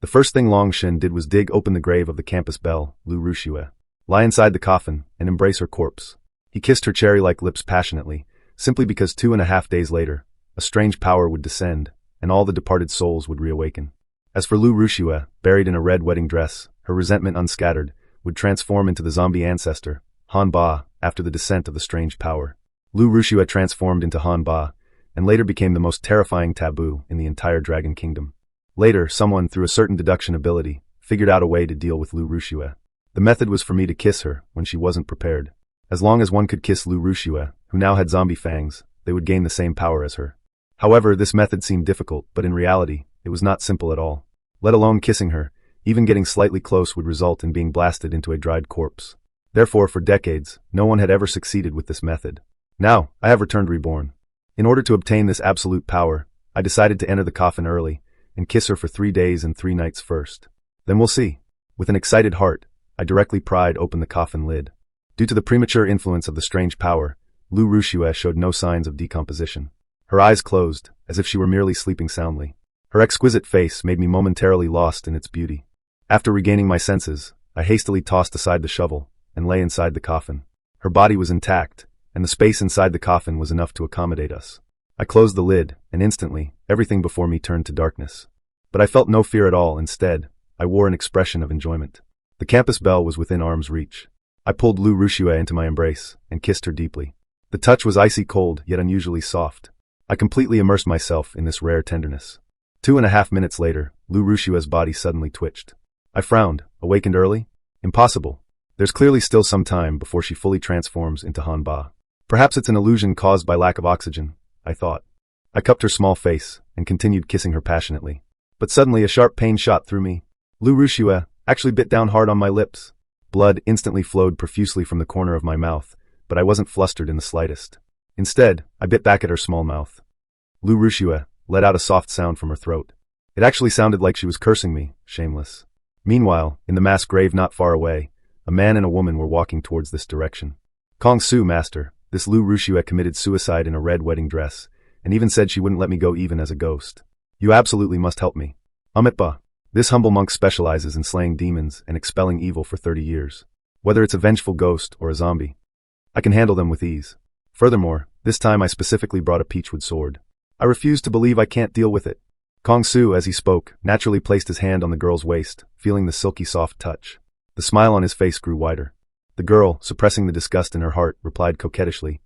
The first thing Long Shen did was dig open the grave of the campus belle, Lu Ruxue, lie inside the coffin, and embrace her corpse. He kissed her cherry-like lips passionately, simply because 2.5 days later, a strange power would descend, and all the departed souls would reawaken. As for Lu Ruxue, buried in a red wedding dress, her resentment unscattered, would transform into the zombie ancestor, Hanba, after the descent of the strange power. Lu Ruxue transformed into Hanba, and later became the most terrifying taboo in the entire Dragon Kingdom. Later, someone, through a certain deduction ability, figured out a way to deal with Lu Ruxue. The method was for me to kiss her when she wasn't prepared. As long as one could kiss Lu Ruxue, who now had zombie fangs, they would gain the same power as her. However, this method seemed difficult, but in reality, it was not simple at all. Let alone kissing her, even getting slightly close would result in being blasted into a dried corpse. Therefore, for decades, no one had ever succeeded with this method. Now, I have returned reborn. In order to obtain this absolute power, I decided to enter the coffin early, and kiss her for 3 days and 3 nights first. Then we'll see. With an excited heart, I directly pried open the coffin lid. Due to the premature influence of the strange power, Lu Ruxue showed no signs of decomposition. Her eyes closed, as if she were merely sleeping soundly. Her exquisite face made me momentarily lost in its beauty. After regaining my senses, I hastily tossed aside the shovel, and lay inside the coffin. Her body was intact, and the space inside the coffin was enough to accommodate us. I closed the lid, and instantly, everything before me turned to darkness. But I felt no fear at all. Instead, I wore an expression of enjoyment. The campus belle was within arm's reach. I pulled Lu Ruxue into my embrace, and kissed her deeply. The touch was icy cold, yet unusually soft. I completely immersed myself in this rare tenderness. 2.5 minutes later, Lu Ruxue's body suddenly twitched. I frowned. Awakened early? Impossible. There's clearly still some time before she fully transforms into Hanba. Perhaps it's an illusion caused by lack of oxygen, I thought. I cupped her small face, and continued kissing her passionately. But suddenly a sharp pain shot through me. Lu Ruxue actually bit down hard on my lips. Blood instantly flowed profusely from the corner of my mouth, but I wasn't flustered in the slightest. Instead, I bit back at her small mouth. Lu Ruxue let out a soft sound from her throat. It actually sounded like she was cursing me, shameless. Meanwhile, in the mass grave not far away, a man and a woman were walking towards this direction. Kong Su, master, this Lu Ruxue committed suicide in a red wedding dress, and even said she wouldn't let me go even as a ghost. You absolutely must help me. Amitba. This humble monk specializes in slaying demons and expelling evil for 30 years. Whether it's a vengeful ghost or a zombie, I can handle them with ease. Furthermore, this time I specifically brought a peachwood sword. I refuse to believe I can't deal with it. Kong Su, as he spoke, naturally placed his hand on the girl's waist, feeling the silky soft touch. The smile on his face grew wider. The girl, suppressing the disgust in her heart, replied coquettishly,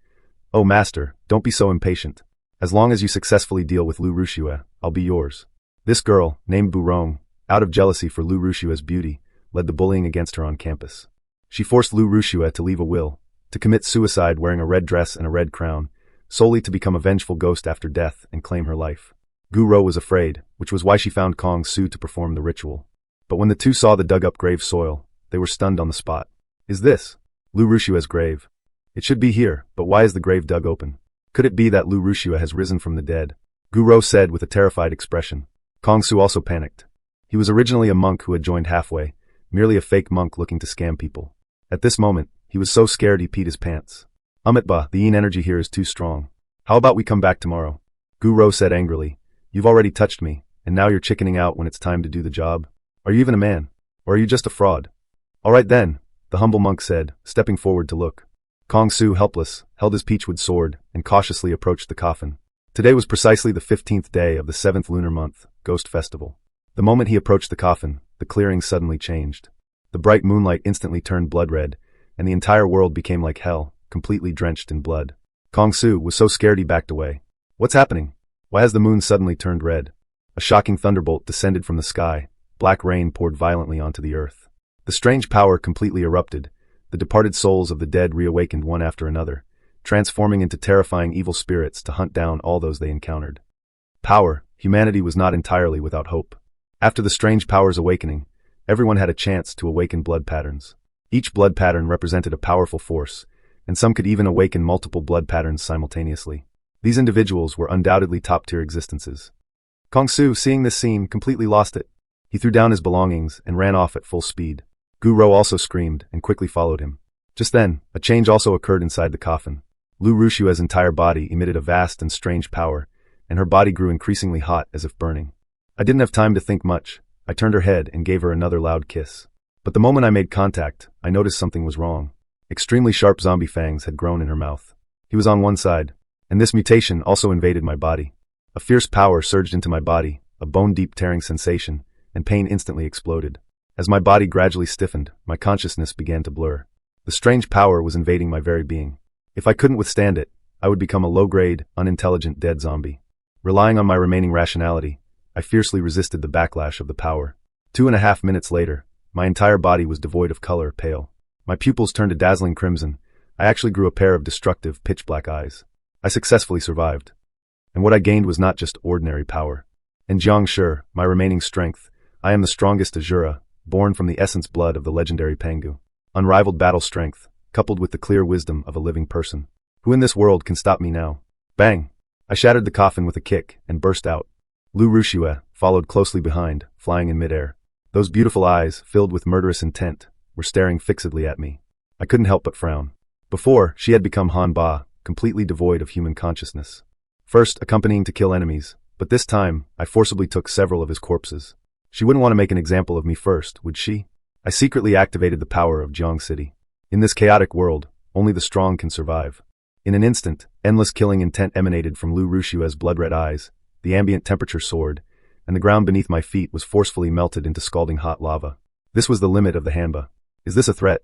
"Oh master, don't be so impatient. As long as you successfully deal with Lu Ruxue, I'll be yours." This girl, named Burong, out of jealousy for Lu Ruxue's beauty, led the bullying against her on campus. She forced Lu Ruxue to leave a will, to commit suicide wearing a red dress and a red crown, solely to become a vengeful ghost after death and claim her life. Gu-Ro was afraid, which was why she found Kong Su to perform the ritual. But when the two saw the dug-up grave soil, they were stunned on the spot. Is this Lu Ruxue's grave? It should be here, but why is the grave dug open? Could it be that Lu Ruxue has risen from the dead? Gu-Ro said with a terrified expression. Kong Su also panicked. He was originally a monk who had joined halfway, merely a fake monk looking to scam people. At this moment, he was so scared he peed his pants. Amitba, the yin energy here is too strong. How about we come back tomorrow? Gu-Ro said angrily. You've already touched me, and now you're chickening out when it's time to do the job. Are you even a man? Or are you just a fraud? All right then, the humble monk said, stepping forward to look. Kong Su, helpless, held his peachwood sword and cautiously approached the coffin. Today was precisely the 15th day of the 7th lunar month, Ghost Festival. The moment he approached the coffin, the clearing suddenly changed. The bright moonlight instantly turned blood red, and the entire world became like hell, completely drenched in blood. Kong Su was so scared he backed away. What's happening? Why has the moon suddenly turned red? A shocking thunderbolt descended from the sky. Black rain poured violently onto the earth. The strange power completely erupted. The departed souls of the dead reawakened one after another, transforming into terrifying evil spirits to hunt down all those they encountered. Power, humanity was not entirely without hope. After the strange power's awakening, everyone had a chance to awaken blood patterns. Each blood pattern represented a powerful force, and some could even awaken multiple blood patterns simultaneously. These individuals were undoubtedly top-tier existences. Kong Su, seeing this scene, completely lost it. He threw down his belongings and ran off at full speed. Gu-Ro also screamed and quickly followed him. Just then, a change also occurred inside the coffin. Lu Ruxue's entire body emitted a vast and strange power, and her body grew increasingly hot as if burning. I didn't have time to think much. I turned her head and gave her another loud kiss. But the moment I made contact, I noticed something was wrong. Extremely sharp zombie fangs had grown in her mouth. He was on one side, and this mutation also invaded my body. A fierce power surged into my body, a bone-deep tearing sensation, and pain instantly exploded. As my body gradually stiffened, my consciousness began to blur. The strange power was invading my very being. If I couldn't withstand it, I would become a low-grade, unintelligent dead zombie. Relying on my remaining rationality, I fiercely resisted the backlash of the power. 2.5 minutes later, my entire body was devoid of color, pale. My pupils turned a dazzling crimson. I actually grew a pair of destructive, pitch-black eyes. I successfully survived. And what I gained was not just ordinary power. In Xianxia, my remaining strength, I am the strongest Azura, born from the essence blood of the legendary Pangu. Unrivaled battle strength, coupled with the clear wisdom of a living person. Who in this world can stop me now? Bang! I shattered the coffin with a kick and burst out. Lu Rushue followed closely behind, flying in midair. Those beautiful eyes, filled with murderous intent, were staring fixedly at me. I couldn't help but frown. Before, she had become Hanba, completely devoid of human consciousness. First, accompanying to kill enemies, but this time, I forcibly took several of his corpses. She wouldn't want to make an example of me first, would she? I secretly activated the power of Jiang City. In this chaotic world, only the strong can survive. In an instant, endless killing intent emanated from Lu Rushue's blood-red eyes, the ambient temperature soared, and the ground beneath my feet was forcefully melted into scalding hot lava. This was the limit of the Hanba. Is this a threat?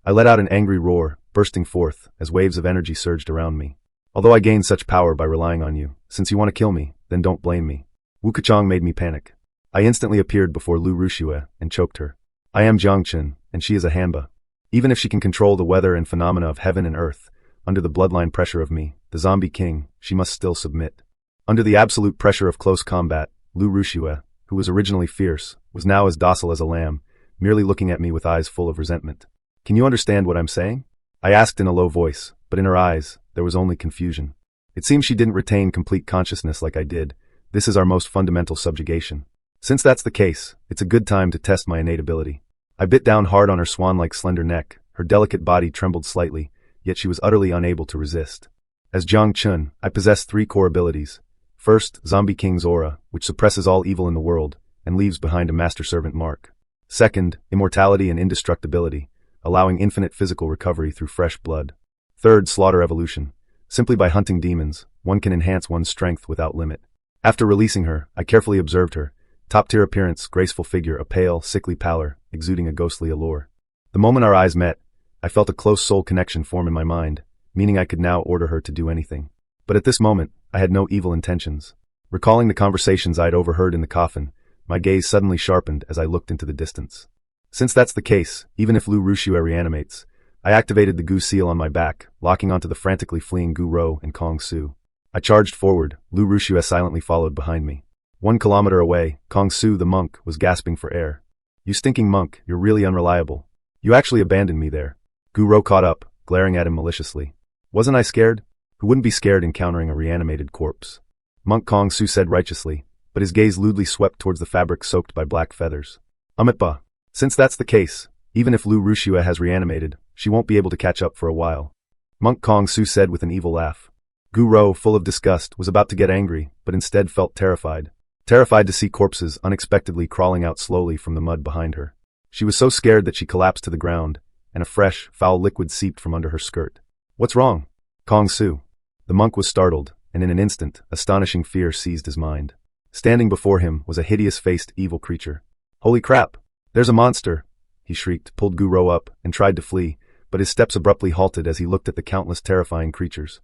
I let out an angry roar, bursting forth, as waves of energy surged around me. Although I gained such power by relying on you, since you want to kill me, then don't blame me. Wuxia made me panic. I instantly appeared before Lu Rushue and choked her. I am Jiangchen, and she is a Hanba. Even if she can control the weather and phenomena of heaven and earth, under the bloodline pressure of me, the zombie king, she must still submit. Under the absolute pressure of close combat, Lu Rushue, who was originally fierce, was now as docile as a lamb, merely looking at me with eyes full of resentment. Can you understand what I'm saying? I asked in a low voice, but in her eyes, there was only confusion. It seems she didn't retain complete consciousness like I did. This is our most fundamental subjugation. Since that's the case, it's a good time to test my innate ability. I bit down hard on her swan-like slender neck, her delicate body trembled slightly, yet she was utterly unable to resist. As Jiang Chun, I possess 3 core abilities. First, Zombie King's aura, which suppresses all evil in the world, and leaves behind a master-servant mark. Second, immortality and indestructibility, allowing infinite physical recovery through fresh blood. Third, slaughter evolution. Simply by hunting demons, one can enhance one's strength without limit. After releasing her, I carefully observed her. Top-tier appearance, graceful figure, a pale, sickly pallor, exuding a ghostly allure. The moment our eyes met, I felt a close soul connection form in my mind, meaning I could now order her to do anything. But at this moment, I had no evil intentions. Recalling the conversations I'd overheard in the coffin, my gaze suddenly sharpened as I looked into the distance. Since that's the case, even if Lu Rushue reanimates, I activated the Gu seal on my back, locking onto the frantically fleeing Gu Ro and Kong Su. I charged forward, Lu Rushue silently followed behind me. 1 kilometer away, Kong Su the monk was gasping for air. You stinking monk, you're really unreliable. You actually abandoned me there. Gu Ro caught up, glaring at him maliciously. Wasn't I scared? Who wouldn't be scared encountering a reanimated corpse? Monk Kong Su said righteously, but his gaze lewdly swept towards the fabric soaked by black feathers. Amitba. Since that's the case, even if Lu Rushue has reanimated, she won't be able to catch up for a while. Monk Kong Su said with an evil laugh. Gu Ro, full of disgust, was about to get angry, but instead felt terrified. Terrified to see corpses unexpectedly crawling out slowly from the mud behind her. She was so scared that she collapsed to the ground, and a fresh, foul liquid seeped from under her skirt. What's wrong? Kong Su. The monk was startled, and in an instant, astonishing fear seized his mind. Standing before him was a hideous-faced evil creature. Holy crap! There's a monster! He shrieked, pulled Gu Ro up, and tried to flee, but his steps abruptly halted as he looked at the countless terrifying creatures.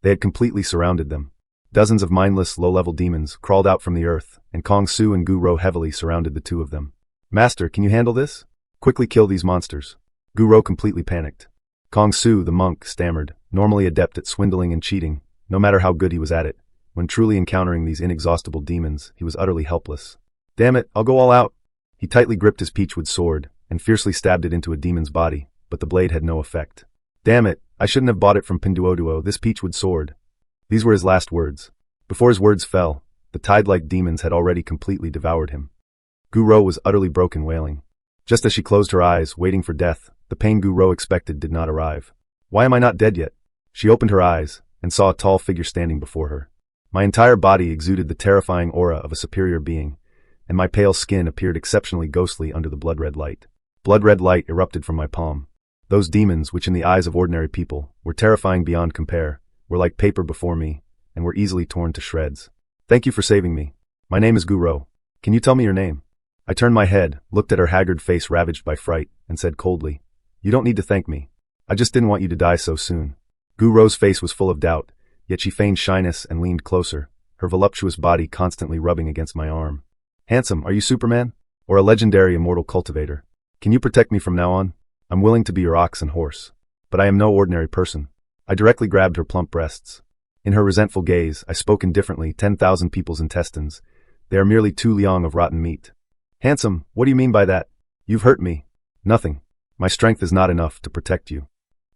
They had completely surrounded them. Dozens of mindless, low-level demons crawled out from the earth, and Kong Su and Gu Ro heavily surrounded the 2 of them. Master, can you handle this? Quickly kill these monsters. Gu Ro completely panicked. Kong Su, the monk, stammered, normally adept at swindling and cheating, no matter how good he was at it. When truly encountering these inexhaustible demons, he was utterly helpless. Damn it, I'll go all out. He tightly gripped his peachwood sword, and fiercely stabbed it into a demon's body, but the blade had no effect. Damn it, I shouldn't have bought it from Pinduoduo, this peachwood sword. These were his last words. Before his words fell, the tide-like demons had already completely devoured him. Gu Ro was utterly broken, wailing. Just as she closed her eyes, waiting for death, the pain Gu Ro expected did not arrive. Why am I not dead yet? She opened her eyes, and saw a tall figure standing before her. My entire body exuded the terrifying aura of a superior being, and my pale skin appeared exceptionally ghostly under the blood-red light. Blood-red light erupted from my palm. Those demons, which in the eyes of ordinary people were terrifying beyond compare, were like paper before me, and were easily torn to shreds. Thank you for saving me. My name is Guro. Can you tell me your name? I turned my head, looked at her haggard face ravaged by fright, and said coldly, You don't need to thank me. I just didn't want you to die so soon. Guro's face was full of doubt, yet she feigned shyness and leaned closer, her voluptuous body constantly rubbing against my arm. Handsome, are you Superman? Or a legendary immortal cultivator? Can you protect me from now on? I'm willing to be your ox and horse. But I am no ordinary person. I directly grabbed her plump breasts. In her resentful gaze, I spoke indifferently, 10,000 people's intestines. They are merely 2 liang of rotten meat. Handsome, what do you mean by that? You've hurt me. Nothing. My strength is not enough to protect you.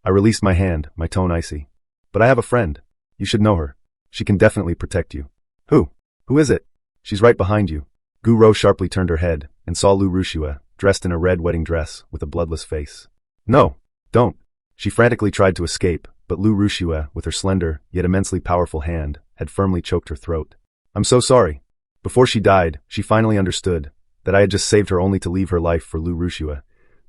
I released my hand, my tone icy. But I have a friend. You should know her. She can definitely protect you. Who? Who is it? She's right behind you. Guro sharply turned her head and saw Lu Rushua, dressed in a red wedding dress with a bloodless face. No, don't. She frantically tried to escape, but Lu Rushua, with her slender, yet immensely powerful hand, had firmly choked her throat. I'm so sorry. Before she died, she finally understood that I had just saved her only to leave her life for Lu Rushua.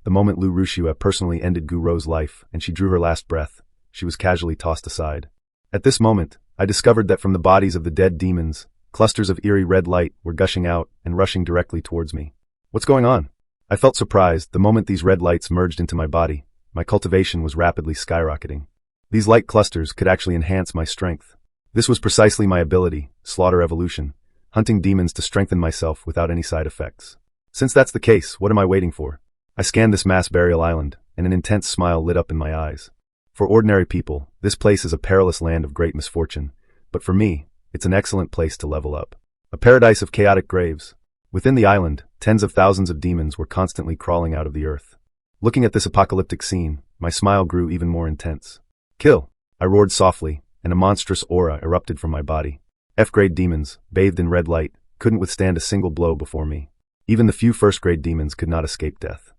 The moment Lu Rushua personally ended Guro's life and she drew her last breath, she was casually tossed aside. At this moment, I discovered that from the bodies of the dead demons, clusters of eerie red light were gushing out and rushing directly towards me. What's going on? I felt surprised the moment these red lights merged into my body. My cultivation was rapidly skyrocketing. These light clusters could actually enhance my strength. This was precisely my ability, slaughter evolution, hunting demons to strengthen myself without any side effects. Since that's the case, what am I waiting for? I scanned this mass burial island, and an intense smile lit up in my eyes. For ordinary people, this place is a perilous land of great misfortune, but for me, it's an excellent place to level up. A paradise of chaotic graves. Within the island, tens of thousands of demons were constantly crawling out of the earth. Looking at this apocalyptic scene, my smile grew even more intense. Kill! I roared softly, and a monstrous aura erupted from my body. F-grade demons, bathed in red light, couldn't withstand a single blow before me. Even the few first-grade demons could not escape death.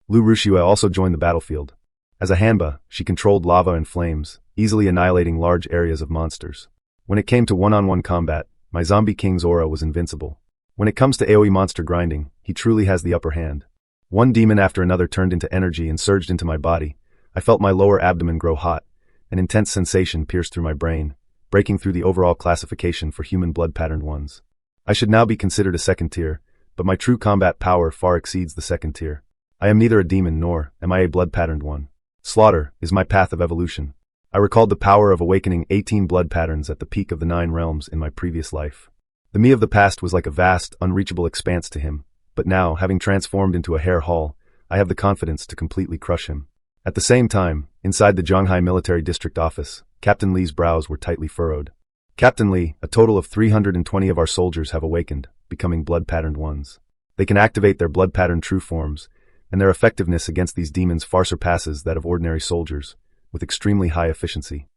Lu Rushua also joined the battlefield. As a Hanba, she controlled lava and flames, easily annihilating large areas of monsters. When it came to one-on-one combat, my zombie king's aura was invincible. When it comes to AoE monster grinding, he truly has the upper hand. One demon after another turned into energy and surged into my body. I felt my lower abdomen grow hot. An intense sensation pierced through my brain, breaking through the overall classification for human blood-patterned ones. I should now be considered a second tier, but my true combat power far exceeds the second tier. I am neither a demon nor am I a blood-patterned one. Slaughter is my path of evolution. I recalled the power of awakening 18 blood patterns at the peak of the 9 realms in my previous life. The me of the past was like a vast, unreachable expanse to him, but now, having transformed into a hair hall, I have the confidence to completely crush him. At the same time, inside the Zhonghai Military District office, Captain Li's brows were tightly furrowed. Captain Li, a total of 320 of our soldiers have awakened, becoming blood-patterned ones. They can activate their blood-patterned true forms, and their effectiveness against these demons far surpasses that of ordinary soldiers, with extremely high efficiency.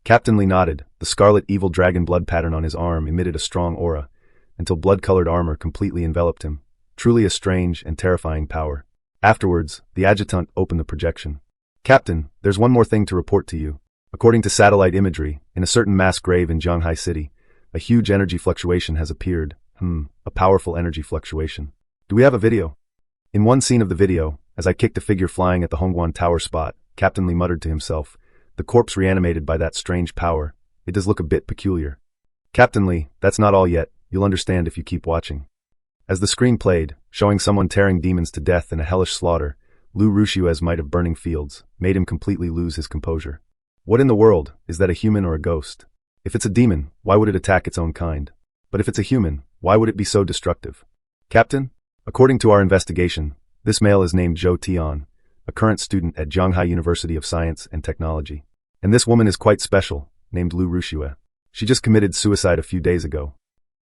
Captain Li nodded. The scarlet evil dragon blood pattern on his arm emitted a strong aura, until blood-colored armor completely enveloped him. Truly a strange and terrifying power. Afterwards, the adjutant opened the projection. Captain, there's one more thing to report to you. According to satellite imagery, in a certain mass grave in Zhonghai City, a huge energy fluctuation has appeared. A powerful energy fluctuation. Do we have a video? In one scene of the video, as I kicked a figure flying at the Hongguan Tower spot, Captain Li muttered to himself, the corpse reanimated by that strange power. It does look a bit peculiar. Captain Li, that's not all yet. You'll understand if you keep watching. As the screen played, showing someone tearing demons to death in a hellish slaughter, Lu Rushua's might of burning fields made him completely lose his composure. What in the world, is that a human or a ghost? If it's a demon, why would it attack its own kind? But if it's a human, why would it be so destructive? Captain? According to our investigation, this male is named Zhou Tian, a current student at Zhonghai University of Science and Technology. And this woman is quite special, named Lu Rushua. She just committed suicide a few days ago.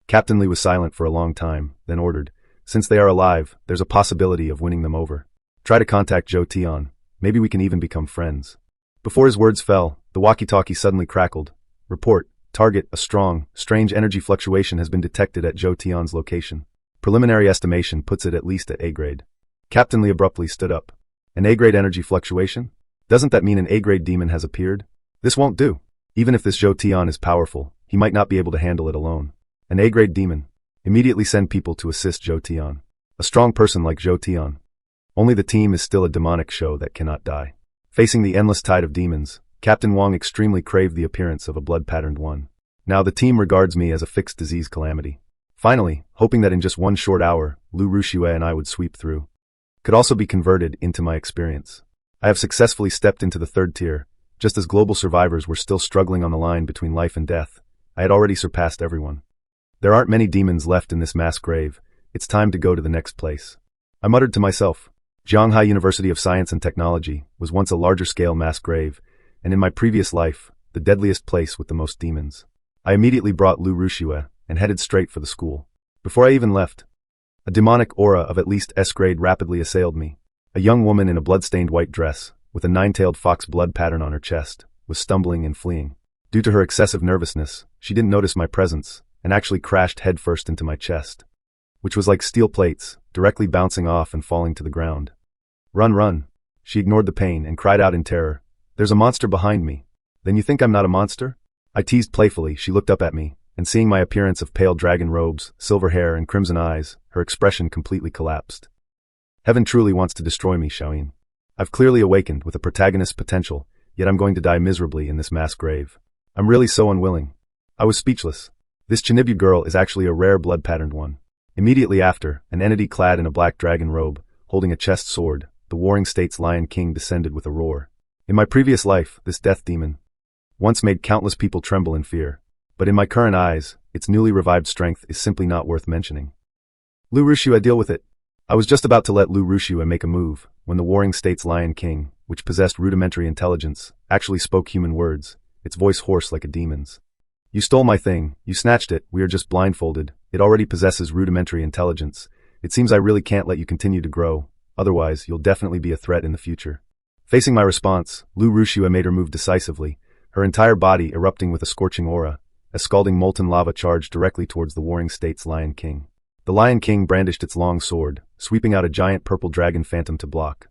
Captain Li was silent for a long time, then ordered, since they are alive, there's a possibility of winning them over. Try to contact Zhou Tian. Maybe we can even become friends. Before his words fell, the walkie-talkie suddenly crackled. Report, target, a strong, strange energy fluctuation has been detected at Zhou Tian's location. Preliminary estimation puts it at least at A grade. Captain Li abruptly stood up. An A-grade energy fluctuation? Doesn't that mean an A-grade demon has appeared? This won't do. Even if this Zhou Tian is powerful, he might not be able to handle it alone. An A-grade demon. Immediately send people to assist Zhou Tian. A strong person like Zhou Tian. Only the team is still a demonic show that cannot die. Facing the endless tide of demons, Captain Wang extremely craved the appearance of a blood-patterned one. Now the team regards me as a fixed disease calamity. Finally, hoping that in just one short hour, Lu Ruxue and I would sweep through. Could also be converted into my experience. I have successfully stepped into the third tier. Just as global survivors were still struggling on the line between life and death, I had already surpassed everyone. There aren't many demons left in this mass grave. It's time to go to the next place. I muttered to myself. Xianxia University of Science and Technology was once a larger-scale mass grave, and in my previous life, the deadliest place with the most demons. I immediately brought Lu Ruxue and headed straight for the school. Before I even left, a demonic aura of at least S grade rapidly assailed me. A young woman in a blood-stained white dress, with a nine-tailed fox blood pattern on her chest, was stumbling and fleeing. Due to her excessive nervousness, she didn't notice my presence, and actually crashed headfirst into my chest, which was like steel plates, directly bouncing off and falling to the ground. Run, run. She ignored the pain and cried out in terror. There's a monster behind me. Then you think I'm not a monster? I teased playfully. She looked up at me, and seeing my appearance of pale dragon robes, silver hair, and crimson eyes, her expression completely collapsed. Heaven truly wants to destroy me, Xiaoyin. I've clearly awakened with a protagonist's potential, yet I'm going to die miserably in this mass grave. I'm really so unwilling. I was speechless. This Chinibyu girl is actually a rare blood-patterned one. Immediately after, an entity clad in a black dragon robe, holding a chest sword, the Warring States Lion King descended with a roar. In my previous life, this death demon once made countless people tremble in fear, but in my current eyes, its newly revived strength is simply not worth mentioning. Lu Ruxue, deal with it. I was just about to let Lu Ruxue make a move, when the Warring States Lion King, which possessed rudimentary intelligence, actually spoke human words, its voice hoarse like a demon's. You stole my thing, you snatched it, we are just blindfolded, it already possesses rudimentary intelligence. It seems I really can't let you continue to grow, otherwise you'll definitely be a threat in the future. Facing my response, Lu Ruxue made her move decisively, her entire body erupting with a scorching aura, as scalding molten lava charged directly towards the Warring States Lion King. The Lion King brandished its long sword, sweeping out a giant purple dragon phantom to block,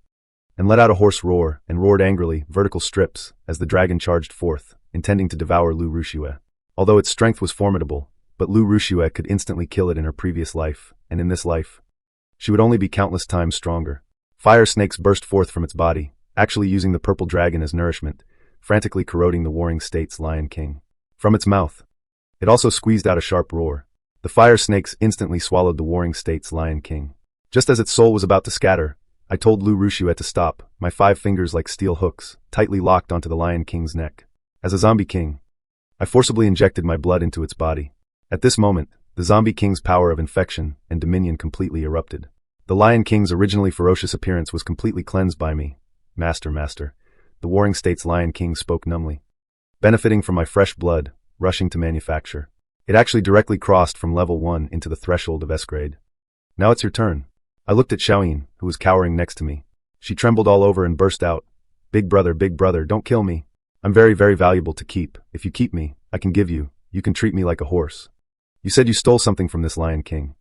and let out a hoarse roar, and roared angrily, vertical strips, as the dragon charged forth, intending to devour Lu Ruxue. Although its strength was formidable, but Lu Ruxue could instantly kill it in her previous life, and in this life, she would only be countless times stronger. Fire snakes burst forth from its body, actually using the purple dragon as nourishment, frantically corroding the Warring States Lion King. From its mouth, it also squeezed out a sharp roar. The fire snakes instantly swallowed the Warring States Lion King. Just as its soul was about to scatter, I told Lu Ruxue to stop, my 5 fingers like steel hooks, tightly locked onto the Lion King's neck. As a zombie king, I forcibly injected my blood into its body. At this moment, the zombie king's power of infection and dominion completely erupted. The Lion King's originally ferocious appearance was completely cleansed by me. Master, the Warring States Lion King spoke numbly. Benefiting from my fresh blood, rushing to manufacture. It actually directly crossed from level 1 into the threshold of S grade. Now it's your turn. I looked at Xiaoyin, who was cowering next to me. She trembled all over and burst out. Big brother, don't kill me. I'm very, very valuable to keep. If you keep me, I can give you can treat me like a horse. You said you stole something from this Lion King.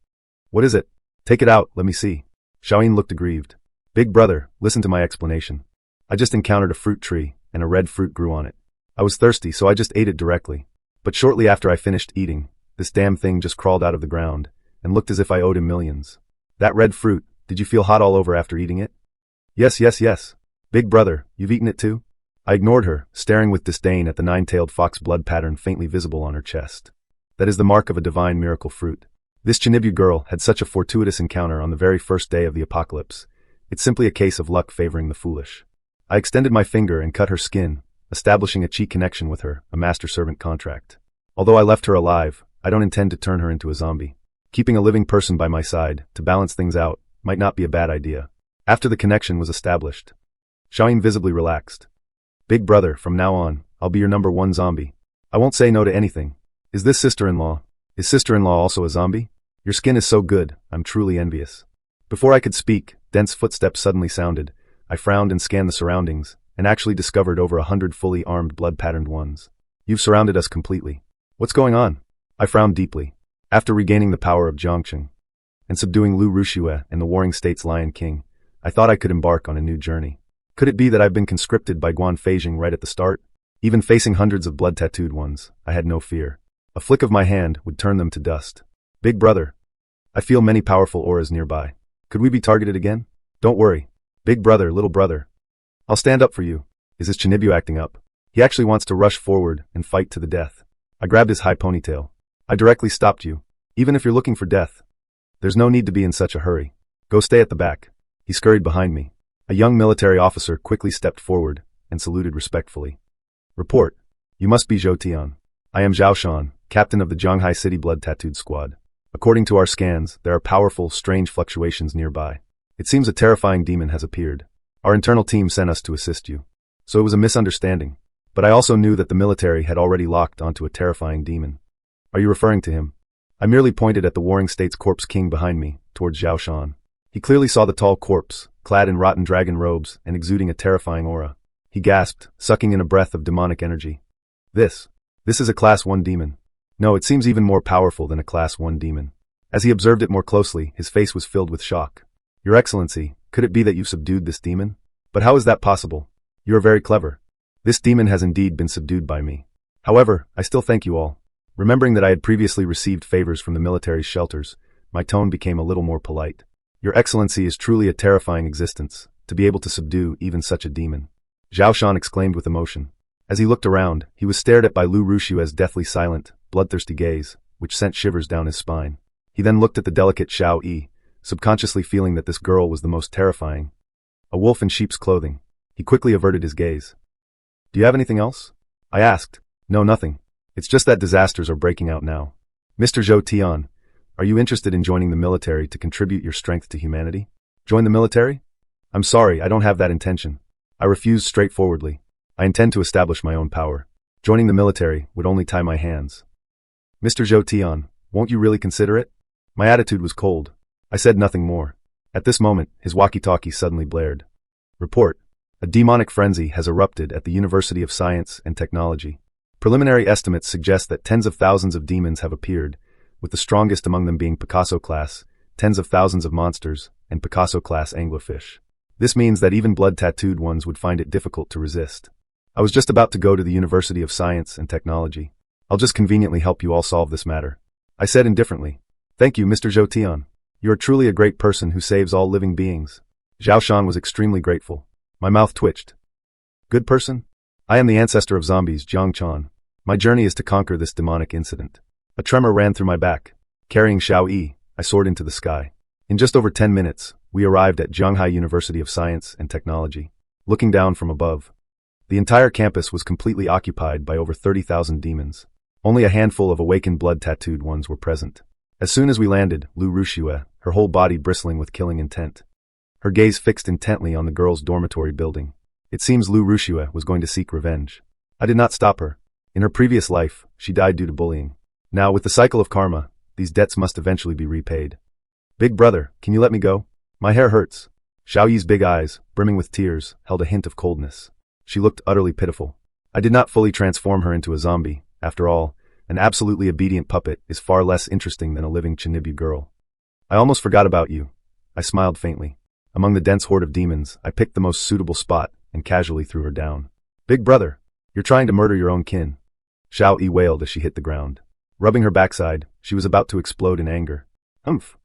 What is it? Take it out, let me see. Xiaoyin looked aggrieved. Big brother, listen to my explanation. I just encountered a fruit tree, and a red fruit grew on it. I was thirsty, so I just ate it directly. But shortly after I finished eating, this damn thing just crawled out of the ground, and looked as if I owed him millions. That red fruit, did you feel hot all over after eating it? Yes. Big brother, you've eaten it too? I ignored her, staring with disdain at the 9-tailed fox blood pattern faintly visible on her chest. That is the mark of a divine miracle fruit. This Chinibyu girl had such a fortuitous encounter on the very first day of the apocalypse. It's simply a case of luck favoring the foolish. I extended my finger and cut her skin, establishing a chi connection with her, a master-servant contract. Although I left her alive, I don't intend to turn her into a zombie. Keeping a living person by my side, to balance things out, might not be a bad idea. After the connection was established, Xiaoyin visibly relaxed. Big brother, from now on, I'll be your number 1 zombie. I won't say no to anything. Is this sister-in-law? Is sister-in-law also a zombie? Your skin is so good, I'm truly envious. Before I could speak, dense footsteps suddenly sounded. I frowned and scanned the surroundings, and actually discovered over 100 fully armed blood-patterned ones. You've surrounded us completely. What's going on? I frowned deeply. After regaining the power of Jiangqing and subduing Lu Ruxue and the Warring States Lion King, I thought I could embark on a new journey. Could it be that I've been conscripted by Guan Feijing right at the start? Even facing hundreds of blood-tattooed ones, I had no fear. A flick of my hand would turn them to dust. Big brother, I feel many powerful auras nearby. Could we be targeted again? Don't worry. Big brother, little brother. I'll stand up for you. Is this Chinibu acting up? He actually wants to rush forward and fight to the death. I grabbed his high ponytail. I directly stopped you. Even if you're looking for death, there's no need to be in such a hurry. Go stay at the back. He scurried behind me. A young military officer quickly stepped forward and saluted respectfully. Report. You must be Zhou Tian. I am Zhao Shan, captain of the Zhanghai City Blood Tattooed Squad. According to our scans, there are powerful, strange fluctuations nearby. It seems a terrifying demon has appeared. Our internal team sent us to assist you. So it was a misunderstanding. But I also knew that the military had already locked onto a terrifying demon. Are you referring to him? I merely pointed at the Warring States corpse king behind me, towards Zhao Shan. He clearly saw the tall corpse, clad in rotten dragon robes and exuding a terrifying aura. He gasped, sucking in a breath of demonic energy. This is a Class 1 demon. No, it seems even more powerful than a Class 1 demon. As he observed it more closely, his face was filled with shock. Your Excellency, could it be that you've subdued this demon? But how is that possible? You are very clever. This demon has indeed been subdued by me. However, I still thank you all. Remembering that I had previously received favors from the military's shelters, my tone became a little more polite. Your Excellency is truly a terrifying existence, to be able to subdue even such a demon. Zhao Shan exclaimed with emotion. As he looked around, he was stared at by Lu Rushua's deathly silent, bloodthirsty gaze, which sent shivers down his spine. He then looked at the delicate Xiao Yi, subconsciously feeling that this girl was the most terrifying. A wolf in sheep's clothing. He quickly averted his gaze. Do you have anything else? I asked. No, nothing. It's just that disasters are breaking out now. Mr. Zhou Tian, are you interested in joining the military to contribute your strength to humanity? Join the military? I'm sorry, I don't have that intention. I refused straightforwardly. I intend to establish my own power. Joining the military would only tie my hands. Mr. Zhou Tian, won't you really consider it? My attitude was cold. I said nothing more. At this moment, his walkie-talkie suddenly blared. Report. A demonic frenzy has erupted at the University of Science and Technology. Preliminary estimates suggest that tens of thousands of demons have appeared, with the strongest among them being Picasso class, tens of thousands of monsters, and Picasso class anglerfish. This means that even blood-tattooed ones would find it difficult to resist. I was just about to go to the University of Science and Technology. I'll just conveniently help you all solve this matter. I said indifferently. Thank you, Mr. Zhou Tian. You are truly a great person who saves all living beings. Zhao Shan was extremely grateful. My mouth twitched. Good person? I am the ancestor of zombies, Jiang Chan. My journey is to conquer this demonic incident. A tremor ran through my back. Carrying Xiao Yi, I soared into the sky. In just over 10 minutes, we arrived at Zhanghai University of Science and Technology. Looking down from above, the entire campus was completely occupied by over 30,000 demons. Only a handful of awakened blood-tattooed ones were present. As soon as we landed, Lu Rushua, her whole body bristling with killing intent. Her gaze fixed intently on the girls' dormitory building. It seems Lu Rushua was going to seek revenge. I did not stop her. In her previous life, she died due to bullying. Now, with the cycle of karma, these debts must eventually be repaid. Big brother, can you let me go? My hair hurts. Xiao Yi's big eyes, brimming with tears, held a hint of coldness. She looked utterly pitiful. I did not fully transform her into a zombie. After all, an absolutely obedient puppet is far less interesting than a living Chinibu girl. I almost forgot about you. I smiled faintly. Among the dense horde of demons, I picked the most suitable spot and casually threw her down. Big brother, you're trying to murder your own kin. Xiao Yi wailed as she hit the ground. Rubbing her backside, she was about to explode in anger. Humph.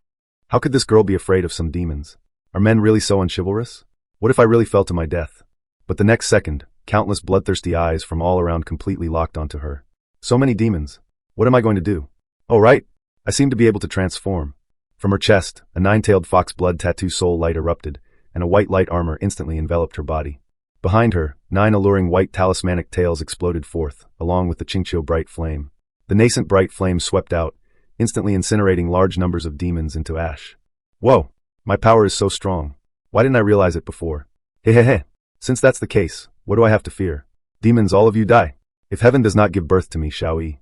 How could this girl be afraid of some demons? Are men really so unchivalrous? What if I really fell to my death? But the next second, countless bloodthirsty eyes from all around completely locked onto her. So many demons. What am I going to do? Oh right, I seem to be able to transform. From her chest, a nine-tailed fox blood tattoo soul light erupted, and a white light armor instantly enveloped her body. Behind her, 9 alluring white talismanic tails exploded forth, along with the Xianxia bright flame. The nascent bright flame swept out, instantly incinerating large numbers of demons into ash. Whoa, my power is so strong. Why didn't I realize it before? Hehehe. Since that's the case, what do I have to fear? Demons, all of you die. If heaven does not give birth to me, Xiao Yi,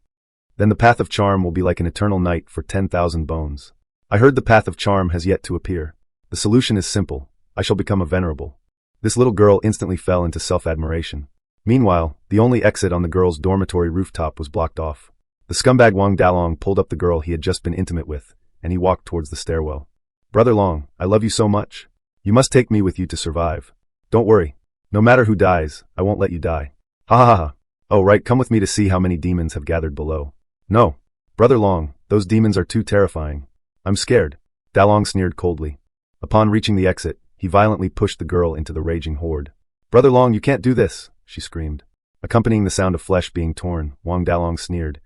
then the path of charm will be like an eternal night for 10,000 bones. I heard the path of charm has yet to appear. The solution is simple. I shall become a venerable. This little girl instantly fell into self-admiration. Meanwhile, the only exit on the girl's dormitory rooftop was blocked off. The scumbag Wang Dalong pulled up the girl he had just been intimate with, and he walked towards the stairwell. Brother Long, I love you so much. You must take me with you to survive. Don't worry. No matter who dies, I won't let you die. Ha ha ha. Oh right, come with me to see how many demons have gathered below. No. Brother Long, those demons are too terrifying. I'm scared. Dalong sneered coldly. Upon reaching the exit, he violently pushed the girl into the raging horde. Brother Long, you can't do this, she screamed. Accompanying the sound of flesh being torn, Wang Dalong sneered.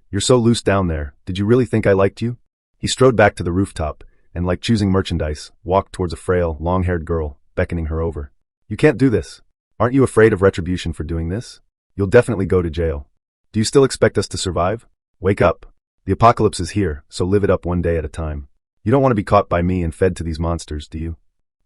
You're so loose down there, did you really think I liked you? He strode back to the rooftop, and like choosing merchandise, walked towards a frail, long-haired girl, beckoning her over. You can't do this. Aren't you afraid of retribution for doing this? You'll definitely go to jail. Do you still expect us to survive? Wake up. The apocalypse is here, so live it up one day at a time. You don't want to be caught by me and fed to these monsters, do you?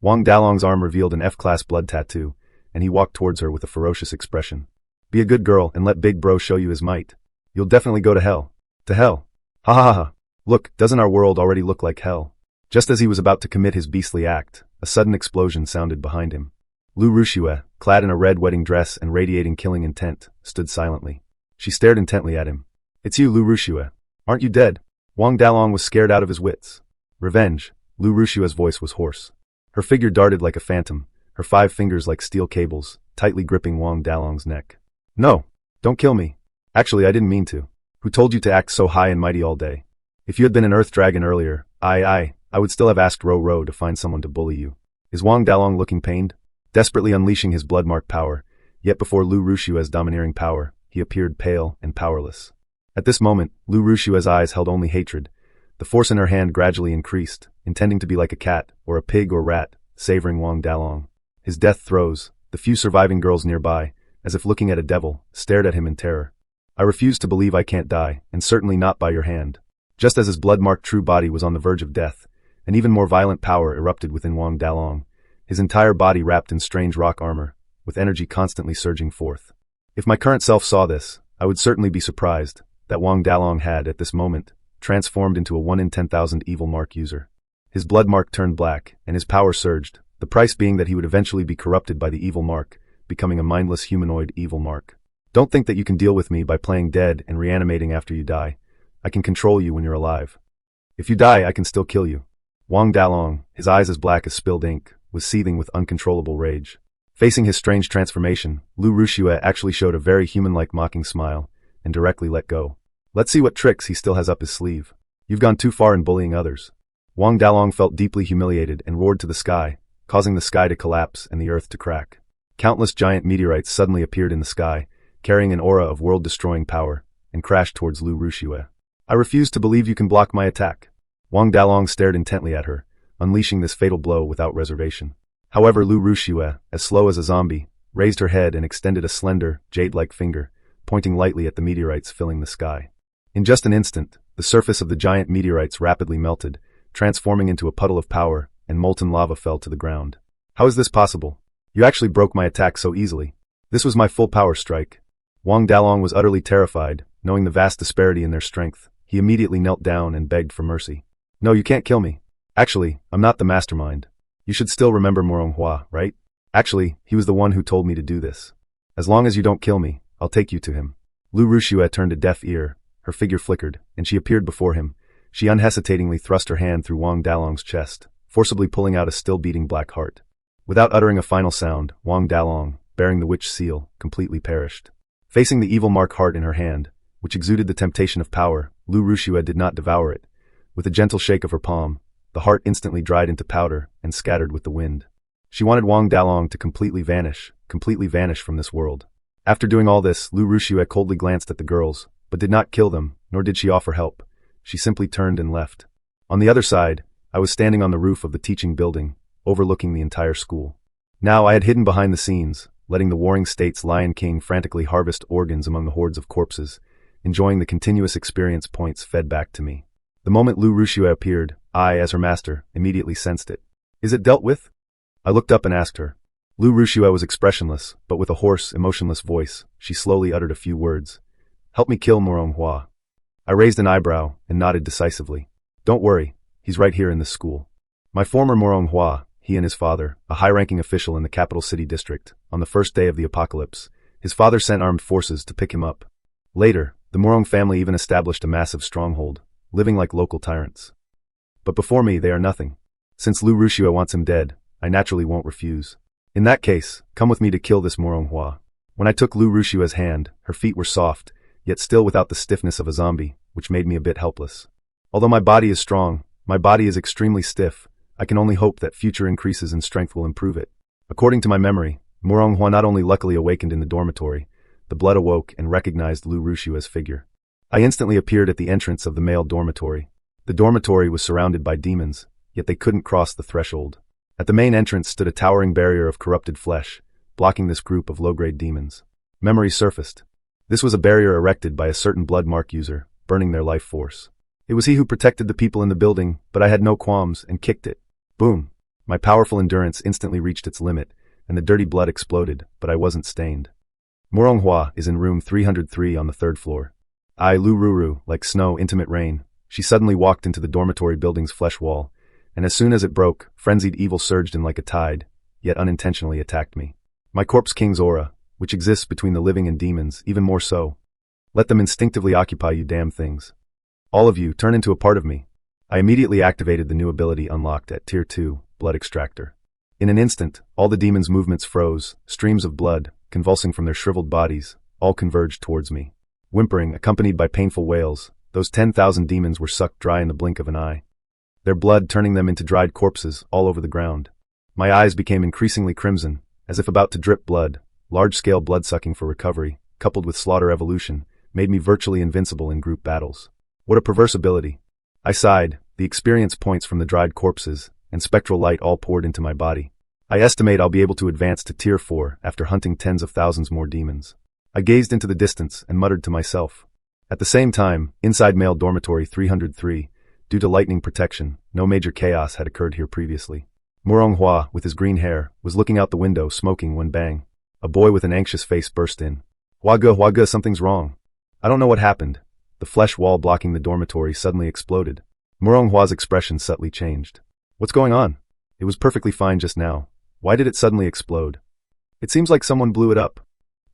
Wang Dalong's arm revealed an F-class blood tattoo, and he walked towards her with a ferocious expression. Be a good girl and let Big Bro show you his might. You'll definitely go to hell. To hell. Ha ha ha. Look, doesn't our world already look like hell? Just as he was about to commit his beastly act, a sudden explosion sounded behind him. Lu Ruxia, clad in a red wedding dress and radiating killing intent, stood silently. She stared intently at him. It's you, Lu Ruxia. Aren't you dead? Wang Dalong was scared out of his wits. Revenge. Lu Ruxia's voice was hoarse. Her figure darted like a phantom, her 5 fingers like steel cables, tightly gripping Wang Dalong's neck. No, don't kill me. Actually, I didn't mean to. Who told you to act so high and mighty all day? If you had been an earth dragon earlier, I would still have asked Ro to find someone to bully you. Is Wang Dalong looking pained? Desperately unleashing his blood-marked power, yet before Lu Ruxia's domineering power, he appeared pale and powerless. At this moment, Lu Ruxia's eyes held only hatred. The force in her hand gradually increased, intending to be like a cat, or a pig or rat, savoring Wang Dalong. His death throes, the few surviving girls nearby, as if looking at a devil, stared at him in terror. I refuse to believe I can't die, and certainly not by your hand. Just as his blood-marked true body was on the verge of death, an even more violent power erupted within Wang Dalong, his entire body wrapped in strange rock armor, with energy constantly surging forth. If my current self saw this, I would certainly be surprised that Wang Dalong had, at this moment, transformed into a 1 in 10,000 evil mark user. His blood mark turned black, and his power surged, the price being that he would eventually be corrupted by the evil mark, becoming a mindless humanoid evil mark. Don't think that you can deal with me by playing dead and reanimating after you die. I can control you when you're alive. If you die, I can still kill you. Wang Dalong, his eyes as black as spilled ink, was seething with uncontrollable rage. Facing his strange transformation, Lu Ruxia actually showed a very human-like mocking smile, and directly let go. Let's see what tricks he still has up his sleeve. You've gone too far in bullying others. Wang Dalong felt deeply humiliated and roared to the sky, causing the sky to collapse and the earth to crack. Countless giant meteorites suddenly appeared in the sky, carrying an aura of world-destroying power, and crashed towards Lu Ruxia. I refuse to believe you can block my attack. Wang Dalong stared intently at her, unleashing this fatal blow without reservation. However, Lu Ruxia, as slow as a zombie, raised her head and extended a slender, jade-like finger, pointing lightly at the meteorites filling the sky. In just an instant, the surface of the giant meteorites rapidly melted, transforming into a puddle of power, and molten lava fell to the ground. How is this possible? You actually broke my attack so easily. This was my full power strike. Wang Dalong was utterly terrified, knowing the vast disparity in their strength. He immediately knelt down and begged for mercy. No, you can't kill me. Actually, I'm not the mastermind. You should still remember manhwa, right? Actually, he was the one who told me to do this. As long as you don't kill me, I'll take you to him. Lu Ruxia turned a deaf ear, her figure flickered, and she appeared before him. She unhesitatingly thrust her hand through Wang Dalong's chest, forcibly pulling out a still-beating black heart. Without uttering a final sound, Wang Dalong, bearing the witch seal, completely perished. Facing the evil mark heart in her hand, which exuded the temptation of power, Lu Ruxia did not devour it. With a gentle shake of her palm, the heart instantly dried into powder and scattered with the wind. She wanted Wang Dalong to completely vanish from this world. After doing all this, Lu Ruxia coldly glanced at the girls, but did not kill them, nor did she offer help. She simply turned and left. On the other side, I was standing on the roof of the teaching building, overlooking the entire school. Now I had hidden behind the scenes, letting the warring state's Lion King frantically harvest organs among the hordes of corpses, enjoying the continuous experience points fed back to me. The moment Lu Ruxia appeared, I, as her master, immediately sensed it. Is it dealt with? I looked up and asked her. Lu Ruxia was expressionless, but with a hoarse, emotionless voice, she slowly uttered a few words. Help me kill manhwa. I raised an eyebrow and nodded decisively. Don't worry, he's right here in this school. My former manhwa, he and his father, a high-ranking official in the capital city district, on the first day of the apocalypse, his father sent armed forces to pick him up. Later, the Morong family even established a massive stronghold, living like local tyrants. But before me, they are nothing. Since Lu Ruxia wants him dead, I naturally won't refuse. In that case, come with me to kill this manhwa. When I took Lu Ruxia's hand, her feet were soft, yet still without the stiffness of a zombie, which made me a bit helpless. Although my body is strong, My body is extremely stiff. I can only hope that future increases in strength will improve it. According to my memory, Moronghua not only luckily awakened in the dormitory, the blood awoke and recognized Lu Rushua's figure. I instantly appeared at the entrance of the male dormitory. The dormitory was surrounded by demons, yet they couldn't cross the threshold. At the main entrance stood a towering barrier of corrupted flesh, blocking this group of low-grade demons. Memory surfaced. This was a barrier erected by a certain blood mark user, burning their life force. It was he who protected the people in the building, but I had no qualms and kicked it. Boom! My powerful endurance instantly reached its limit, and the dirty blood exploded, but I wasn't stained. Moronghua is in room 303 on the 3rd floor. Lu Ruru, like snow, intimate rain. She suddenly walked into the dormitory building's flesh wall, and as soon as it broke, frenzied evil surged in like a tide, yet unintentionally attacked me. My corpse king's aura, which exists between the living and demons, even more so. Let them instinctively occupy you damn things. All of you, turn into a part of me. I immediately activated the new ability unlocked at Tier 2, Blood Extractor. In an instant, all the demons' movements froze, streams of blood, convulsing from their shriveled bodies, all converged towards me. Whimpering, accompanied by painful wails, those 10,000 demons were sucked dry in the blink of an eye. Their blood turning them into dried corpses all over the ground. My eyes became increasingly crimson, as if about to drip blood. Large-scale blood-sucking for recovery, coupled with slaughter evolution, made me virtually invincible in group battles. What a perverse ability. I sighed, the experience points from the dried corpses, and spectral light all poured into my body. I estimate I'll be able to advance to Tier 4 after hunting tens of thousands more demons. I gazed into the distance and muttered to myself. At the same time, inside male dormitory 303, due to lightning protection, no major chaos had occurred here previously. Moronghua, with his green hair, was looking out the window smoking when bang. A boy with an anxious face burst in. Waga, something's wrong. I don't know what happened. The flesh wall blocking the dormitory suddenly exploded. Moronghua's expression subtly changed. What's going on? It was perfectly fine just now. Why did it suddenly explode? It seems like someone blew it up.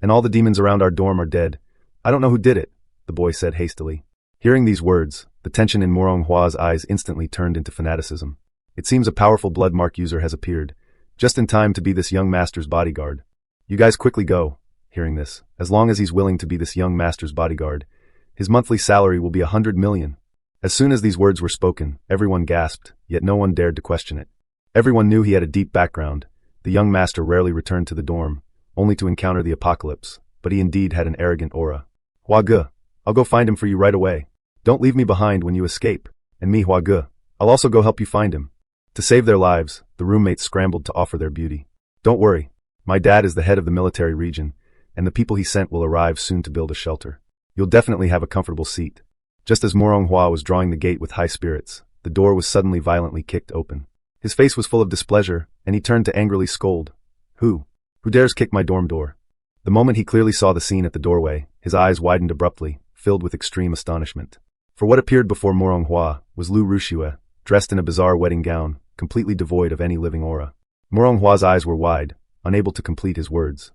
And all the demons around our dorm are dead. I don't know who did it, the boy said hastily. Hearing these words, the tension in Moronghua's eyes instantly turned into fanaticism. It seems a powerful blood mark user has appeared, just in time to be this young master's bodyguard. You guys quickly go. Hearing this, as long as he's willing to be this young master's bodyguard, his monthly salary will be 100 million. As soon as these words were spoken, everyone gasped, yet no one dared to question it. Everyone knew he had a deep background. The young master rarely returned to the dorm, only to encounter the apocalypse, but he indeed had an arrogant aura. Huagu, I'll go find him for you right away. Don't leave me behind when you escape. And me, Huagu, I'll also go help you find him. To save their lives, the roommates scrambled to offer their beauty. Don't worry, my dad is the head of the military region, and the people he sent will arrive soon to build a shelter. You'll definitely have a comfortable seat. Just as Moronghua was drawing the gate with high spirits, the door was suddenly violently kicked open. His face was full of displeasure, and he turned to angrily scold. Who dares kick my dorm door? The moment he clearly saw the scene at the doorway, his eyes widened abruptly, filled with extreme astonishment. For what appeared before Moronghua was Lu Rushua, dressed in a bizarre wedding gown, completely devoid of any living aura. Moronghua's eyes were wide, unable to complete his words.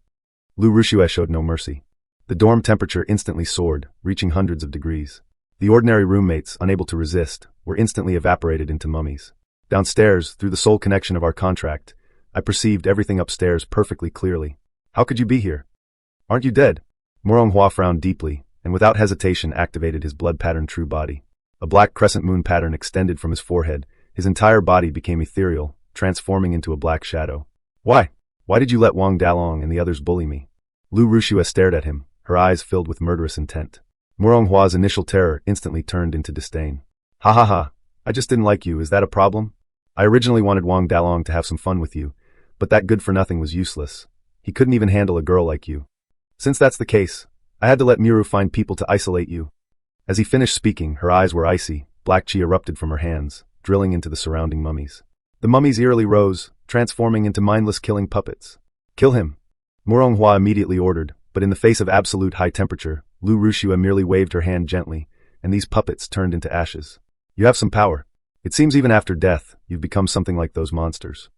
Lu Rushua showed no mercy. The dorm temperature instantly soared, reaching hundreds of degrees. The ordinary roommates, unable to resist, were instantly evaporated into mummies. Downstairs, through the sole connection of our contract, I perceived everything upstairs perfectly clearly. How could you be here? Aren't you dead? Moronghua frowned deeply, and without hesitation activated his blood pattern true body. A black crescent moon pattern extended from his forehead. His entire body became ethereal, transforming into a black shadow. Why? Why did you let Wang Dalong and the others bully me? Lu Rushua stared at him, her eyes filled with murderous intent. Moronghua's initial terror instantly turned into disdain. Ha ha ha, I just didn't like you, is that a problem? I originally wanted Wang Dalong to have some fun with you, but that good-for-nothing was useless. He couldn't even handle a girl like you. Since that's the case, I had to let Miru find people to isolate you. As he finished speaking, her eyes were icy, black chi erupted from her hands, drilling into the surrounding mummies. The mummies eerily rose, transforming into mindless killing puppets. Kill him! Moronghua immediately ordered, but in the face of absolute high temperature, Lu Rushua merely waved her hand gently, and these puppets turned into ashes. You have some power. It seems even after death, you've become something like those monsters.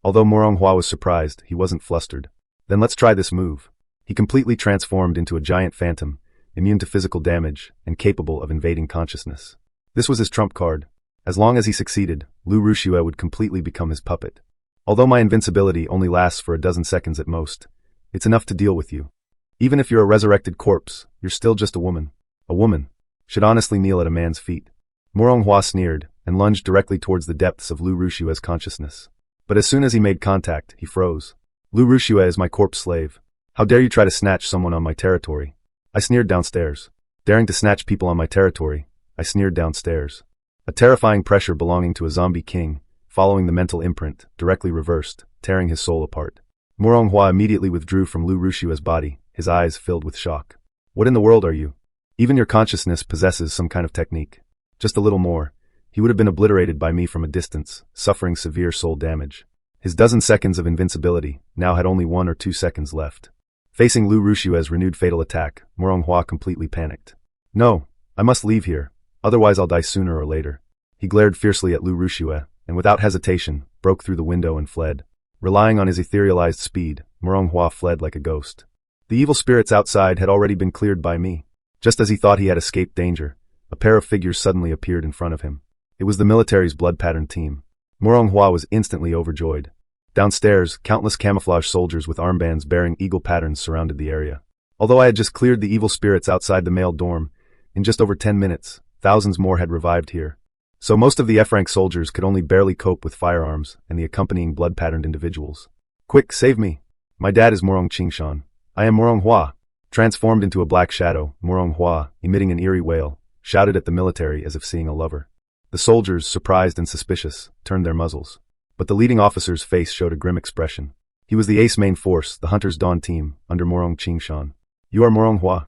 Although Moronghua was surprised, he wasn't flustered. Then let's try this move. He completely transformed into a giant phantom, immune to physical damage, and capable of invading consciousness. This was his trump card. As long as he succeeded, Lu Rushua would completely become his puppet. Although my invincibility only lasts for a dozen seconds at most, it's enough to deal with you. Even if you're a resurrected corpse, you're still just a woman. A woman should honestly kneel at a man's feet. Moronghua sneered, and lunged directly towards the depths of Lu Rushue's consciousness. But as soon as he made contact, he froze. Lu Rushue is my corpse slave. How dare you try to snatch someone on my territory? I sneered downstairs. Daring to snatch people on my territory, I sneered downstairs. A terrifying pressure belonging to a zombie king, following the mental imprint, directly reversed, tearing his soul apart. Moronghua immediately withdrew from Lu Rushue's body, his eyes filled with shock. What in the world are you? Even your consciousness possesses some kind of technique. Just a little more. He would have been obliterated by me from a distance, suffering severe soul damage. His dozen seconds of invincibility now had only 1 or 2 seconds left. Facing Lu Rushue's renewed fatal attack, Moronghua completely panicked. No, I must leave here, otherwise I'll die sooner or later. He glared fiercely at Lu Rushue, and without hesitation, broke through the window and fled. Relying on his etherealized speed, Moronghua fled like a ghost. The evil spirits outside had already been cleared by me. Just as he thought he had escaped danger, a pair of figures suddenly appeared in front of him. It was the military's blood pattern team. Moronghua was instantly overjoyed. Downstairs, countless camouflage soldiers with armbands bearing eagle patterns surrounded the area. Although I had just cleared the evil spirits outside the male dorm, in just over 10 minutes, thousands more had revived here. So most of the F-rank soldiers could only barely cope with firearms and the accompanying blood-patterned individuals. Quick, save me! My dad is Morong Qingshan. I am Moronghua. Transformed into a black shadow, Moronghua, emitting an eerie wail, shouted at the military as if seeing a lover. The soldiers, surprised and suspicious, turned their muzzles. But the leading officer's face showed a grim expression. He was the ace main force, the Hunter's Dawn team, under Morong Qingshan. You are Moronghua.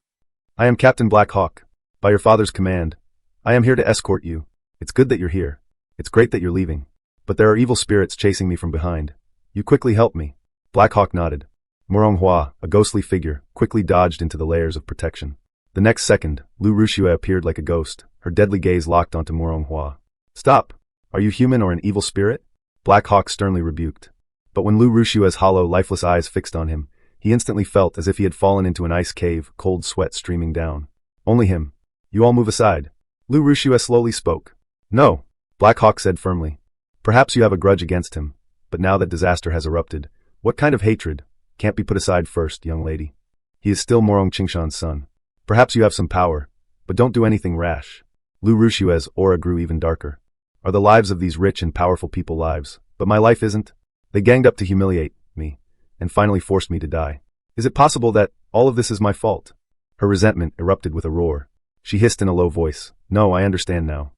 I am Captain Black Hawk. By your father's command, I am here to escort you. It's good that you're here. It's great that you're leaving. But there are evil spirits chasing me from behind. You quickly help me. Black Hawk nodded. Moronghua, a ghostly figure, quickly dodged into the layers of protection. The next second, Lu Rushue appeared like a ghost, her deadly gaze locked onto Moronghua. Stop! Are you human or an evil spirit? Black Hawk sternly rebuked. But when Lu Rushue's hollow, lifeless eyes fixed on him, he instantly felt as if he had fallen into an ice cave, cold sweat streaming down. Only him. You all move aside. Lu Rushue slowly spoke. No, Black Hawk said firmly. Perhaps you have a grudge against him, but now that disaster has erupted, what kind of hatred can't be put aside first, young lady? He is still Morong Qingshan's son. Perhaps you have some power, but don't do anything rash. Lu Rushue's aura grew even darker. Are the lives of these rich and powerful people lives, but my life isn't? They ganged up to humiliate me, and finally forced me to die. Is it possible that all of this is my fault? Her resentment erupted with a roar. She hissed in a low voice. No, I understand now.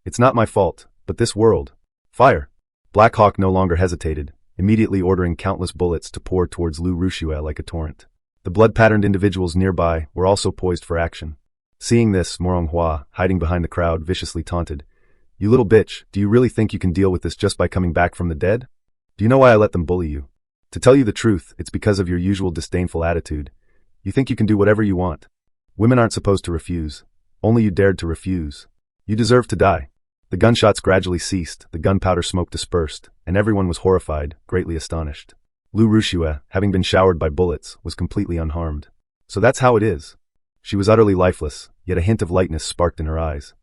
It's not my fault, but this world. Fire! Black Hawk no longer hesitated, immediately ordering countless bullets to pour towards Lu Rushue like a torrent. The blood-patterned individuals nearby were also poised for action. Seeing this, Moronghua, hiding behind the crowd, viciously taunted. You little bitch, do you really think you can deal with this just by coming back from the dead? Do you know why I let them bully you? To tell you the truth, it's because of your usual disdainful attitude. You think you can do whatever you want. Women aren't supposed to refuse. Only you dared to refuse. You deserve to die. The gunshots gradually ceased, the gunpowder smoke dispersed, and everyone was horrified, greatly astonished. Lu Rushue, having been showered by bullets, was completely unharmed. So that's how it is. She was utterly lifeless, yet a hint of lightness sparked in her eyes.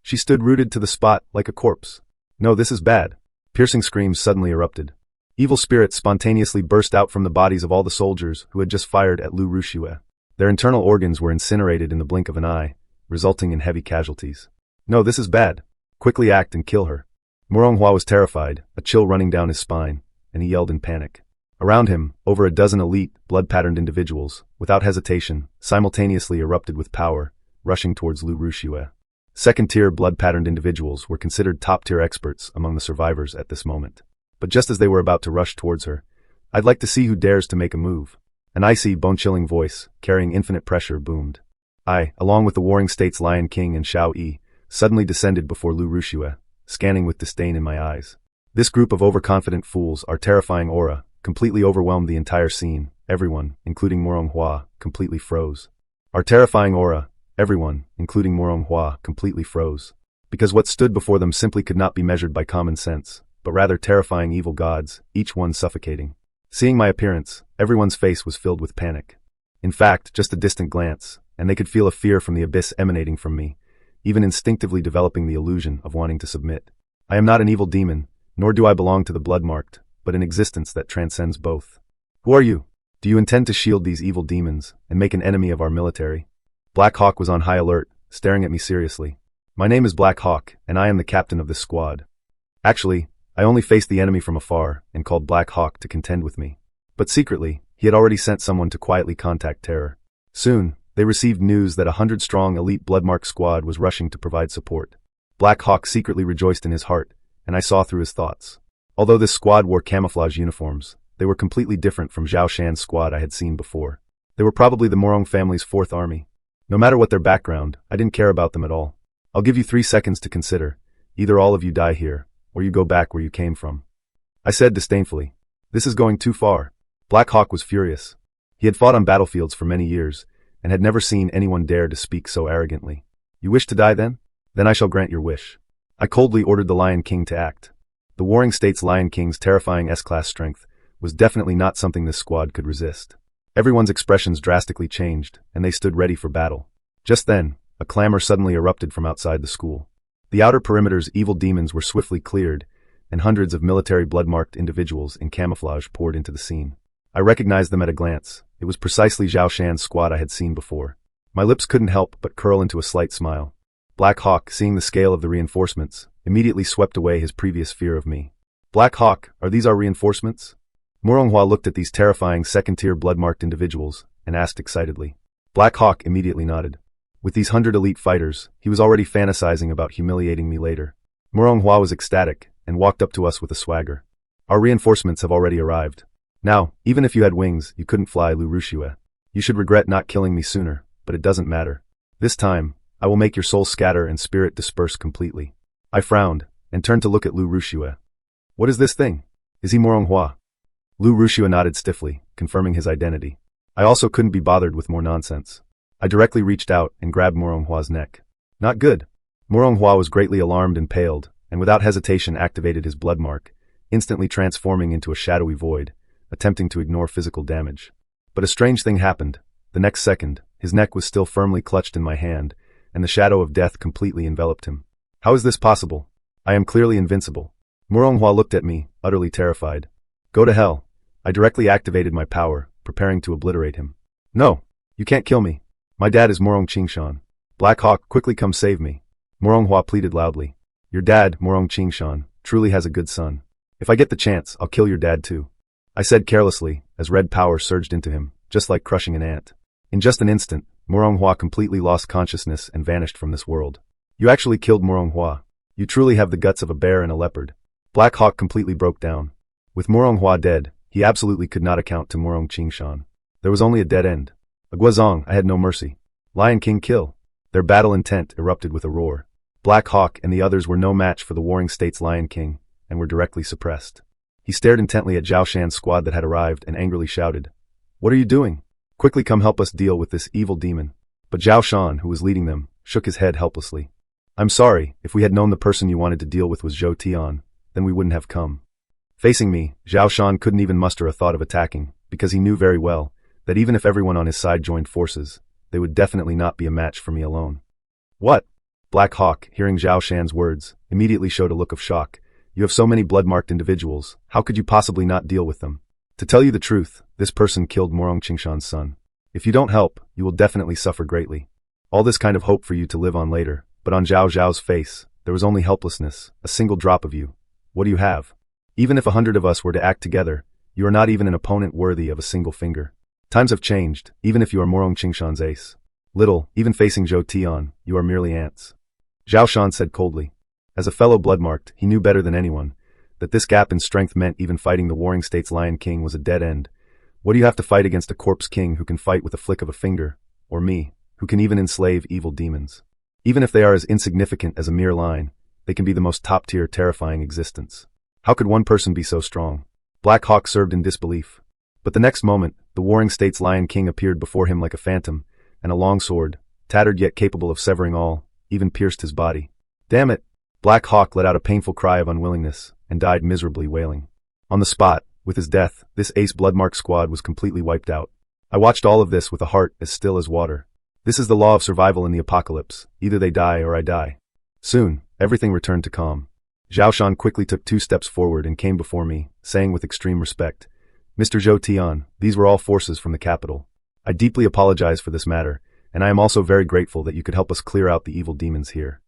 She stood rooted to the spot, like a corpse. No, this is bad. Piercing screams suddenly erupted. Evil spirits spontaneously burst out from the bodies of all the soldiers who had just fired at Lu Rushue. Their internal organs were incinerated in the blink of an eye, resulting in heavy casualties. No, this is bad. Quickly act and kill her. Moronghua was terrified, a chill running down his spine, and he yelled in panic. Around him, over a dozen elite, blood-patterned individuals, without hesitation, simultaneously erupted with power, rushing towards Lu Rushue. Second-tier blood-patterned individuals were considered top-tier experts among the survivors at this moment. But just as they were about to rush towards her, I'd like to see who dares to make a move. An icy, bone-chilling voice, carrying infinite pressure, boomed. I, along with the Warring States Lion King and Xiao Yi, suddenly descended before Lu Rushue, scanning with disdain in my eyes. This group of overconfident fools, our terrifying aura, completely overwhelmed the entire scene. Everyone, including Moronghua, completely froze. Our terrifying aura, everyone, including Moronghua, completely froze. Because what stood before them simply could not be measured by common sense, but rather terrifying evil gods, each one suffocating. Seeing my appearance, everyone's face was filled with panic. In fact, just a distant glance, and they could feel a fear from the abyss emanating from me, even instinctively developing the illusion of wanting to submit. I am not an evil demon, nor do I belong to the blood-marked, but an existence that transcends both. Who are you? Do you intend to shield these evil demons and make an enemy of our military? Black Hawk was on high alert, staring at me seriously. My name is Black Hawk, and I am the captain of this squad. Actually, I only faced the enemy from afar and called Black Hawk to contend with me. But secretly, he had already sent someone to quietly contact Terror. Soon, they received news that a 100-strong elite Bloodmark squad was rushing to provide support. Black Hawk secretly rejoiced in his heart, and I saw through his thoughts. Although this squad wore camouflage uniforms, they were completely different from Zhao Shan's squad I had seen before. They were probably the Morong family's 4th army. No matter what their background, I didn't care about them at all. I'll give you 3 seconds to consider. Either all of you die here, or you go back where you came from. I said disdainfully. This is going too far. Black Hawk was furious. He had fought on battlefields for many years, and had never seen anyone dare to speak so arrogantly. You wish to die then? Then I shall grant your wish. I coldly ordered the Lion King to act. The Warring States Lion King's terrifying S-class strength was definitely not something this squad could resist. Everyone's expressions drastically changed, and they stood ready for battle. Just then, a clamor suddenly erupted from outside the school. The outer perimeter's evil demons were swiftly cleared, and hundreds of military blood-marked individuals in camouflage poured into the scene. I recognized them at a glance. It was precisely Zhao Shan's squad I had seen before. My lips couldn't help but curl into a slight smile. Black Hawk, seeing the scale of the reinforcements, immediately swept away his previous fear of me. Black Hawk, are these our reinforcements? Moronghua looked at these terrifying second-tier blood-marked individuals and asked excitedly. Black Hawk immediately nodded. With these 100 elite fighters, he was already fantasizing about humiliating me later. Moronghua was ecstatic and walked up to us with a swagger. Our reinforcements have already arrived. Now, even if you had wings, you couldn't fly, Lu Rushue. You should regret not killing me sooner, but it doesn't matter. This time, I will make your soul scatter and spirit disperse completely. I frowned and turned to look at Lu Rushue. What is this thing? Is he Moronghua? Lu Rushue nodded stiffly, confirming his identity. I also couldn't be bothered with more nonsense. I directly reached out and grabbed Moronghua's neck. Not good. Moronghua was greatly alarmed and paled, and without hesitation activated his blood mark, instantly transforming into a shadowy void, attempting to ignore physical damage. But a strange thing happened. The next second, his neck was still firmly clutched in my hand, and the shadow of death completely enveloped him. How is this possible? I am clearly invincible. Moronghua looked at me, utterly terrified. Go to hell. I directly activated my power, preparing to obliterate him. No, you can't kill me. My dad is Morong Qingshan. Black Hawk, quickly come save me. Moronghua pleaded loudly. Your dad, Morong Qingshan, truly has a good son. If I get the chance, I'll kill your dad too. I said carelessly, as red power surged into him, just like crushing an ant. In just an instant, Moronghua completely lost consciousness and vanished from this world. You actually killed Moronghua. You truly have the guts of a bear and a leopard. Black Hawk completely broke down. With Moronghua dead, he absolutely could not account to Morong Qingshan. There was only a dead end. A Guazong, I had no mercy. Lion King kill. Their battle intent erupted with a roar. Black Hawk and the others were no match for the Warring States Lion King, and were directly suppressed. He stared intently at Zhao Shan's squad that had arrived and angrily shouted, What are you doing? Quickly come help us deal with this evil demon. But Zhao Shan, who was leading them, shook his head helplessly. I'm sorry, if we had known the person you wanted to deal with was Zhou Tian, then we wouldn't have come. Facing me, Zhao Shan couldn't even muster a thought of attacking, because he knew very well that even if everyone on his side joined forces, they would definitely not be a match for me alone. What? Black Hawk, hearing Zhao Shan's words, immediately showed a look of shock. You have so many blood-marked individuals, how could you possibly not deal with them? To tell you the truth, this person killed Morong Qingshan's son. If you don't help, you will definitely suffer greatly. All this kind of hope for you to live on later, but on Zhao Zhao's face, there was only helplessness, a single drop of you. What do you have? Even if 100 of us were to act together, you are not even an opponent worthy of a single finger. Times have changed, even if you are Morong Qingshan's ace. Little, even facing Zhou Tian, you are merely ants. Zhao Shan said coldly. As a fellow bloodmarked, he knew better than anyone that this gap in strength meant even fighting the Warring States Lion King was a dead end. What do you have to fight against a corpse king who can fight with a flick of a finger, or me, who can even enslave evil demons? Even if they are as insignificant as a mere line, they can be the most top-tier terrifying existence. How could one person be so strong? Black Hawk served in disbelief. But the next moment, the Warring States Lion King appeared before him like a phantom, and a long sword, tattered yet capable of severing all, even pierced his body. Damn it! Black Hawk let out a painful cry of unwillingness, and died miserably wailing. On the spot, with his death, this ace bloodmark squad was completely wiped out. I watched all of this with a heart as still as water. This is the law of survival in the apocalypse. Either they die or I die. Soon, everything returned to calm. Zhao Shan quickly took 2 steps forward and came before me, saying with extreme respect, Mr. Zhou Tian, these were all forces from the capital. I deeply apologize for this matter, and I am also very grateful that you could help us clear out the evil demons here.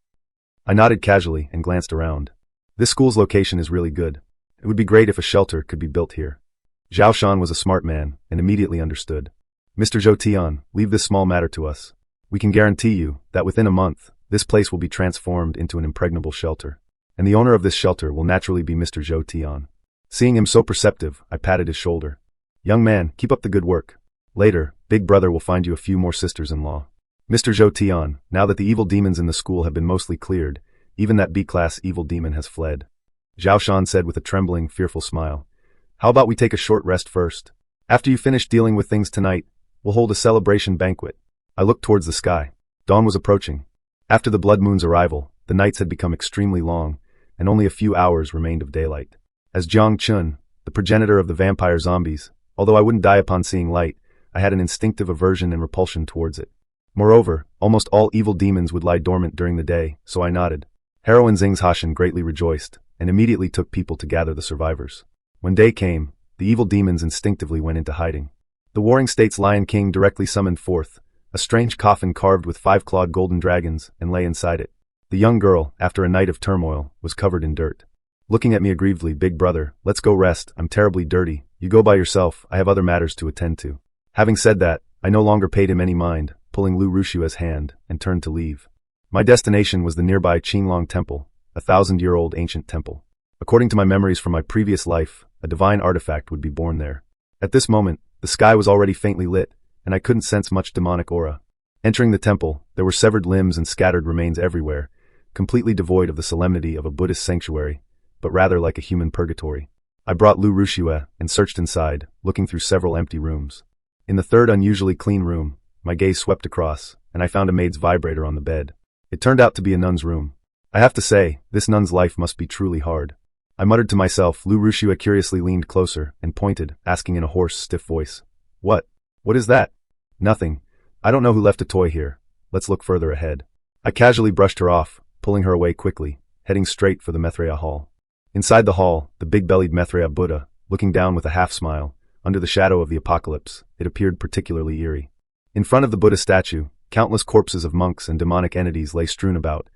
I nodded casually and glanced around. This school's location is really good. It would be great if a shelter could be built here. Zhao Shan was a smart man and immediately understood. Mr. Zhou Tian, leave this small matter to us. We can guarantee you that within a month, this place will be transformed into an impregnable shelter. And the owner of this shelter will naturally be Mr. Zhou Tian. Seeing him so perceptive, I patted his shoulder. Young man, keep up the good work. Later, Big Brother will find you a few more sisters-in-law. Mr. Zhou Tian, now that the evil demons in the school have been mostly cleared, even that B-class evil demon has fled. Zhao Shan said with a trembling, fearful smile. How about we take a short rest first? After you finish dealing with things tonight, we'll hold a celebration banquet. I looked towards the sky. Dawn was approaching. After the blood moon's arrival, the nights had become extremely long, and only a few hours remained of daylight. As Jiang Chun, the progenitor of the vampire zombies, although I wouldn't die upon seeing light, I had an instinctive aversion and repulsion towards it. Moreover, almost all evil demons would lie dormant during the day, so I nodded. Heroine Xing's greatly rejoiced, and immediately took people to gather the survivors. When day came, the evil demons instinctively went into hiding. The Warring States Lion King directly summoned forth a strange coffin carved with 5-clawed golden dragons and lay inside it. The young girl, after a night of turmoil, was covered in dirt. Looking at me aggrievedly, Big Brother, let's go rest, I'm terribly dirty, you go by yourself, I have other matters to attend to. Having said that, I no longer paid him any mind, pulling Lu Rushua's hand, and turned to leave. My destination was the nearby Qinglong Temple, a 1,000-year-old ancient temple. According to my memories from my previous life, a divine artifact would be born there. At this moment, the sky was already faintly lit, and I couldn't sense much demonic aura. Entering the temple, there were severed limbs and scattered remains everywhere, completely devoid of the solemnity of a Buddhist sanctuary, but rather like a human purgatory. I brought Lu Rushua and searched inside, looking through several empty rooms. In the third unusually clean room, my gaze swept across, and I found a maid's vibrator on the bed. It turned out to be a nun's room. I have to say, this nun's life must be truly hard. I muttered to myself. Lu Rushua curiously leaned closer and pointed, asking in a hoarse, stiff voice. What is that? Nothing. I don't know who left a toy here. Let's look further ahead. I casually brushed her off, pulling her away quickly, heading straight for the Maitreya Hall. Inside the hall, the big-bellied Maitreya Buddha, looking down with a half-smile, under the shadow of the apocalypse, it appeared particularly eerie. In front of the Buddha statue, countless corpses of monks and demonic entities lay strewn about.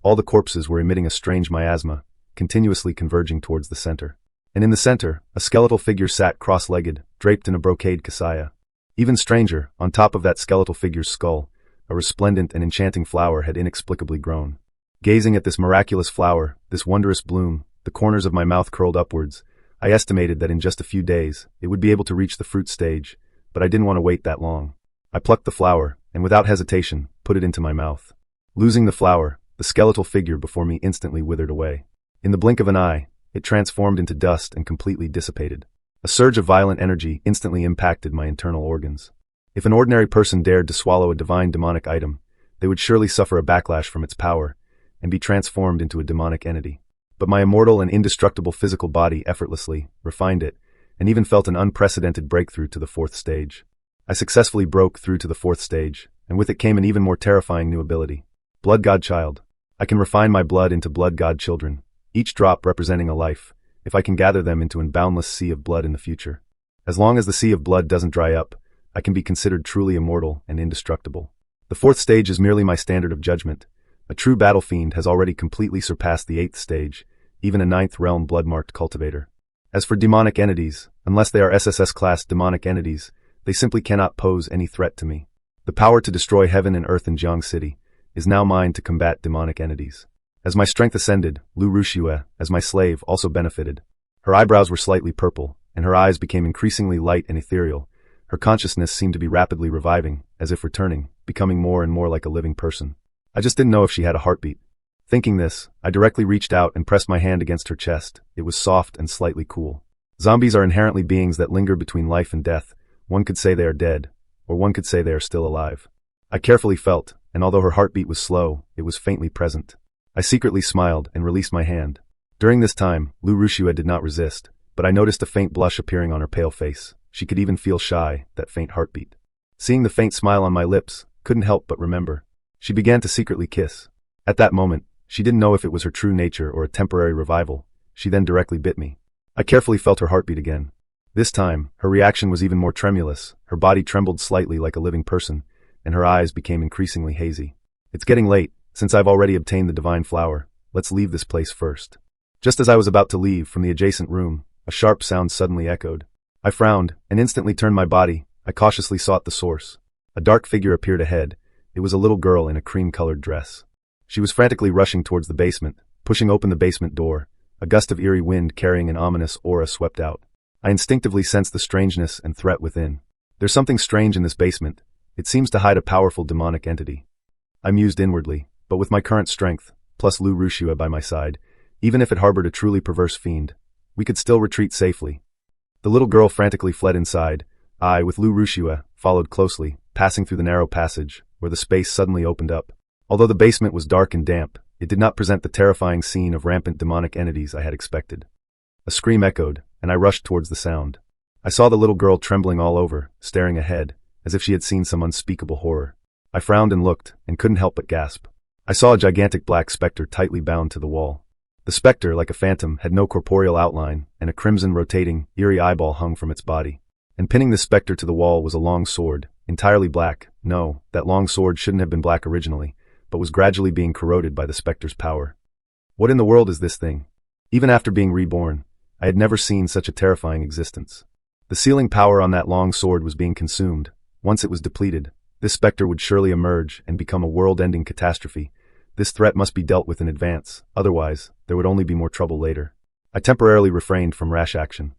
All the corpses were emitting a strange miasma, continuously converging towards the center. And in the center, a skeletal figure sat cross-legged, draped in a brocade kasaya. Even stranger, on top of that skeletal figure's skull, a resplendent and enchanting flower had inexplicably grown. Gazing at this miraculous flower, this wondrous bloom, the corners of my mouth curled upwards. I estimated that in just a few days, it would be able to reach the fruit stage, but I didn't want to wait that long. I plucked the flower, and without hesitation, put it into my mouth. Losing the flower, the skeletal figure before me instantly withered away. In the blink of an eye, it transformed into dust and completely dissipated. A surge of violent energy instantly impacted my internal organs. If an ordinary person dared to swallow a divine demonic item, they would surely suffer a backlash from its power and be transformed into a demonic entity. But my immortal and indestructible physical body effortlessly refined it, and even felt an unprecedented breakthrough to the 4th stage. I successfully broke through to the 4th stage, and with it came an even more terrifying new ability. Blood God Child. I can refine my blood into blood God children, each drop representing a life, if I can gather them into a boundless sea of blood in the future. As long as the sea of blood doesn't dry up, I can be considered truly immortal and indestructible. The 4th stage is merely my standard of judgment. A true battle fiend has already completely surpassed the 8th stage, even a 9th realm blood-marked cultivator. As for demonic entities, unless they are SSS-class demonic entities, they simply cannot pose any threat to me. The power to destroy heaven and earth in Jiang City is now mine to combat demonic entities. As my strength ascended, Lu Rushua, as my slave, also benefited. Her eyebrows were slightly purple, and her eyes became increasingly light and ethereal. Her consciousness seemed to be rapidly reviving, as if returning, becoming more and more like a living person. I just didn't know if she had a heartbeat. Thinking this, I directly reached out and pressed my hand against her chest. It was soft and slightly cool. Zombies are inherently beings that linger between life and death. One could say they are dead, or one could say they are still alive. I carefully felt, and although her heartbeat was slow, it was faintly present. I secretly smiled and released my hand. During this time, Lu Rushua did not resist, but I noticed a faint blush appearing on her pale face. She could even feel shy, that faint heartbeat. Seeing the faint smile on my lips, couldn't help but remember. She began to secretly kiss. At that moment, she didn't know if it was her true nature or a temporary revival. She then directly bit me. I carefully felt her heartbeat again. This time, her reaction was even more tremulous. Her body trembled slightly like a living person, and her eyes became increasingly hazy. It's getting late, Since I've already obtained the divine flower, let's leave this place first. Just as I was about to leave from the adjacent room, a sharp sound suddenly echoed. I frowned, and instantly turned my body. I cautiously sought the source. A dark figure appeared ahead. It was a little girl in a cream-colored dress. She was frantically rushing towards the basement, pushing open the basement door. A gust of eerie wind carrying an ominous aura swept out. I instinctively sensed the strangeness and threat within. There's something strange in this basement. It seems to hide a powerful demonic entity. I mused inwardly, but with my current strength, plus Lu Rushua by my side, even if it harbored a truly perverse fiend, we could still retreat safely. The little girl frantically fled inside. I, with Lu Rushua, followed closely, passing through the narrow passage, where the space suddenly opened up. Although the basement was dark and damp, it did not present the terrifying scene of rampant demonic entities I had expected. A scream echoed, and I rushed towards the sound. I saw the little girl trembling all over, staring ahead, as if she had seen some unspeakable horror. I frowned and looked, and couldn't help but gasp. I saw a gigantic black specter tightly bound to the wall. The specter, like a phantom, had no corporeal outline, and a crimson rotating, eerie eyeball hung from its body. And pinning the specter to the wall was a long sword, entirely black. No, that long sword shouldn't have been black originally, but was gradually being corroded by the specter's power. What in the world is this thing? Even after being reborn, I had never seen such a terrifying existence. The sealing power on that long sword was being consumed. Once it was depleted, this specter would surely emerge and become a world-ending catastrophe. This threat must be dealt with in advance, otherwise, there would only be more trouble later. I temporarily refrained from rash action.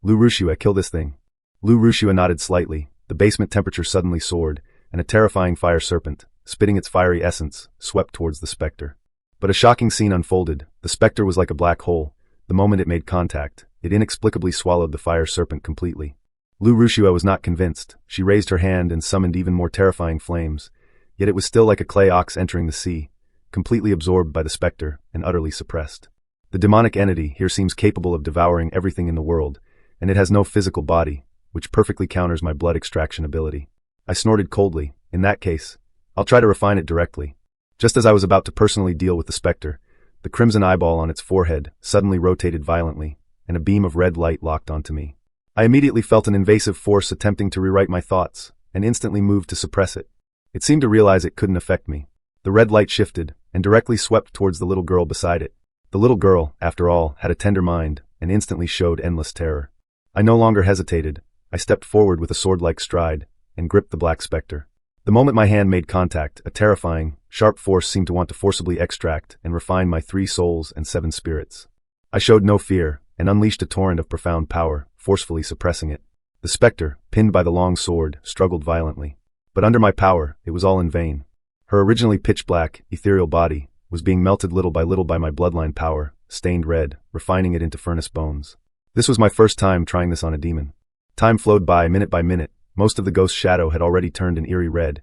Lu Rushua, kill this thing. Lu Rushua nodded slightly. The basement temperature suddenly soared, and a terrifying fire serpent, spitting its fiery essence, swept towards the specter. But a shocking scene unfolded. The specter was like a black hole. The moment it made contact, it inexplicably swallowed the fire serpent completely. Lu Rushua was not convinced. She raised her hand and summoned even more terrifying flames. Yet it was still like a clay ox entering the sea, completely absorbed by the specter and utterly suppressed. The demonic entity here seems capable of devouring everything in the world, and it has no physical body, which perfectly counters my blood extraction ability. I snorted coldly. In that case, I'll try to refine it directly. Just as I was about to personally deal with the specter, the crimson eyeball on its forehead suddenly rotated violently, and a beam of red light locked onto me. I immediately felt an invasive force attempting to rewrite my thoughts, and instantly moved to suppress it. It seemed to realize it couldn't affect me. The red light shifted, and directly swept towards the little girl beside it. The little girl, after all, had a tender mind, and instantly showed endless terror. I no longer hesitated. I stepped forward with a sword-like stride, and gripped the black specter. The moment my hand made contact, a terrifying, sharp force seemed to want to forcibly extract and refine my 3 souls and 7 spirits. I showed no fear, and unleashed a torrent of profound power, forcefully suppressing it. The specter, pinned by the long sword, struggled violently. But under my power, it was all in vain. Her originally pitch-black, ethereal body was being melted little by my bloodline power, stained red, refining it into furnace bones. This was my first time trying this on a demon. Time flowed by minute. Most of the ghost's shadow had already turned an eerie red.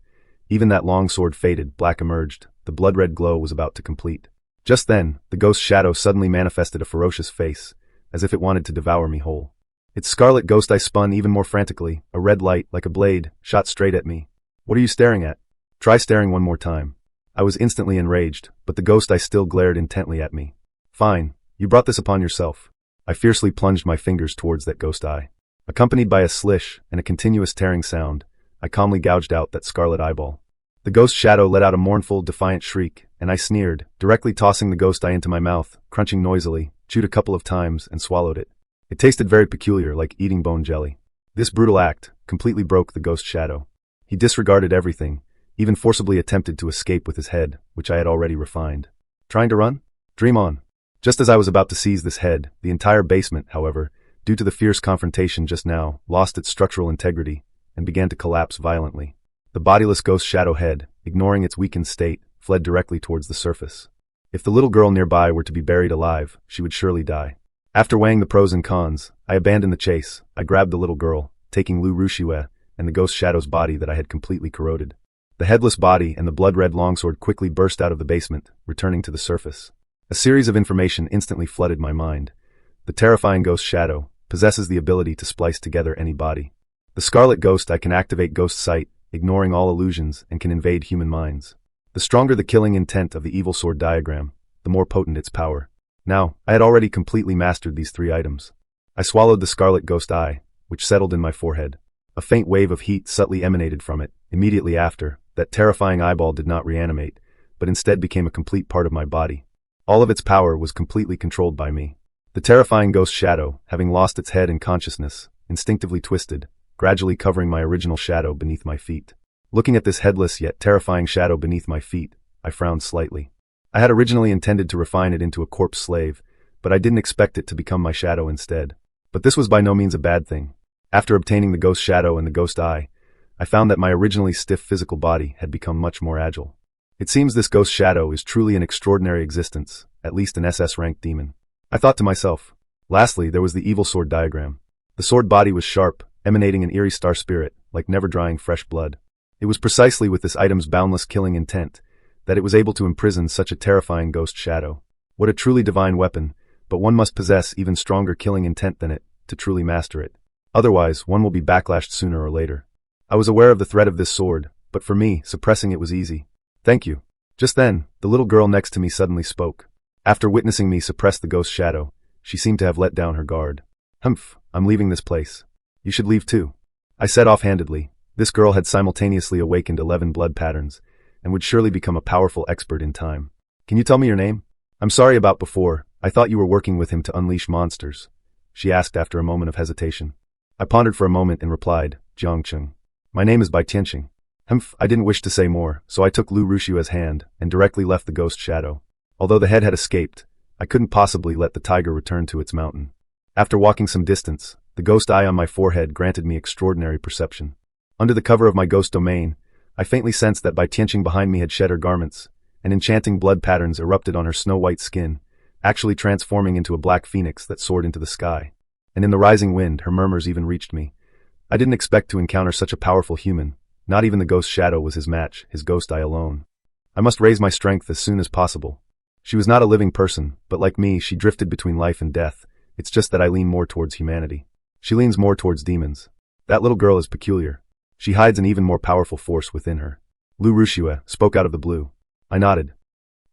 Even that long sword faded, black emerged. The blood-red glow was about to complete. Just then, the ghost's shadow suddenly manifested a ferocious face, as if it wanted to devour me whole. Its scarlet ghost eye spun even more frantically. A red light, like a blade, shot straight at me. What are you staring at? Try staring one more time. I was instantly enraged, but the ghost eye still glared intently at me. Fine, you brought this upon yourself. I fiercely plunged my fingers towards that ghost eye. Accompanied by a slish and a continuous tearing sound, I calmly gouged out that scarlet eyeball. The ghost shadow let out a mournful, defiant shriek, and I sneered, directly tossing the ghost eye into my mouth, crunching noisily, chewed a couple of times, and swallowed it. It tasted very peculiar, like eating bone jelly. This brutal act completely broke the ghost shadow. He disregarded everything, even forcibly attempted to escape with his head, which I had already refined. Trying to run? Dream on. Just as I was about to seize this head, the entire basement, however, due to the fierce confrontation just now, lost its structural integrity and began to collapse violently. The bodiless ghost shadow head, ignoring its weakened state, fled directly towards the surface. If the little girl nearby were to be buried alive, she would surely die. After weighing the pros and cons, I abandoned the chase. I grabbed the little girl, taking Lu Rushua and the ghost shadow's body that I had completely corroded. The headless body and the blood-red longsword quickly burst out of the basement, returning to the surface. A series of information instantly flooded my mind. The terrifying ghost shadow possesses the ability to splice together any body. The scarlet ghost eye can activate ghost sight, ignoring all illusions, and can invade human minds. The stronger the killing intent of the evil sword diagram, the more potent its power. Now, I had already completely mastered these 3 items. I swallowed the scarlet ghost eye, which settled in my forehead. A faint wave of heat subtly emanated from it. Immediately after, that terrifying eyeball did not reanimate, but instead became a complete part of my body. All of its power was completely controlled by me. The terrifying ghost shadow, having lost its head and consciousness, instinctively twisted, gradually covering my original shadow beneath my feet. Looking at this headless yet terrifying shadow beneath my feet, I frowned slightly. I had originally intended to refine it into a corpse slave, but I didn't expect it to become my shadow instead. But this was by no means a bad thing. After obtaining the ghost shadow and the ghost eye, I found that my originally stiff physical body had become much more agile. It seems this ghost shadow is truly an extraordinary existence, at least an SS-ranked demon. I thought to myself. Lastly, there was the evil sword diagram. The sword body was sharp, emanating an eerie star spirit, like never-drying fresh blood. It was precisely with this item's boundless killing intent that it was able to imprison such a terrifying ghost shadow. What a truly divine weapon, but one must possess even stronger killing intent than it to truly master it. Otherwise, one will be backlashed sooner or later. I was aware of the threat of this sword, but for me, suppressing it was easy. Thank you. Just then, the little girl next to me suddenly spoke. After witnessing me suppress the ghost shadow, she seemed to have let down her guard. Humph, I'm leaving this place. You should leave too. I said offhandedly. This girl had simultaneously awakened 11 blood patterns, and would surely become a powerful expert in time. Can you tell me your name? I'm sorry about before, I thought you were working with him to unleash monsters, she asked after a moment of hesitation. I pondered for a moment and replied, Xianxia. My name is Bai Tianxing. Humph, I didn't wish to say more, so I took Lu Rushua's hand and directly left the ghost shadow. Although the head had escaped, I couldn't possibly let the tiger return to its mountain. After walking some distance, the ghost eye on my forehead granted me extraordinary perception. Under the cover of my ghost domain, I faintly sensed that Bai Tianxing behind me had shed her garments, and enchanting blood patterns erupted on her snow-white skin, actually transforming into a black phoenix that soared into the sky. And in the rising wind, her murmurs even reached me. I didn't expect to encounter such a powerful human. Not even the ghost shadow was his match, his ghost eye alone. I must raise my strength as soon as possible. She was not a living person, but like me, she drifted between life and death. It's just that I lean more towards humanity. She leans more towards demons. That little girl is peculiar. She hides an even more powerful force within her. Lu Rushua spoke out of the blue. I nodded.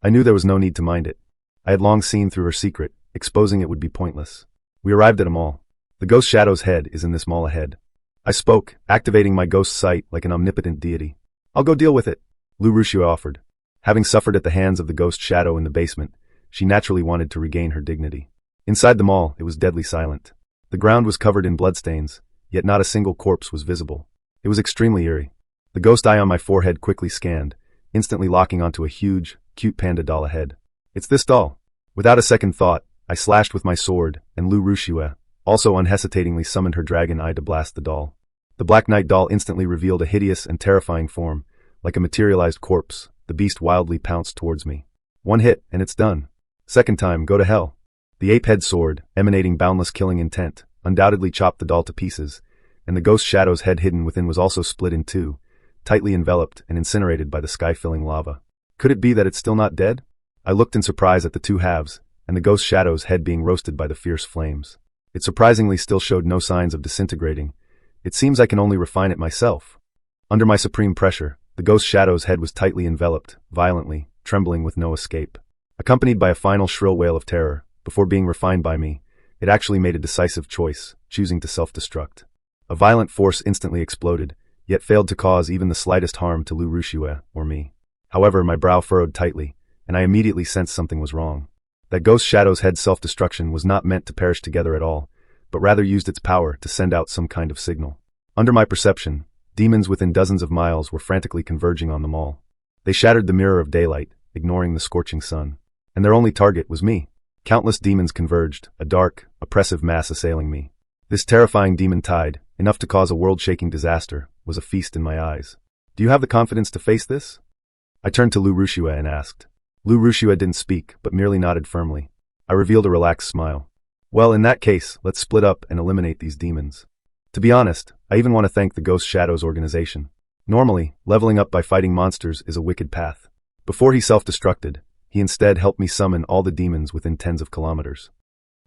I knew there was no need to mind it. I had long seen through her secret, exposing it would be pointless. We arrived at a mall. The ghost shadow's head is in this mall ahead. I spoke, activating my ghost sight like an omnipotent deity. I'll go deal with it, Lu Rushua offered. Having suffered at the hands of the ghost shadow in the basement, she naturally wanted to regain her dignity. Inside the mall, it was deadly silent. The ground was covered in bloodstains, yet not a single corpse was visible. It was extremely eerie. The ghost eye on my forehead quickly scanned, instantly locking onto a huge, cute panda doll ahead. It's this doll. Without a second thought, I slashed with my sword, and Lu Rushua also unhesitatingly summoned her dragon eye to blast the doll. The Black Knight doll instantly revealed a hideous and terrifying form. Like a materialized corpse, the beast wildly pounced towards me. One hit, and it's done. Second time, go to hell. The ape-head sword, emanating boundless killing intent, undoubtedly chopped the doll to pieces, and the ghost shadow's head hidden within was also split in two, tightly enveloped and incinerated by the sky-filling lava. Could it be that it's still not dead? I looked in surprise at the two halves, and the ghost shadow's head being roasted by the fierce flames. It surprisingly still showed no signs of disintegrating. It seems I can only refine it myself. Under my supreme pressure, the ghost shadow's head was tightly enveloped, violently, trembling with no escape. Accompanied by a final shrill wail of terror, before being refined by me, it actually made a decisive choice, choosing to self-destruct. A violent force instantly exploded, yet failed to cause even the slightest harm to Lu Rushua or me. However, my brow furrowed tightly, and I immediately sensed something was wrong. That ghost shadow's head's self-destruction was not meant to perish together at all, but rather used its power to send out some kind of signal. Under my perception, demons within dozens of miles were frantically converging on the mall. They shattered the mirror of daylight, ignoring the scorching sun. And their only target was me. Countless demons converged, a dark, oppressive mass assailing me. This terrifying demon tide, enough to cause a world-shaking disaster, was a feast in my eyes. Do you have the confidence to face this? I turned to Lu Rushua and asked. Lu Rushua didn't speak, but merely nodded firmly. I revealed a relaxed smile. Well, in that case, let's split up and eliminate these demons. To be honest, I even want to thank the Ghost Shadows organization. Normally, leveling up by fighting monsters is a wicked path. Before he self-destructed, he instead helped me summon all the demons within tens of kilometers,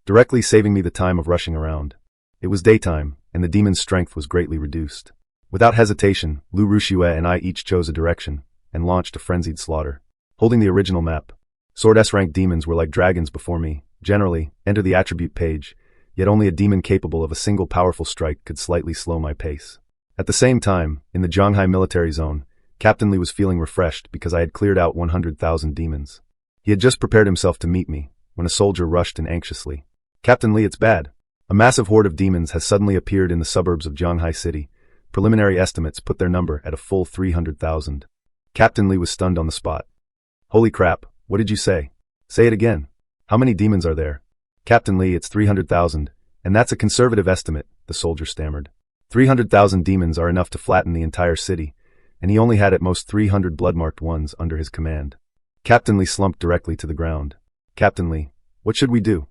directly saving me the time of rushing around. It was daytime, and the demon's strength was greatly reduced. Without hesitation, Lu Rushua and I each chose a direction, and launched a frenzied slaughter. Holding the original map, Sword S-rank demons were like dragons before me. Generally, enter the attribute page, yet only a demon capable of a single powerful strike could slightly slow my pace. At the same time, in the Zhanghai military zone, Captain Li was feeling refreshed because I had cleared out 100,000 demons. He had just prepared himself to meet me, when a soldier rushed in anxiously. Captain Li, it's bad. A massive horde of demons has suddenly appeared in the suburbs of Xianxia City. Preliminary estimates put their number at a full 300,000. Captain Li was stunned on the spot. Holy crap, what did you say? Say it again. How many demons are there? Captain Li, it's 300,000, and that's a conservative estimate, the soldier stammered. 300,000 demons are enough to flatten the entire city, and he only had at most 300 blood-marked ones under his command. Captain Li slumped directly to the ground. Captain Li, what should we do?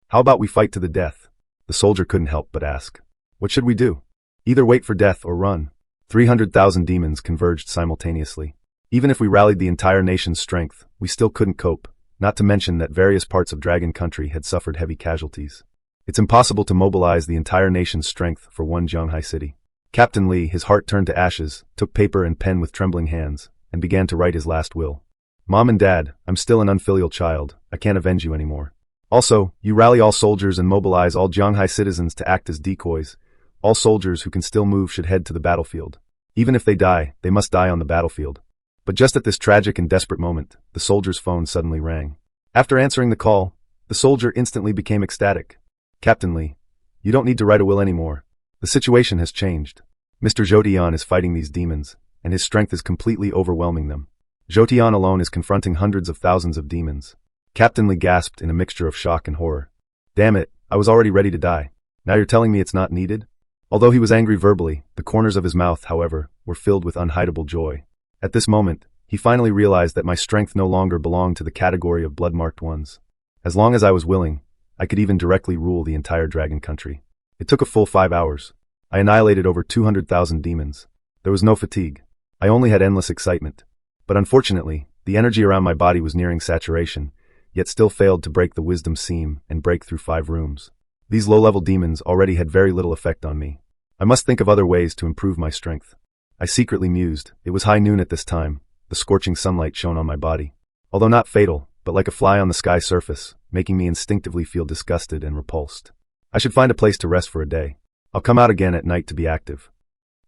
How about we fight to the death? The soldier couldn't help but ask. What should we do? Either wait for death or run. 300,000 demons converged simultaneously. Even if we rallied the entire nation's strength, we still couldn't cope, not to mention that various parts of Dragon Country had suffered heavy casualties. It's impossible to mobilize the entire nation's strength for one Xianxia city. Captain Li, his heart turned to ashes, took paper and pen with trembling hands, and began to write his last will. Mom and Dad, I'm still an unfilial child. I can't avenge you anymore. Also, you rally all soldiers and mobilize all Xianxia citizens to act as decoys. All soldiers who can still move should head to the battlefield. Even if they die, they must die on the battlefield. But just at this tragic and desperate moment, the soldier's phone suddenly rang. After answering the call, the soldier instantly became ecstatic. Captain Li, you don't need to write a will anymore. The situation has changed. Mr. Zhoutian is fighting these demons, and his strength is completely overwhelming them. Zhoutian alone is confronting hundreds of thousands of demons. Captain Li gasped in a mixture of shock and horror. Damn it, I was already ready to die. Now you're telling me it's not needed? Although he was angry verbally, the corners of his mouth, however, were filled with unhideable joy. At this moment, he finally realized that my strength no longer belonged to the category of blood-marked ones. As long as I was willing, I could even directly rule the entire Dragon Country. It took a full 5 hours. I annihilated over 200,000 demons. There was no fatigue. I only had endless excitement. But unfortunately, the energy around my body was nearing saturation, yet still failed to break the wisdom seam and break through 5 rooms. These low-level demons already had very little effect on me. I must think of other ways to improve my strength. I secretly mused. It was high noon at this time. The scorching sunlight shone on my body. Although not fatal, but like a fly on the sky surface, making me instinctively feel disgusted and repulsed. I should find a place to rest for a day. I'll come out again at night to be active.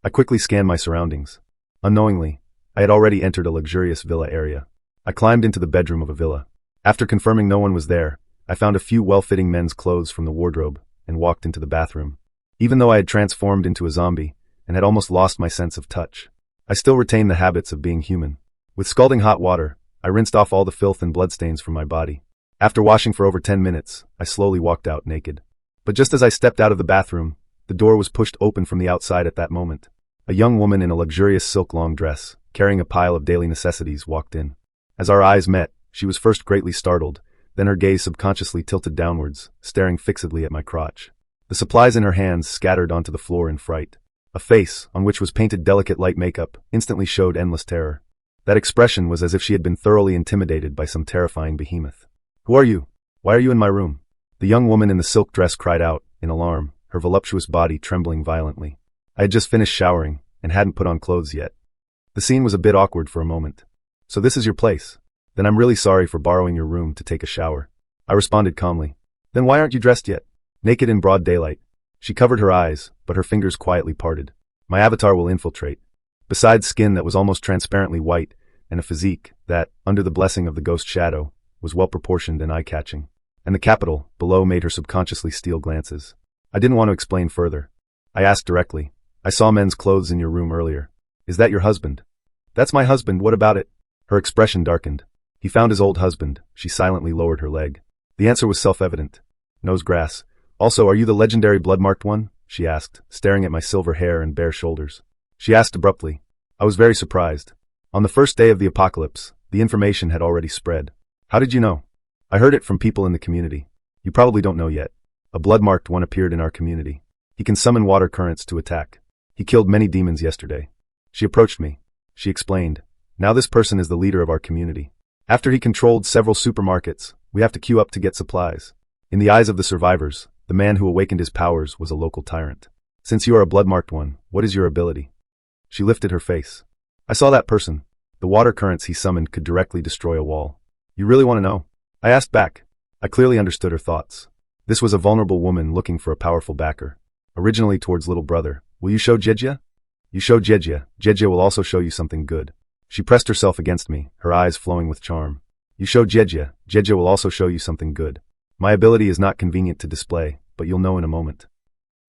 I quickly scanned my surroundings. Unknowingly, I had already entered a luxurious villa area. I climbed into the bedroom of a villa. After confirming no one was there, I found a few well-fitting men's clothes from the wardrobe and walked into the bathroom. Even though I had transformed into a zombie and had almost lost my sense of touch, I still retained the habits of being human. With scalding hot water, I rinsed off all the filth and bloodstains from my body. After washing for over 10 minutes, I slowly walked out naked. But just as I stepped out of the bathroom, the door was pushed open from the outside at that moment. A young woman in a luxurious silk long dress, carrying a pile of daily necessities, walked in. As our eyes met, she was first greatly startled, then her gaze subconsciously tilted downwards, staring fixedly at my crotch. The supplies in her hands scattered onto the floor in fright. A face, on which was painted delicate light makeup, instantly showed endless terror. That expression was as if she had been thoroughly intimidated by some terrifying behemoth. Who are you? Why are you in my room? The young woman in the silk dress cried out, in alarm, her voluptuous body trembling violently. I had just finished showering, and hadn't put on clothes yet. The scene was a bit awkward for a moment. So this is your place? Then I'm really sorry for borrowing your room to take a shower. I responded calmly. Then why aren't you dressed yet? Naked in broad daylight. She covered her eyes, but her fingers quietly parted. My avatar will infiltrate. Besides skin that was almost transparently white, and a physique that, under the blessing of the ghost shadow, was well-proportioned and eye-catching. And the capital, below, made her subconsciously steal glances. I didn't want to explain further. I asked directly. I saw men's clothes in your room earlier. Is that your husband? That's my husband, what about it? Her expression darkened. He found his old husband. She silently lowered her leg. The answer was self-evident. Nose grass. Also, are you the legendary blood-marked one? She asked, staring at my silver hair and bare shoulders. She asked abruptly. I was very surprised. On the first day of the apocalypse, the information had already spread. How did you know? I heard it from people in the community. You probably don't know yet. A blood-marked one appeared in our community. He can summon water currents to attack. He killed many demons yesterday. She approached me. She explained. Now this person is the leader of our community. After he controlled several supermarkets, we have to queue up to get supplies. In the eyes of the survivors, the man who awakened his powers was a local tyrant. Since you are a blood-marked one, what is your ability? She lifted her face. I saw that person. The water currents he summoned could directly destroy a wall. You really want to know? I asked back. I clearly understood her thoughts. This was a vulnerable woman looking for a powerful backer. Originally towards little brother. Will you show Jejia? You show Jejia. Jejia will also show you something good. She pressed herself against me, her eyes flowing with charm. You show Jejia, Jejia will also show you something good. My ability is not convenient to display, but you'll know in a moment.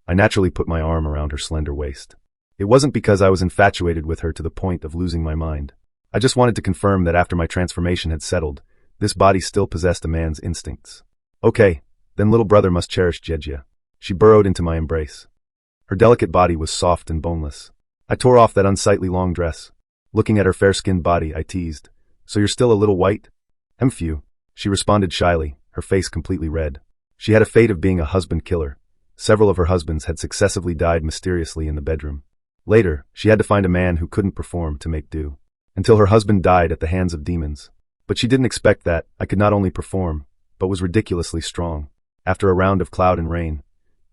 I naturally put my arm around her slender waist. It wasn't because I was infatuated with her to the point of losing my mind. I just wanted to confirm that after my transformation had settled, this body still possessed a man's instincts. Okay, then little brother must cherish Jejia. She burrowed into my embrace. Her delicate body was soft and boneless. I tore off that unsightly long dress. Looking at her fair-skinned body, I teased. So you're still a little white? Phew. She responded shyly, her face completely red. She had a fate of being a husband killer. Several of her husbands had successively died mysteriously in the bedroom. Later, she had to find a man who couldn't perform to make do. Until her husband died at the hands of demons. But she didn't expect that I could not only perform, but was ridiculously strong. After a round of cloud and rain.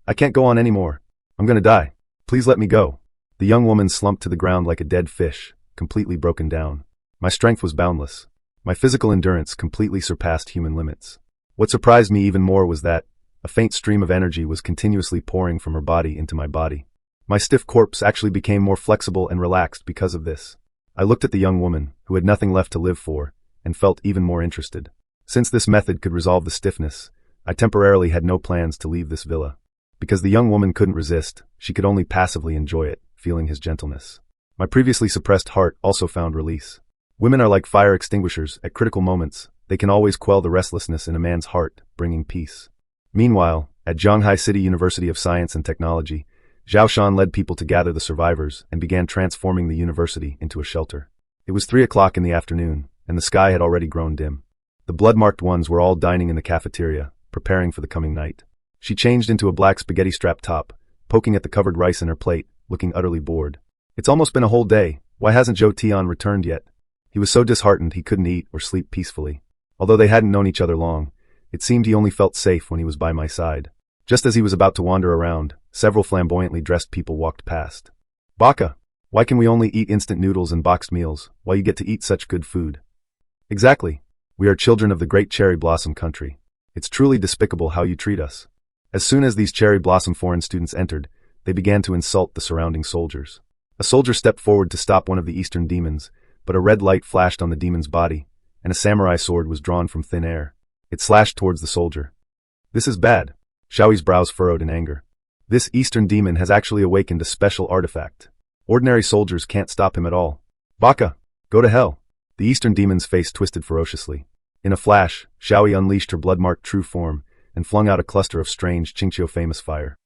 I can't go on anymore. I'm gonna die. Please let me go. The young woman slumped to the ground like a dead fish, completely broken down. My strength was boundless. My physical endurance completely surpassed human limits. What surprised me even more was that a faint stream of energy was continuously pouring from her body into my body. My stiff corpse actually became more flexible and relaxed because of this. I looked at the young woman, who had nothing left to live for, and felt even more interested. Since this method could resolve the stiffness, I temporarily had no plans to leave this villa. Because the young woman couldn't resist, she could only passively enjoy it, feeling his gentleness. My previously suppressed heart also found release. Women are like fire extinguishers. At critical moments, they can always quell the restlessness in a man's heart, bringing peace. Meanwhile, at Zhanghai City University of Science and Technology, Zhao Shan led people to gather the survivors and began transforming the university into a shelter. It was 3 o'clock in the afternoon, and the sky had already grown dim. The blood-marked ones were all dining in the cafeteria, preparing for the coming night. She changed into a black spaghetti-strap top, poking at the covered rice in her plate, looking utterly bored. It's almost been a whole day. Why hasn't Zhou Tian returned yet? He was so disheartened he couldn't eat or sleep peacefully. Although they hadn't known each other long, it seemed he only felt safe when he was by my side. Just as he was about to wander around, several flamboyantly dressed people walked past. Baka, why can we only eat instant noodles and boxed meals, while you get to eat such good food? Exactly. We are children of the great cherry blossom country. It's truly despicable how you treat us. As soon as these cherry blossom foreign students entered, they began to insult the surrounding soldiers. A soldier stepped forward to stop one of the eastern demons, but a red light flashed on the demon's body, and a samurai sword was drawn from thin air. It slashed towards the soldier. This is bad. Xiaoyi's brows furrowed in anger. This eastern demon has actually awakened a special artifact. Ordinary soldiers can't stop him at all. Baka, go to hell. The eastern demon's face twisted ferociously. In a flash, Xiaoyi unleashed her blood-marked true form, and flung out a cluster of strange Xianxia famous fire.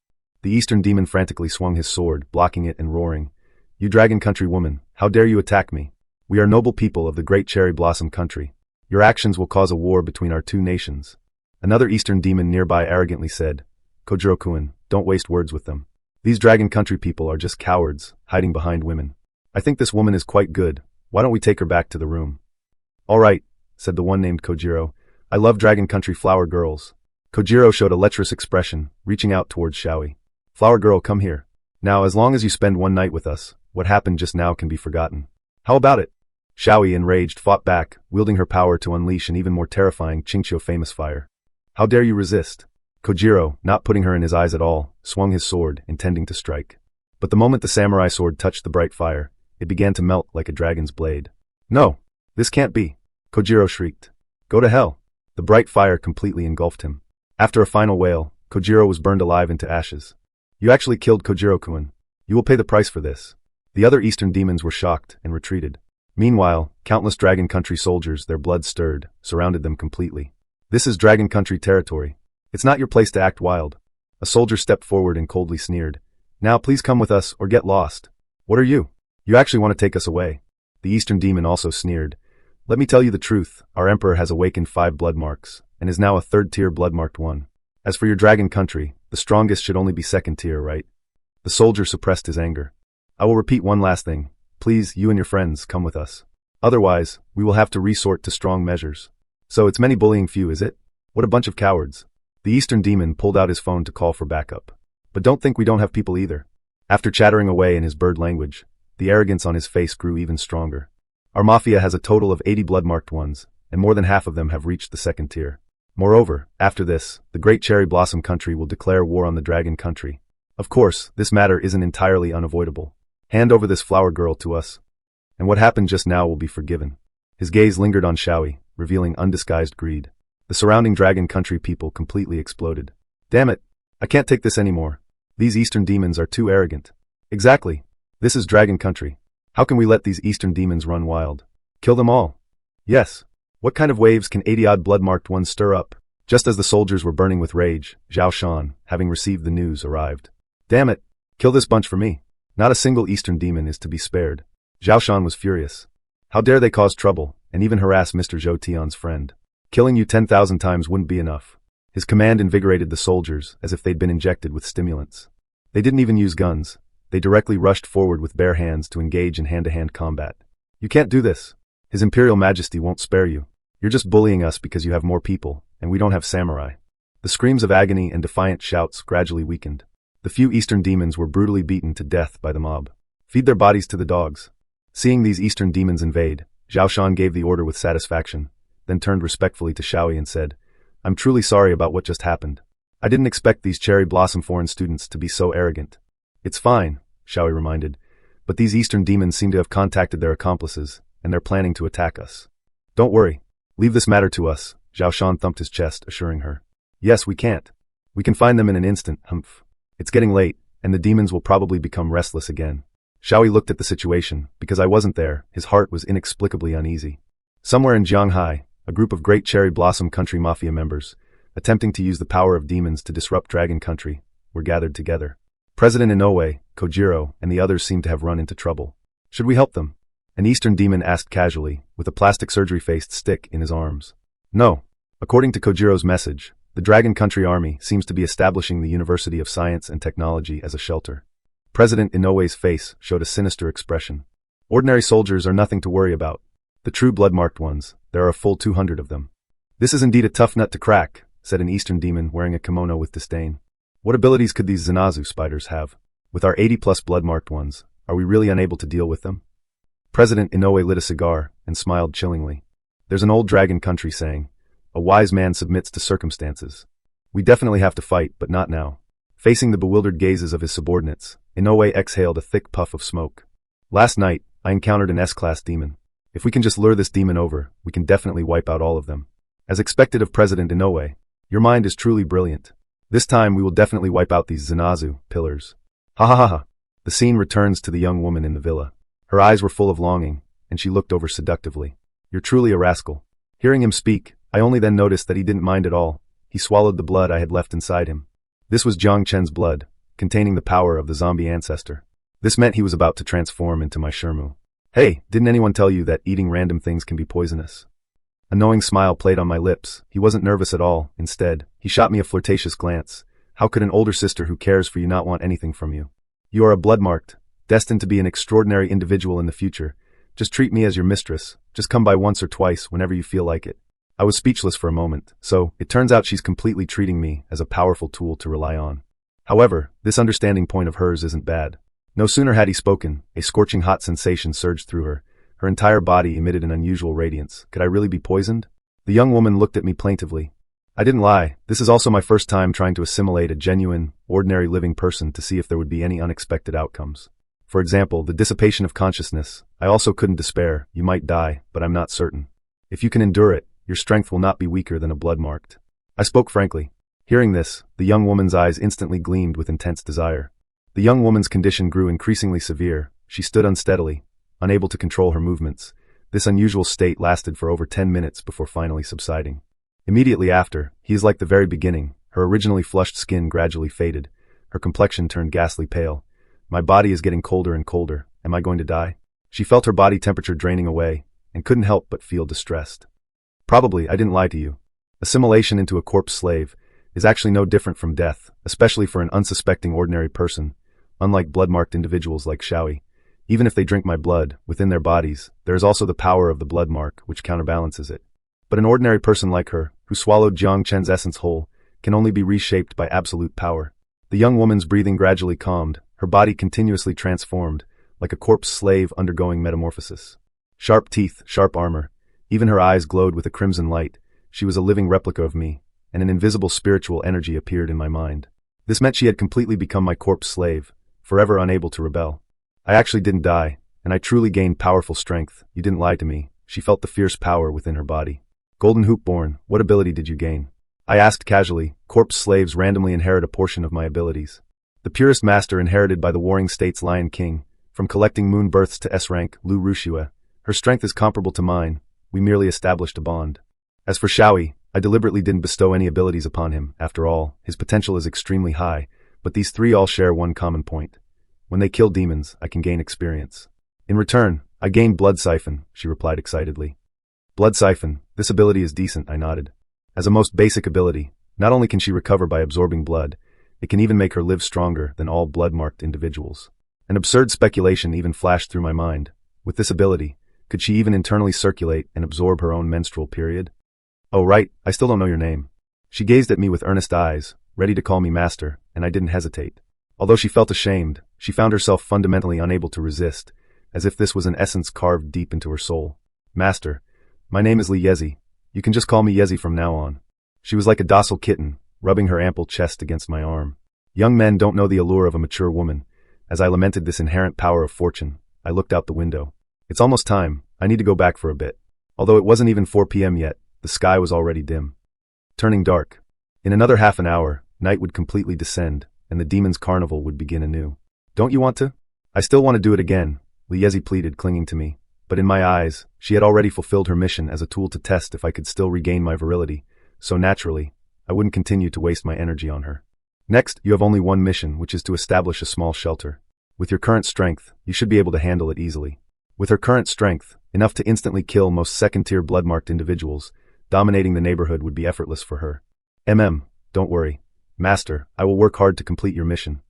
The eastern demon frantically swung his sword, blocking it and roaring. You dragon country woman, how dare you attack me? We are noble people of the great cherry blossom country. Your actions will cause a war between our two nations. Another eastern demon nearby arrogantly said, Kojiro-kun, don't waste words with them. These dragon country people are just cowards, hiding behind women. I think this woman is quite good. Why don't we take her back to the room? All right, said the one named Kojiro. I love dragon country flower girls. Kojiro showed a lecherous expression, reaching out towards Xiaoyi. Flower girl, come here. Now, as long as you spend one night with us, what happened just now can be forgotten. How about it? Xiaoyi, enraged, fought back, wielding her power to unleash an even more terrifying Xianxia famous fire. How dare you resist? Kojiro, not putting her in his eyes at all, swung his sword, intending to strike. But the moment the samurai sword touched the bright fire, it began to melt like a dragon's blade. No, this can't be. Kojiro shrieked. Go to hell. The bright fire completely engulfed him. After a final wail, Kojiro was burned alive into ashes. You actually killed Kojiro-kun. You will pay the price for this. The other eastern demons were shocked and retreated. Meanwhile, countless dragon country soldiers, their blood stirred, surrounded them completely. This is dragon country territory. It's not your place to act wild. A soldier stepped forward and coldly sneered. Now please come with us or get lost. What are you? You actually want to take us away? The eastern demon also sneered. Let me tell you the truth, our emperor has awakened 5 blood marks, and is now a 3rd-tier blood-marked one. As for your dragon country, the strongest should only be 2nd tier, right? The soldier suppressed his anger. I will repeat one last thing. Please, you and your friends, come with us. Otherwise, we will have to resort to strong measures. So it's many bullying few, is it? What a bunch of cowards. The eastern demon pulled out his phone to call for backup. But don't think we don't have people either. After chattering away in his bird language, the arrogance on his face grew even stronger. Our mafia has a total of 80 blood-marked ones, and more than half of them have reached the 2nd tier. Moreover, after this, the great cherry blossom country will declare war on the dragon country. Of course, this matter isn't entirely unavoidable. Hand over this flower girl to us. and what happened just now will be forgiven. His gaze lingered on Xiaoyi, revealing undisguised greed. The surrounding dragon country people completely exploded. Damn it! I can't take this anymore. These Eastern demons are too arrogant. Exactly. This is dragon country. How can we let these Eastern demons run wild? Kill them all. Yes. What kind of waves can 80-odd blood-marked ones stir up? Just as the soldiers were burning with rage, Zhao Shan, having received the news, arrived. Damn it! Kill this bunch for me. Not a single Eastern demon is to be spared. Zhao Shan was furious. How dare they cause trouble, and even harass Mr. Zhou Tian's friend? Killing you 10,000 times wouldn't be enough. His command invigorated the soldiers as if they'd been injected with stimulants. They didn't even use guns. They directly rushed forward with bare hands to engage in hand-to-hand combat. You can't do this. His Imperial Majesty won't spare you. You're just bullying us because you have more people, and we don't have samurai. The screams of agony and defiant shouts gradually weakened. The few Eastern demons were brutally beaten to death by the mob. Feed their bodies to the dogs. Seeing these Eastern demons invade, Zhao Shan gave the order with satisfaction, then turned respectfully to Xiaoyi and said, I'm truly sorry about what just happened. I didn't expect these cherry blossom foreign students to be so arrogant. It's fine, Xiaoyi reminded, but these Eastern demons seem to have contacted their accomplices, and they're planning to attack us. Don't worry. Leave this matter to us, Zhao Shan thumped his chest, assuring her. Yes, we can't. We can find them in an instant, humph. It's getting late, and the demons will probably become restless again. Xiaoyi looked at the situation. Because I wasn't there, his heart was inexplicably uneasy. Somewhere in Jianghai, a group of great cherry blossom country mafia members, attempting to use the power of demons to disrupt dragon country, were gathered together. President Inoue, Kojiro, and the others seemed to have run into trouble. Should we help them? An Eastern demon asked casually, with a plastic surgery-faced stick in his arms. No. According to Kojiro's message, the Dragon Country Army seems to be establishing the University of Science and Technology as a shelter. President Inoue's face showed a sinister expression. Ordinary soldiers are nothing to worry about. The true blood-marked ones, there are a full 200 of them. This is indeed a tough nut to crack, said an Eastern demon wearing a kimono with disdain. What abilities could these Zanazu spiders have? With our 80-plus blood-marked ones, are we really unable to deal with them? President Inoue lit a cigar and smiled chillingly. There's an old dragon country saying, a wise man submits to circumstances. We definitely have to fight, but not now. Facing the bewildered gazes of his subordinates, Inoue exhaled a thick puff of smoke. Last night, I encountered an S-class demon. If we can just lure this demon over, we can definitely wipe out all of them. As expected of President Inoue, your mind is truly brilliant. This time we will definitely wipe out these Zanazu pillars. Ha ha ha ha. The scene returns to the young woman in the villa. Her eyes were full of longing, and she looked over seductively. You're truly a rascal. Hearing him speak, I only then noticed that he didn't mind at all. He swallowed the blood I had left inside him. This was Jiang Chen's blood, containing the power of the zombie ancestor. This meant he was about to transform into my Shermu. Hey, didn't anyone tell you that eating random things can be poisonous? A knowing smile played on my lips. He wasn't nervous at all. Instead, he shot me a flirtatious glance. How could an older sister who cares for you not want anything from you? You are a blood-marked, destined to be an extraordinary individual in the future. Just treat me as your mistress. Just come by once or twice whenever you feel like it. I was speechless for a moment. So, it turns out she's completely treating me as a powerful tool to rely on. However, this understanding point of hers isn't bad. No sooner had he spoken, a scorching hot sensation surged through her. Her entire body emitted an unusual radiance. Could I really be poisoned? The young woman looked at me plaintively. I didn't lie. This is also my first time trying to assimilate a genuine, ordinary living person to see if there would be any unexpected outcomes. For example, the dissipation of consciousness. I also couldn't despair. You might die, but I'm not certain. If you can endure it, your strength will not be weaker than a blood-marked. I spoke frankly. Hearing this, the young woman's eyes instantly gleamed with intense desire. The young woman's condition grew increasingly severe. She stood unsteadily, unable to control her movements. This unusual state lasted for over 10 minutes before finally subsiding. Immediately after, he is like the very beginning. Her originally flushed skin gradually faded. Her complexion turned ghastly pale. My body is getting colder and colder. Am I going to die? She felt her body temperature draining away, and couldn't help but feel distressed. Probably, I didn't lie to you. Assimilation into a corpse slave is actually no different from death, especially for an unsuspecting ordinary person. Unlike blood-marked individuals like Xiaoyi, even if they drink my blood, within their bodies, there is also the power of the blood mark, which counterbalances it. But an ordinary person like her, who swallowed Jiang Chen's essence whole, can only be reshaped by absolute power. The young woman's breathing gradually calmed, her body continuously transformed, like a corpse slave undergoing metamorphosis. Sharp teeth, sharp armor, even her eyes glowed with a crimson light. She was a living replica of me, and an invisible spiritual energy appeared in my mind. This meant she had completely become my corpse slave, forever unable to rebel. I actually didn't die. and I truly gained powerful strength. You didn't lie to me. She felt the fierce power within her body. Golden Hoop-born, what ability did you gain? I asked casually. Corpse slaves randomly inherit a portion of my abilities. The purest master inherited by the Warring States Lion King, from collecting moon births to S-rank, Lu Rushua. Her strength is comparable to mine. We merely established a bond. As for Xiaoi, I deliberately didn't bestow any abilities upon him. After all, his potential is extremely high, but these three all share one common point. When they kill demons, I can gain experience. In return, I gained Blood Siphon, she replied excitedly. Blood Siphon, this ability is decent, I nodded. As a most basic ability, not only can she recover by absorbing blood, it can even make her live stronger than all blood-marked individuals. An absurd speculation even flashed through my mind. With this ability, could she even internally circulate and absorb her own menstrual period? Oh right, I still don't know your name. She gazed at me with earnest eyes, ready to call me master, and I didn't hesitate. Although she felt ashamed, she found herself fundamentally unable to resist, as if this was an essence carved deep into her soul. Master, my name is Li Yezi. You can just call me Yezi from now on. She was like a docile kitten, rubbing her ample chest against my arm. Young men don't know the allure of a mature woman. As I lamented this inherent power of fortune, I looked out the window. It's almost time. I need to go back for a bit. Although it wasn't even 4 p.m. yet, the sky was already dim. Turning dark. In another half an hour, night would completely descend, and the demon's carnival would begin anew. Don't you want to? I still want to do it again, Li Yezi pleaded, clinging to me. But in my eyes, she had already fulfilled her mission as a tool to test if I could still regain my virility, so naturally, I wouldn't continue to waste my energy on her. Next, you have only one mission, which is to establish a small shelter. With your current strength, you should be able to handle it easily. With her current strength, enough to instantly kill most second-tier blood-marked individuals, dominating the neighborhood would be effortless for her. Don't worry. Master, I will work hard to complete your mission.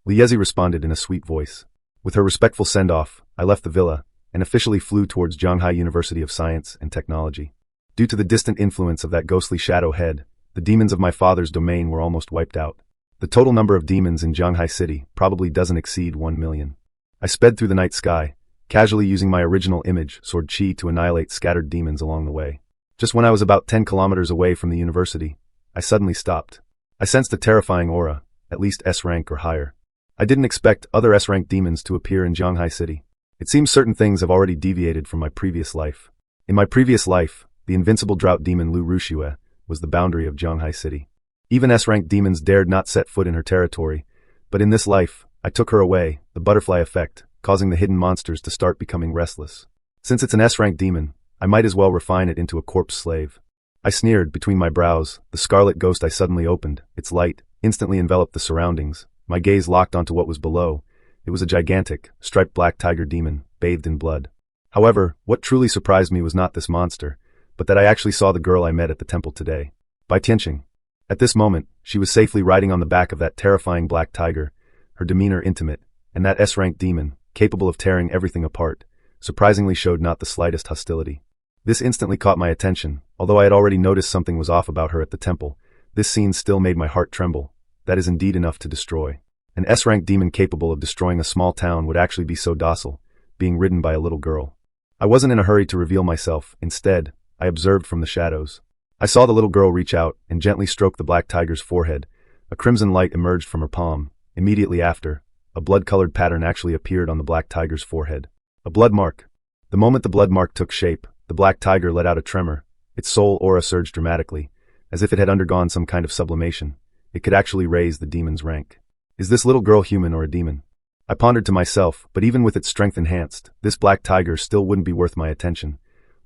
Li Yezi responded in a sweet voice. With her respectful send-off, I left the villa, and officially flew towards Zhanghai University of Science and Technology. Due to the distant influence of that ghostly shadow head, the demons of my father's domain were almost wiped out. The total number of demons in Zhanghai City probably doesn't exceed 1 million. I sped through the night sky, casually using my original image, Sword Chi, to annihilate scattered demons along the way. Just when I was about 10 kilometers away from the university, I suddenly stopped. I sensed a terrifying aura, at least S-rank or higher. I didn't expect other S-rank demons to appear in Zhanghai City. It seems certain things have already deviated from my previous life. In my previous life, the invincible drought demon Lu Rushua was the boundary of Zhanghai City. Even S-rank demons dared not set foot in her territory, but in this life, I took her away, the butterfly effect, causing the hidden monsters to start becoming restless. Since it's an S-rank demon, I might as well refine it into a corpse slave. I sneered between my brows. The scarlet ghost I suddenly opened, its light, instantly enveloped the surroundings. My gaze locked onto what was below. It was a gigantic, striped black tiger demon, bathed in blood. However, what truly surprised me was not this monster, but that I actually saw the girl I met at the temple today. Bai Tianqing. At this moment, she was safely riding on the back of that terrifying black tiger, her demeanor intimate, and that S-rank demon, capable of tearing everything apart, surprisingly showed not the slightest hostility. This instantly caught my attention. Although I had already noticed something was off about her at the temple, this scene still made my heart tremble. That is indeed enough to destroy. An S-rank demon capable of destroying a small town would actually be so docile, being ridden by a little girl. I wasn't in a hurry to reveal myself. Instead, I observed from the shadows. I saw the little girl reach out and gently stroke the black tiger's forehead. A crimson light emerged from her palm. Immediately after, a blood-colored pattern actually appeared on the black tiger's forehead. A blood mark. The moment the blood mark took shape, the black tiger let out a tremor. Its soul aura surged dramatically, as if it had undergone some kind of sublimation. It could actually raise the demon's rank. Is this little girl human or a demon? I pondered to myself, but even with its strength enhanced, this black tiger still wouldn't be worth my attention.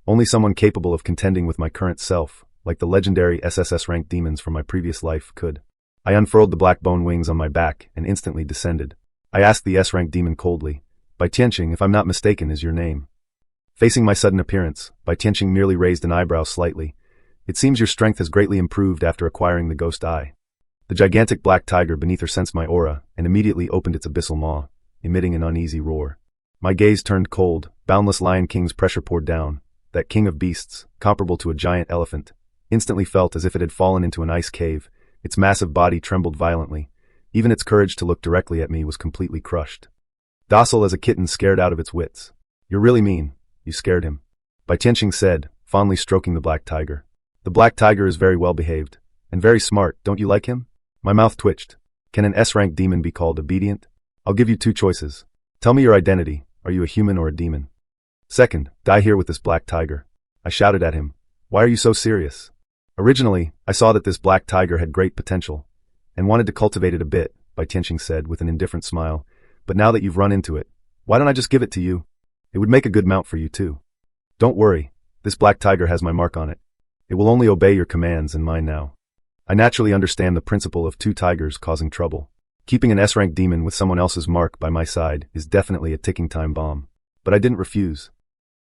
Only someone capable of contending with my current self, like the legendary SSS rank demons from my previous life, could. I unfurled the black bone wings on my back and instantly descended. I asked the S-rank demon coldly, Bai Tianqing, if I'm not mistaken, is your name? Facing my sudden appearance, Bai Tianqing merely raised an eyebrow slightly. It seems your strength has greatly improved after acquiring the ghost eye. The gigantic black tiger beneath her sensed my aura and immediately opened its abyssal maw, emitting an uneasy roar. My gaze turned cold. Boundless Lion King's pressure poured down. That king of beasts, comparable to a giant elephant, instantly felt as if it had fallen into an ice cave. Its massive body trembled violently. Even its courage to look directly at me was completely crushed. Docile as a kitten scared out of its wits. You're really mean. You scared him. Bai Tianqing said, fondly stroking the black tiger. The black tiger is very well behaved. And very smart, don't you like him? My mouth twitched. Can an S-rank demon be called obedient? I'll give you two choices. Tell me your identity, Are you a human or a demon? Second, die here with this black tiger. I shouted at him. Why are you so serious? Originally, I saw that this black tiger had great potential, and wanted to cultivate it a bit, Bai Tianqing said with an indifferent smile. But now that you've run into it, why don't I just give it to you? It would make a good mount for you too. Don't worry, this black tiger has my mark on it. It will only obey your commands and mine now. I naturally understand the principle of two tigers causing trouble. Keeping an S-rank demon with someone else's mark by my side is definitely a ticking time bomb. But I didn't refuse.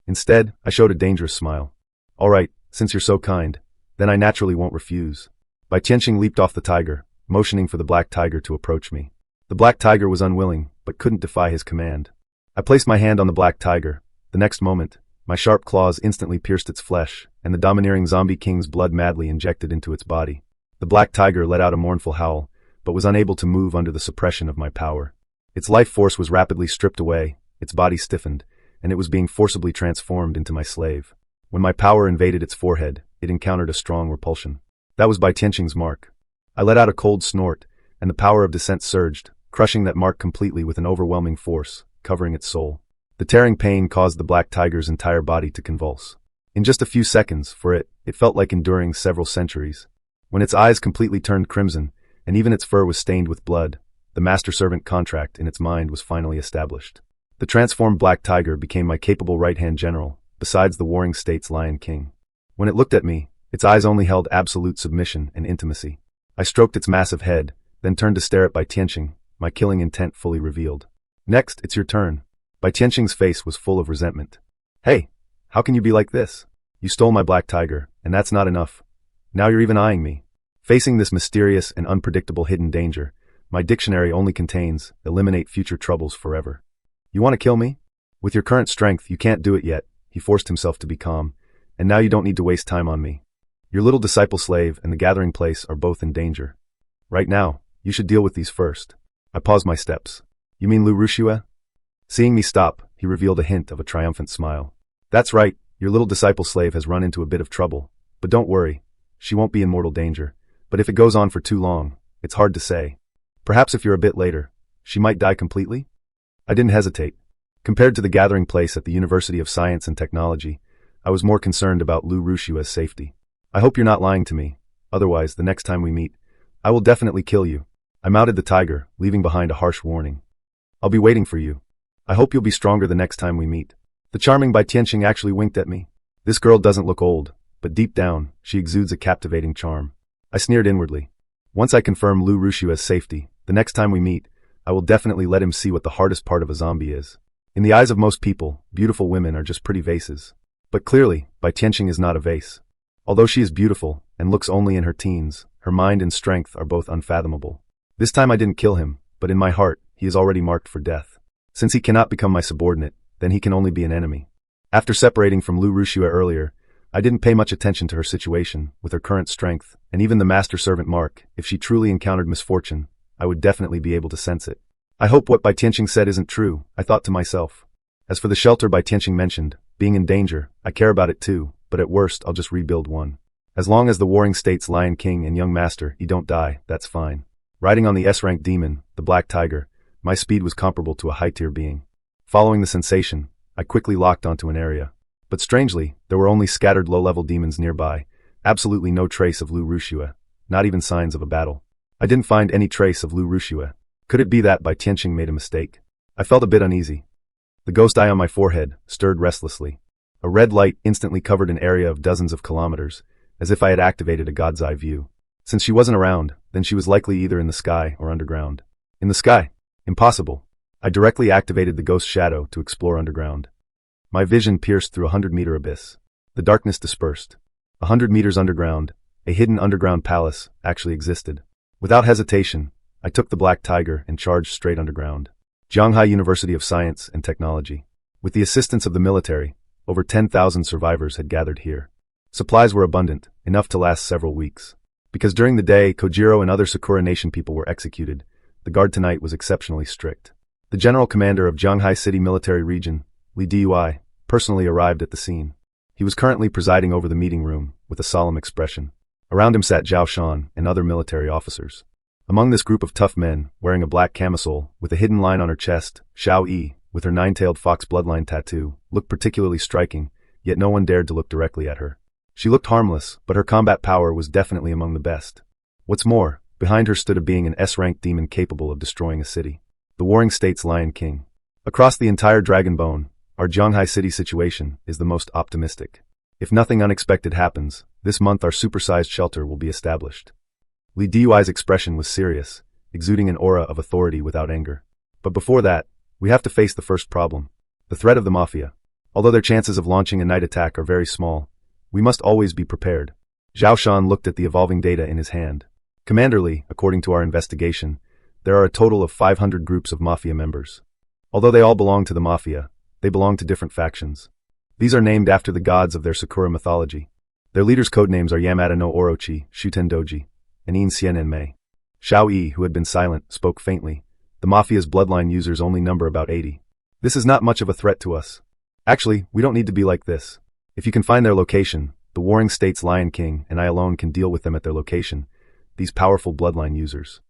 Instead, I showed a dangerous smile. All right, since you're so kind, then I naturally won't refuse. Bai Tianqing leaped off the tiger, motioning for the black tiger to approach me. The black tiger was unwilling, but couldn't defy his command. I placed my hand on the black tiger. The next moment, my sharp claws instantly pierced its flesh, and the domineering zombie king's blood madly injected into its body. The black tiger let out a mournful howl, but was unable to move under the suppression of my power. Its life force was rapidly stripped away, its body stiffened, and it was being forcibly transformed into my slave. When my power invaded its forehead, it encountered a strong repulsion. That was Bai Tianqing's mark. I let out a cold snort, and the power of descent surged, crushing that mark completely with an overwhelming force, covering its soul. The tearing pain caused the black tiger's entire body to convulse. In just a few seconds, for it felt like enduring several centuries. When its eyes completely turned crimson, and even its fur was stained with blood, the master-servant contract in its mind was finally established. The transformed black tiger became my capable right-hand general, besides the warring state's lion king. When it looked at me, its eyes only held absolute submission and intimacy. I stroked its massive head, then turned to stare at Bai Tianqing, my killing intent fully revealed. Next, it's your turn. Bai Tianqing's face was full of resentment. Hey, how can you be like this? You stole my black tiger, and that's not enough. Now you're even eyeing me. Facing this mysterious and unpredictable hidden danger, my dictionary only contains eliminate future troubles forever. You want to kill me? With your current strength, you can't do it yet. He forced himself to be calm. And now you don't need to waste time on me. Your little disciple slave and the gathering place are both in danger. Right now, you should deal with these first. I paused my steps. You mean Lu Rushue? Seeing me stop, he revealed a hint of a triumphant smile. That's right, your little disciple slave has run into a bit of trouble. But don't worry. She won't be in mortal danger, but if it goes on for too long, it's hard to say. Perhaps if you're a bit later, she might die completely? I didn't hesitate. Compared to the gathering place at the University of Science and Technology, I was more concerned about Lu Rushue's safety. I hope you're not lying to me, otherwise the next time we meet, I will definitely kill you. I mounted the tiger, leaving behind a harsh warning. I'll be waiting for you. I hope you'll be stronger the next time we meet. The charming Bai Tianqing actually winked at me. This girl doesn't look old, but deep down, she exudes a captivating charm. I sneered inwardly. Once I confirm Lu Rushue's safety, the next time we meet, I will definitely let him see what the hardest part of a zombie is. In the eyes of most people, beautiful women are just pretty vases. But clearly, Bai Tianqing is not a vase. Although she is beautiful, and looks only in her teens, her mind and strength are both unfathomable. This time I didn't kill him, but in my heart, he is already marked for death. Since he cannot become my subordinate, then he can only be an enemy. After separating from Lu Rushue earlier, I didn't pay much attention to her situation, with her current strength, and even the master-servant mark. If she truly encountered misfortune, I would definitely be able to sense it. I hope what Bai Tianqing said isn't true, I thought to myself. As for the shelter Bai Tianqing mentioned, being in danger, I care about it too, but at worst I'll just rebuild one. As long as the warring state's Lion King and young master, he don't die, that's fine. Riding on the S-rank demon, the black tiger, my speed was comparable to a high-tier being. Following the sensation, I quickly locked onto an area. But strangely, there were only scattered low-level demons nearby, absolutely no trace of Lu Rushue, not even signs of a battle. I didn't find any trace of Lu Rushue. Could it be that Bai Tianqing made a mistake? I felt a bit uneasy. The ghost eye on my forehead stirred restlessly. A red light instantly covered an area of dozens of kilometers, as if I had activated a god's eye view. Since she wasn't around, then she was likely either in the sky or underground. In the sky? Impossible. I directly activated the ghost shadow to explore underground. My vision pierced through 100-meter abyss. The darkness dispersed. 100 meters underground, a hidden underground palace actually existed. Without hesitation, I took the black tiger and charged straight underground. Xianxia University of Science and Technology. With the assistance of the military, over 10,000 survivors had gathered here. Supplies were abundant, enough to last several weeks. Because during the day, Kojiro and other Sakura Nation people were executed, the guard tonight was exceptionally strict. The general commander of Xianxia City Military Region, Li Dui, personally arrived at the scene. He was currently presiding over the meeting room, with a solemn expression. Around him sat Zhao Shan and other military officers. Among this group of tough men, wearing a black camisole, with a hidden line on her chest, Xiao Yi, with her nine-tailed fox bloodline tattoo, looked particularly striking, yet no one dared to look directly at her. She looked harmless, but her combat power was definitely among the best. What's more, behind her stood a being an S-rank demon capable of destroying a city. The Warring States Lion King. Across the entire Dragon Bone, our Xianxia city situation is the most optimistic. If nothing unexpected happens, this month our supersized shelter will be established. Li Dui's expression was serious, exuding an aura of authority without anger. But before that, we have to face the first problem. The threat of the Mafia. Although their chances of launching a night attack are very small, we must always be prepared. Zhao Shan looked at the evolving data in his hand. Commanderly, according to our investigation, there are a total of 500 groups of Mafia members. Although they all belong to the Mafia, they belong to different factions. These are named after the gods of their Sakura mythology. Their leaders' codenames are Yamada no Orochi, Shuten Doji, and In Xian Mei. Xiao Yi, who had been silent, spoke faintly. The Mafia's bloodline users only number about 80. This is not much of a threat to us. Actually, we don't need to be like this. If you can find their location, the Warring States Lion King and I alone can deal with them at their location, these powerful bloodline users.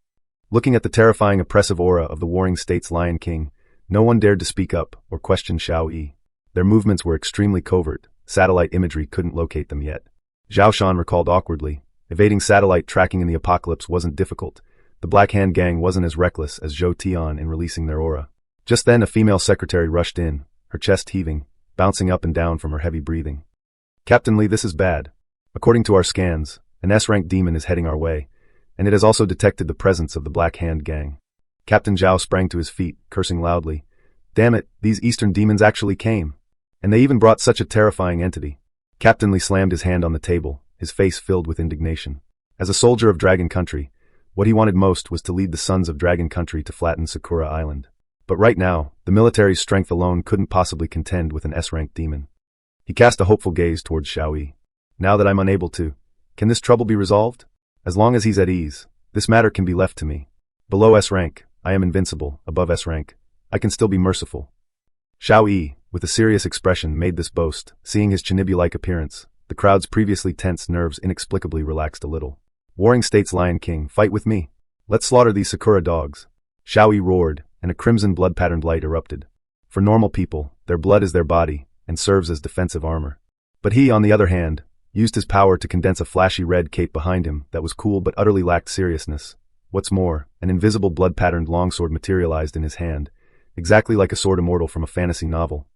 Looking at the terrifying oppressive aura of the Warring States Lion King, no one dared to speak up or question Xiao Yi. Their movements were extremely covert, satellite imagery couldn't locate them yet. Zhao Shan recalled awkwardly, evading satellite tracking in the apocalypse wasn't difficult. The Black Hand Gang wasn't as reckless as Zhou Tian in releasing their aura. Just then a female secretary rushed in, her chest heaving, bouncing up and down from her heavy breathing. Captain Li, this is bad. According to our scans, an S-rank demon is heading our way, and it has also detected the presence of the Black Hand Gang. Captain Zhao sprang to his feet, cursing loudly. Damn it, these Eastern demons actually came. And they even brought such a terrifying entity. Captain Li slammed his hand on the table, his face filled with indignation. As a soldier of Dragon Country, what he wanted most was to lead the sons of Dragon Country to flatten Sakura Island. But right now, the military's strength alone couldn't possibly contend with an S-rank demon. He cast a hopeful gaze towards Xiao Yi. Now that I'm unable to, can this trouble be resolved? As long as he's at ease, this matter can be left to me. Below S-rank, I am invincible. Above S-rank, I can still be merciful. Xiao Yi, with a serious expression, made this boast. Seeing his Chinibu-like appearance, the crowd's previously tense nerves inexplicably relaxed a little. Warring States Lion King, fight with me. Let's slaughter these Sakura dogs. Xiao Yi roared, and a crimson blood-patterned light erupted. For normal people, their blood is their body, and serves as defensive armor. But he, on the other hand, used his power to condense a flashy red cape behind him that was cool but utterly lacked seriousness. What's more, an invisible blood-patterned longsword materialized in his hand, exactly like a sword immortal from a fantasy novel.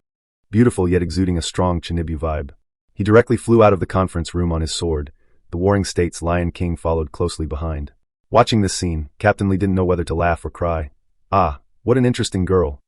Beautiful yet exuding a strong Chinibu vibe. He directly flew out of the conference room on his sword. The Warring States Lion King followed closely behind. Watching this scene, Captain Li didn't know whether to laugh or cry. Ah, what an interesting girl.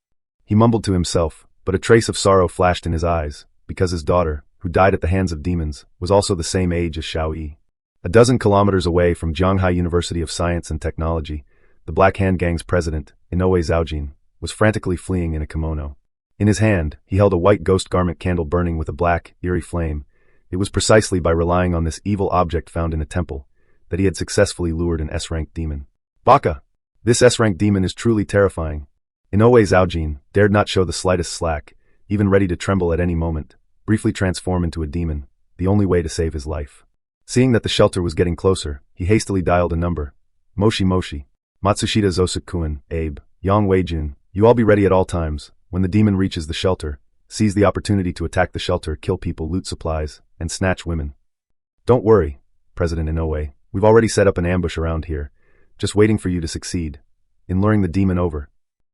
He mumbled to himself, but a trace of sorrow flashed in his eyes, because his daughter, who died at the hands of demons, was also the same age as Xiao Yi. A dozen kilometers away from Xianxia University of Science and Technology, the Black Hand Gang's president, Inoue Zhaojin, was frantically fleeing in a kimono. In his hand, he held a white ghost garment candle burning with a black, eerie flame. It was precisely by relying on this evil object found in a temple that he had successfully lured an S-rank demon. Baka! This S-rank demon is truly terrifying. Inoue Zhaojin dared not show the slightest slack, even ready to tremble at any moment, briefly transform into a demon, the only way to save his life. Seeing that the shelter was getting closer, he hastily dialed a number. Moshi Moshi. Matsushita Zosukuen, Abe, Yang Weijun, you all be ready at all times. When the demon reaches the shelter, seize the opportunity to attack the shelter, kill people, loot supplies, and snatch women. Don't worry, President Inoue, we've already set up an ambush around here, just waiting for you to succeed in luring the demon over.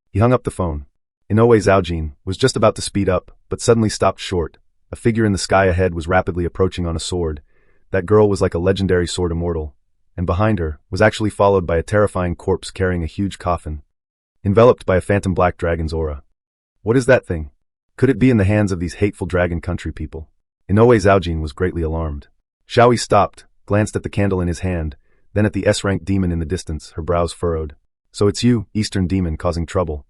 He hung up the phone. Inoue Zhaojin was just about to speed up, but suddenly stopped short. A figure in the sky ahead was rapidly approaching on a sword. That girl was like a legendary sword immortal, and behind her was actually followed by a terrifying corpse carrying a huge coffin, enveloped by a phantom black dragon's aura. What is that thing? Could it be in the hands of these hateful Dragon Country people? Inoue Zhaojin was greatly alarmed. Xiao Yi stopped, glanced at the candle in his hand, then at the S-rank demon in the distance, her brows furrowed. So it's you, Eastern demon, causing trouble.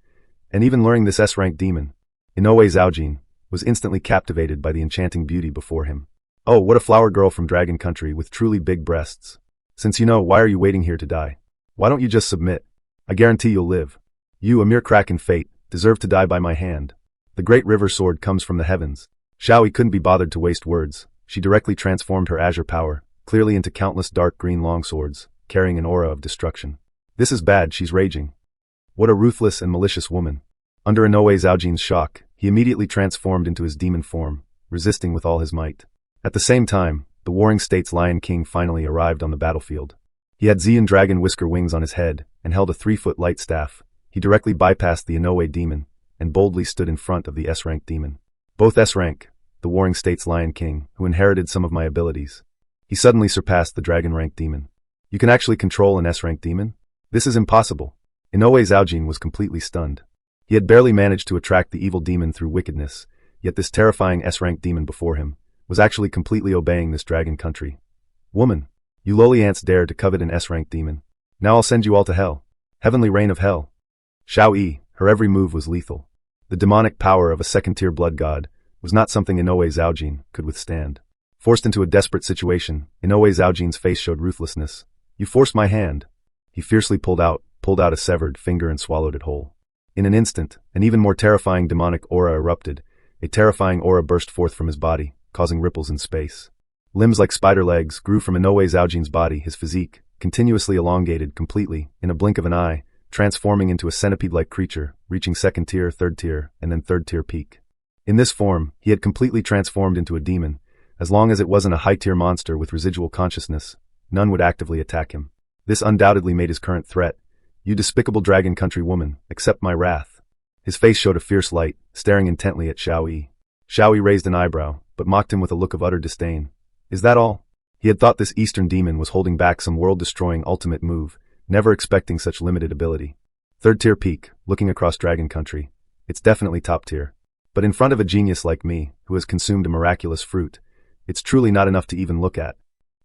And even luring this S-rank demon. Inoue Zhaojin was instantly captivated by the enchanting beauty before him. Oh, what a flower girl from Dragon Country with truly big breasts. Since you know, why are you waiting here to die? Why don't you just submit? I guarantee you'll live. You, a mere crack in fate, deserve to die by my hand. The great river sword comes from the heavens. Xiao Yi couldn't be bothered to waste words. She directly transformed her azure power, clearly into countless dark green longswords, carrying an aura of destruction. This is bad, she's raging. What a ruthless and malicious woman. Under Inoue Zhaojin's shock, he immediately transformed into his demon form, resisting with all his might. At the same time, the Warring States Lion King finally arrived on the battlefield. He had Xian dragon whisker wings on his head and held a 3-foot light staff. He directly bypassed the Inoue demon and boldly stood in front of the S-rank demon. Both S-rank, the Warring States Lion King, who inherited some of my abilities. He suddenly surpassed the dragon-rank demon. You can actually control an S-rank demon? This is impossible. Inoue Zhaojin was completely stunned. He had barely managed to attract the evil demon through wickedness, yet this terrifying S-rank demon before him was actually completely obeying this dragon country. Woman, you lowly ants dare to covet an S-rank demon. Now I'll send you all to hell. Heavenly reign of hell. Xiao Yi, her every move was lethal. The demonic power of a second-tier blood god was not something Inoue Zhaojin could withstand. Forced into a desperate situation, Inoue Zhaojin's face showed ruthlessness. You forced my hand. He fiercely pulled out a severed finger and swallowed it whole. In an instant, an even more terrifying demonic aura erupted. A terrifying aura burst forth from his body, causing ripples in space. Limbs like spider legs grew from Inoue Zhaojin's body, his physique, continuously elongated completely, in a blink of an eye, transforming into a centipede-like creature, reaching second tier, third tier, and then third tier peak. In this form, he had completely transformed into a demon. As long as it wasn't a high-tier monster with residual consciousness, none would actively attack him. This undoubtedly made his current threat. You despicable dragon country woman, accept my wrath. His face showed a fierce light, staring intently at Xiao Yi. Xiao Yi raised an eyebrow, but mocked him with a look of utter disdain. Is that all? He had thought this Eastern demon was holding back some world-destroying ultimate move, never expecting such limited ability. Third-tier peak, looking across dragon country. It's definitely top tier. But in front of a genius like me, who has consumed a miraculous fruit, it's truly not enough to even look at.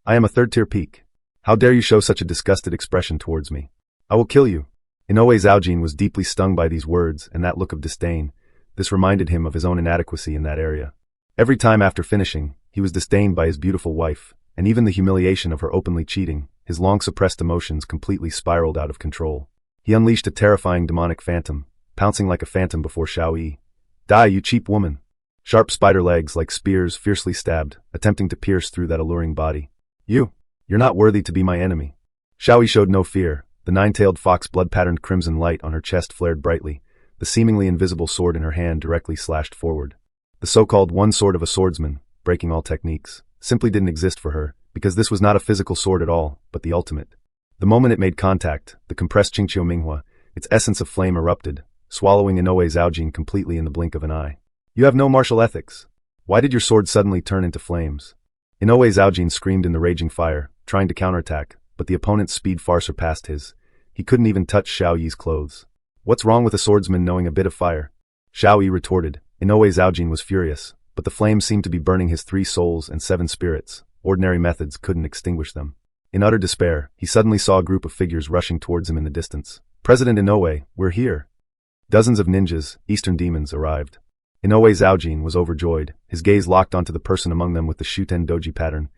I am a third-tier peak. How dare you show such a disgusted expression towards me? I will kill you. Inoue Zhaojin was deeply stung by these words and that look of disdain. This reminded him of his own inadequacy in that area. Every time after finishing, he was disdained by his beautiful wife, and even the humiliation of her openly cheating, his long-suppressed emotions completely spiraled out of control. He unleashed a terrifying demonic phantom, pouncing like a phantom before Xiao Yi. Die, you cheap woman! Sharp spider legs like spears fiercely stabbed, attempting to pierce through that alluring body. You're not worthy to be my enemy. Xiao Yi showed no fear. The nine-tailed fox blood-patterned crimson light on her chest flared brightly. The seemingly invisible sword in her hand directly slashed forward. The so-called one sword of a swordsman, breaking all techniques, simply didn't exist for her, because this was not a physical sword at all, but the ultimate. The moment it made contact, the compressed Xianxia manhwa, its essence of flame erupted, swallowing Inoue Zhaojin completely in the blink of an eye. You have no martial ethics. Why did your sword suddenly turn into flames? Inoue Zhaojin screamed in the raging fire, trying to counterattack, but the opponent's speed far surpassed his. He couldn't even touch Xiao Yi's clothes. What's wrong with a swordsman knowing a bit of fire? Xiao Yi retorted. Inoue Zhaojin was furious, but the flames seemed to be burning his 3 souls and 7 spirits. Ordinary methods couldn't extinguish them. In utter despair, he suddenly saw a group of figures rushing towards him in the distance. President Inoue, we're here. Dozens of ninjas, Eastern demons, arrived. Inoue Zhaojin was overjoyed, his gaze locked onto the person among them with the Shuten Doji pattern.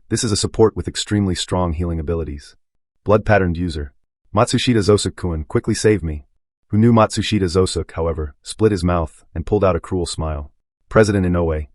This is a support with extremely strong healing abilities. Blood-patterned user. Matsushita Zosuk-kun, quickly save me. Who knew Matsushita Zosuk, however, split his mouth and pulled out a cruel smile. President Inoue,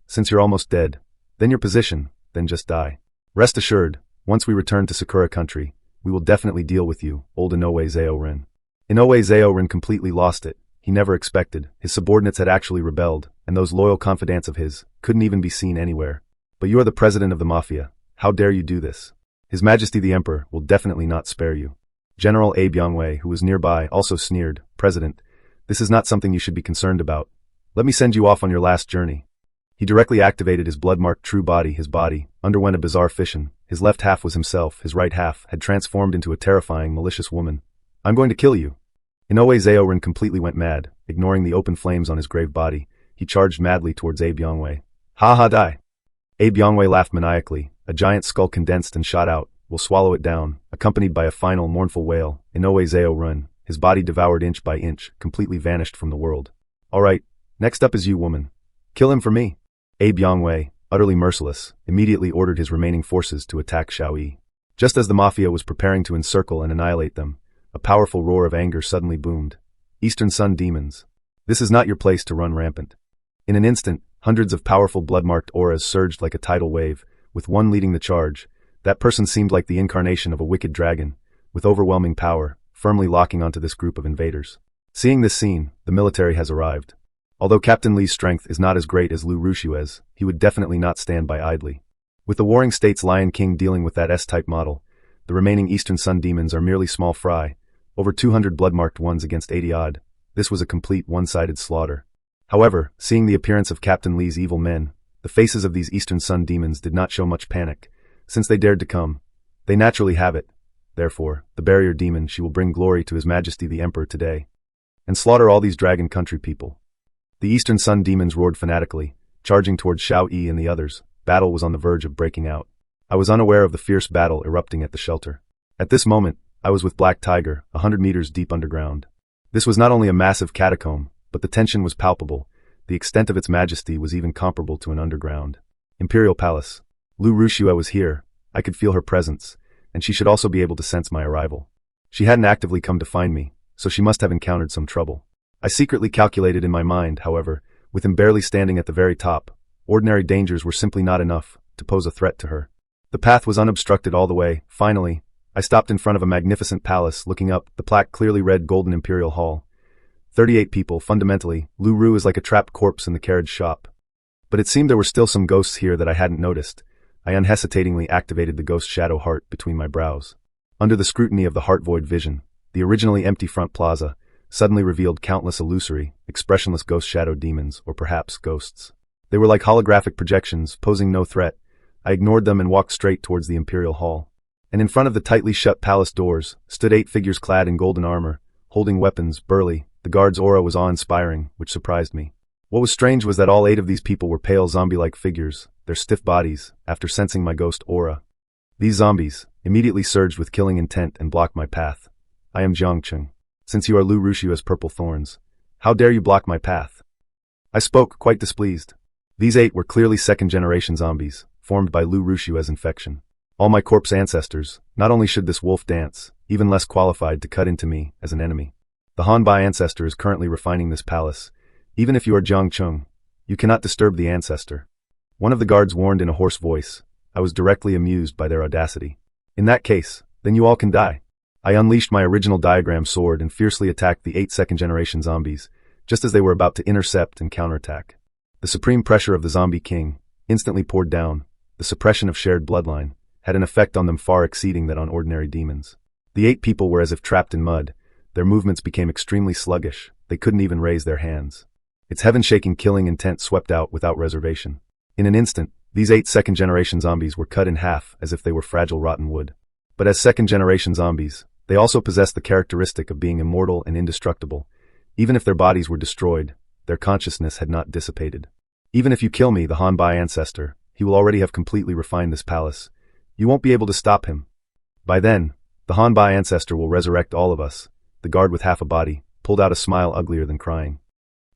since you're almost dead, then your position, then just die. Rest assured, once we return to Sakura country, we will definitely deal with you, old Inoue Zhaojin. Inoue Zhaojin completely lost it. He never expected. His subordinates had actually rebelled, and those loyal confidants of his couldn't even be seen anywhere. But you are the president of the mafia. How dare you do this? His Majesty the Emperor will definitely not spare you. General A. Byongwei, who was nearby, also sneered. President, this is not something you should be concerned about. Let me send you off on your last journey. He directly activated his blood-marked true body. His body underwent a bizarre fission. His left half was himself. His right half had transformed into a terrifying, malicious woman. I'm going to kill you. Inoue Zhaojin completely went mad. Ignoring the open flames on his grave body, he charged madly towards A. Byongwei. Ha ha die. A. Byongwei laughed maniacally. A giant skull condensed and shot out. Will swallow it down, accompanied by a final mournful wail. Inoue Zhaojin, his body devoured inch by inch, completely vanished from the world. All right, next up is you, woman. Kill him for me. A. Byongwei, utterly merciless, immediately ordered his remaining forces to attack Xiao Yi. Just as the mafia was preparing to encircle and annihilate them, a powerful roar of anger suddenly boomed. Eastern Sun demons. This is not your place to run rampant. In an instant, hundreds of powerful blood-marked auras surged like a tidal wave, with one leading the charge. That person seemed like the incarnation of a wicked dragon, with overwhelming power, firmly locking onto this group of invaders. Seeing this scene, the military has arrived. Although Captain Li's strength is not as great as Lu Rushue's, he would definitely not stand by idly. With the Warring States Lion King dealing with that S-type model, the remaining Eastern Sun demons are merely small fry, over 200 blood-marked ones against 80-odd. This was a complete one-sided slaughter. However, seeing the appearance of Captain Li's evil men, the faces of these Eastern Sun demons did not show much panic. Since they dared to come, they naturally have it. Therefore, the barrier demon, she will bring glory to His Majesty the Emperor today, and slaughter all these dragon country people. The Eastern Sun demons roared fanatically, charging towards Xiao Yi and the others. Battle was on the verge of breaking out. I was unaware of the fierce battle erupting at the shelter. At this moment, I was with Black Tiger, 100 meters deep underground. This was not only a massive catacomb, but the tension was palpable. The extent of its majesty was even comparable to an underground Imperial Palace. Lu Rushue was here. I could feel her presence, and she should also be able to sense my arrival. She hadn't actively come to find me, so she must have encountered some trouble. I secretly calculated in my mind, however, with him barely standing at the very top, ordinary dangers were simply not enough to pose a threat to her. The path was unobstructed all the way. Finally, I stopped in front of a magnificent palace. Looking up, the plaque clearly read Golden Imperial Hall. 38 people. Fundamentally, Lu Ru is like a trapped corpse in the carriage shop. But it seemed there were still some ghosts here that I hadn't noticed. I unhesitatingly activated the ghost shadow heart between my brows. Under the scrutiny of the heart void vision, the originally empty front plaza suddenly revealed countless illusory, expressionless ghost shadow demons, or perhaps ghosts. They were like holographic projections, posing no threat. I ignored them and walked straight towards the Imperial Hall. And in front of the tightly shut palace doors stood 8 figures clad in golden armor, holding weapons, burly. The guard's aura was awe-inspiring, which surprised me. What was strange was that all 8 of these people were pale zombie-like figures, their stiff bodies, after sensing my ghost aura. These zombies immediately surged with killing intent and blocked my path. I am Jiangcheng. Since you are Lu Rushue's purple thorns, how dare you block my path? I spoke, quite displeased. These 8 were clearly second-generation zombies, formed by Lu Rushue's infection. All my corpse ancestors, not only should this wolf dance, even less qualified to cut into me as an enemy. The Hanba ancestor is currently refining this palace. Even if you are Jiangcheng, you cannot disturb the ancestor. One of the guards warned in a hoarse voice. I was directly amused by their audacity. In that case, then you all can die. I unleashed my original diagram sword and fiercely attacked the 8 second-generation zombies, just as they were about to intercept and counterattack. The supreme pressure of the zombie king instantly poured down. The suppression of shared bloodline had an effect on them far exceeding that on ordinary demons. The 8 people were as if trapped in mud. Their movements became extremely sluggish. They couldn't even raise their hands. Its heaven-shaking killing intent swept out without reservation. In an instant, these 8 second-generation zombies were cut in half as if they were fragile rotten wood. But as second-generation zombies, they also possessed the characteristic of being immortal and indestructible. Even if their bodies were destroyed, their consciousness had not dissipated. Even if you kill me, the Hanba ancestor, he will already have completely refined this palace. You won't be able to stop him. By then, the Hanba ancestor will resurrect all of us. The guard with half a body pulled out a smile uglier than crying.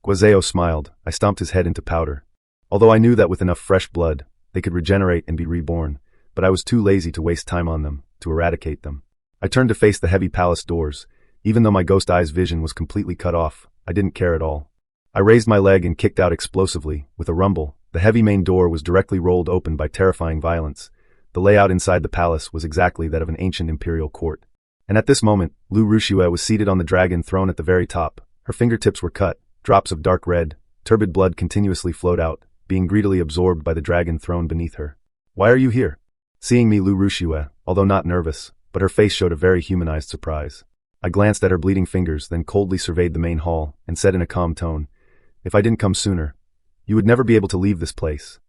Guazeo smiled. I stomped his head into powder. Although I knew that with enough fresh blood, they could regenerate and be reborn, but I was too lazy to waste time on them, to eradicate them. I turned to face the heavy palace doors. Even though my ghost eye's vision was completely cut off, I didn't care at all. I raised my leg and kicked out explosively. With a rumble, the heavy main door was directly rolled open by terrifying violence. The layout inside the palace was exactly that of an ancient imperial court. And at this moment, Lu Rushue was seated on the dragon throne at the very top. Her fingertips were cut. Drops of dark red, turbid blood continuously flowed out, being greedily absorbed by the dragon throne beneath her. Why are you here? Seeing me, Lu Rushue, although not nervous, but her face showed a very humanized surprise. I glanced at her bleeding fingers, then coldly surveyed the main hall, and said in a calm tone, if I didn't come sooner, you would never be able to leave this place.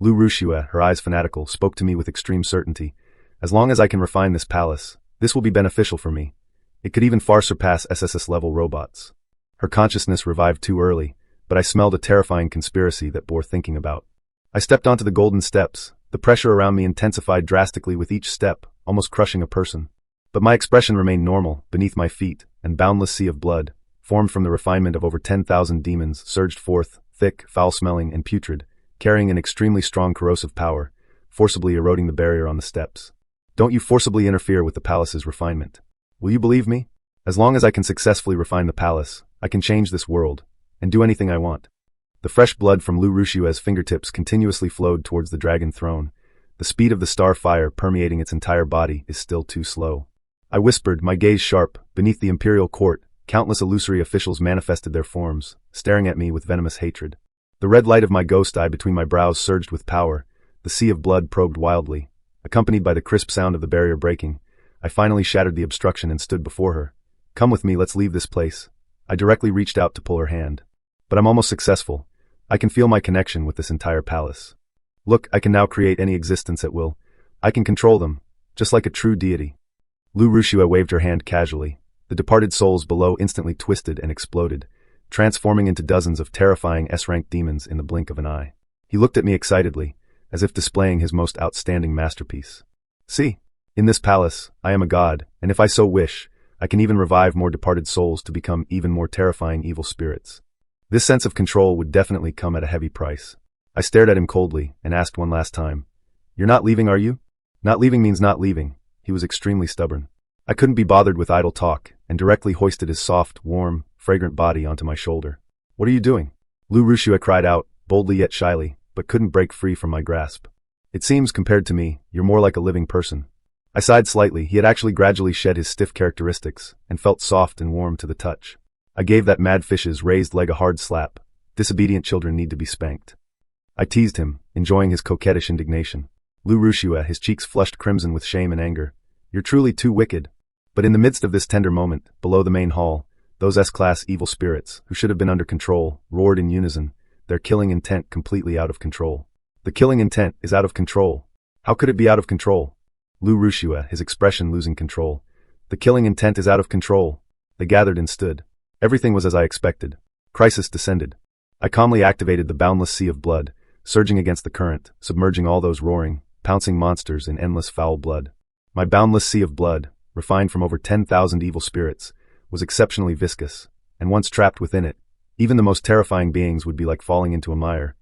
Lu Rushue, her eyes fanatical, spoke to me with extreme certainty. As long as I can refine this palace, this will be beneficial for me. It could even far surpass SSS-level robots. Her consciousness revived too early, but I smelled a terrifying conspiracy that bore thinking about. I stepped onto the golden steps. The pressure around me intensified drastically with each step, almost crushing a person. But my expression remained normal. Beneath my feet, an boundless sea of blood, formed from the refinement of over 10,000 demons, surged forth, thick, foul-smelling, and putrid, carrying an extremely strong corrosive power, forcibly eroding the barrier on the steps. Don't you forcibly interfere with the palace's refinement. Will you believe me? As long as I can successfully refine the palace, I can change this world, and do anything I want. The fresh blood from Lu Rushue's fingertips continuously flowed towards the dragon throne. The speed of the star fire permeating its entire body is still too slow. I whispered, my gaze sharp, beneath the imperial court, countless illusory officials manifested their forms, staring at me with venomous hatred. The red light of my ghost eye between my brows surged with power. The sea of blood probed wildly. Accompanied by the crisp sound of the barrier breaking, I finally shattered the obstruction and stood before her. "Come with me, let's leave this place." I directly reached out to pull her hand. But I'm almost successful. I can feel my connection with this entire palace. Look, I can now create any existence at will. I can control them, just like a true deity. Lu Rushua waved her hand casually. The departed souls below instantly twisted and exploded, transforming into dozens of terrifying S-rank demons in the blink of an eye. He looked at me excitedly, as if displaying his most outstanding masterpiece. "See, in this palace, I am a god, and if I so wish, I can even revive more departed souls to become even more terrifying evil spirits. This sense of control would definitely come at a heavy price." I stared at him coldly and asked one last time, "You're not leaving, are you?" "Not leaving means not leaving." He was extremely stubborn. I couldn't be bothered with idle talk, and directly hoisted his soft, warm, fragrant body onto my shoulder. "What are you doing?" Lu Rushua cried out, boldly yet shyly, but couldn't break free from my grasp. "It seems, compared to me, you're more like a living person." I sighed slightly. He had actually gradually shed his stiff characteristics, and felt soft and warm to the touch. I gave that mad fish's raised leg a hard slap. Disobedient children need to be spanked. I teased him, enjoying his coquettish indignation. Lu Rushua, his cheeks flushed crimson with shame and anger. "You're truly too wicked." But in the midst of this tender moment, below the main hall, those S-class evil spirits, who should have been under control, roared in unison, their killing intent completely out of control. "The killing intent is out of control. How could it be out of control?" Lu Rushua, his expression losing control. "The killing intent is out of control." They gathered and stood. Everything was as I expected. Crisis descended. I calmly activated the boundless sea of blood, surging against the current, submerging all those roaring, pouncing monsters in endless foul blood. My boundless sea of blood, refined from over 10,000 evil spirits, was exceptionally viscous, and once trapped within it, even the most terrifying beings would be like falling into a mire,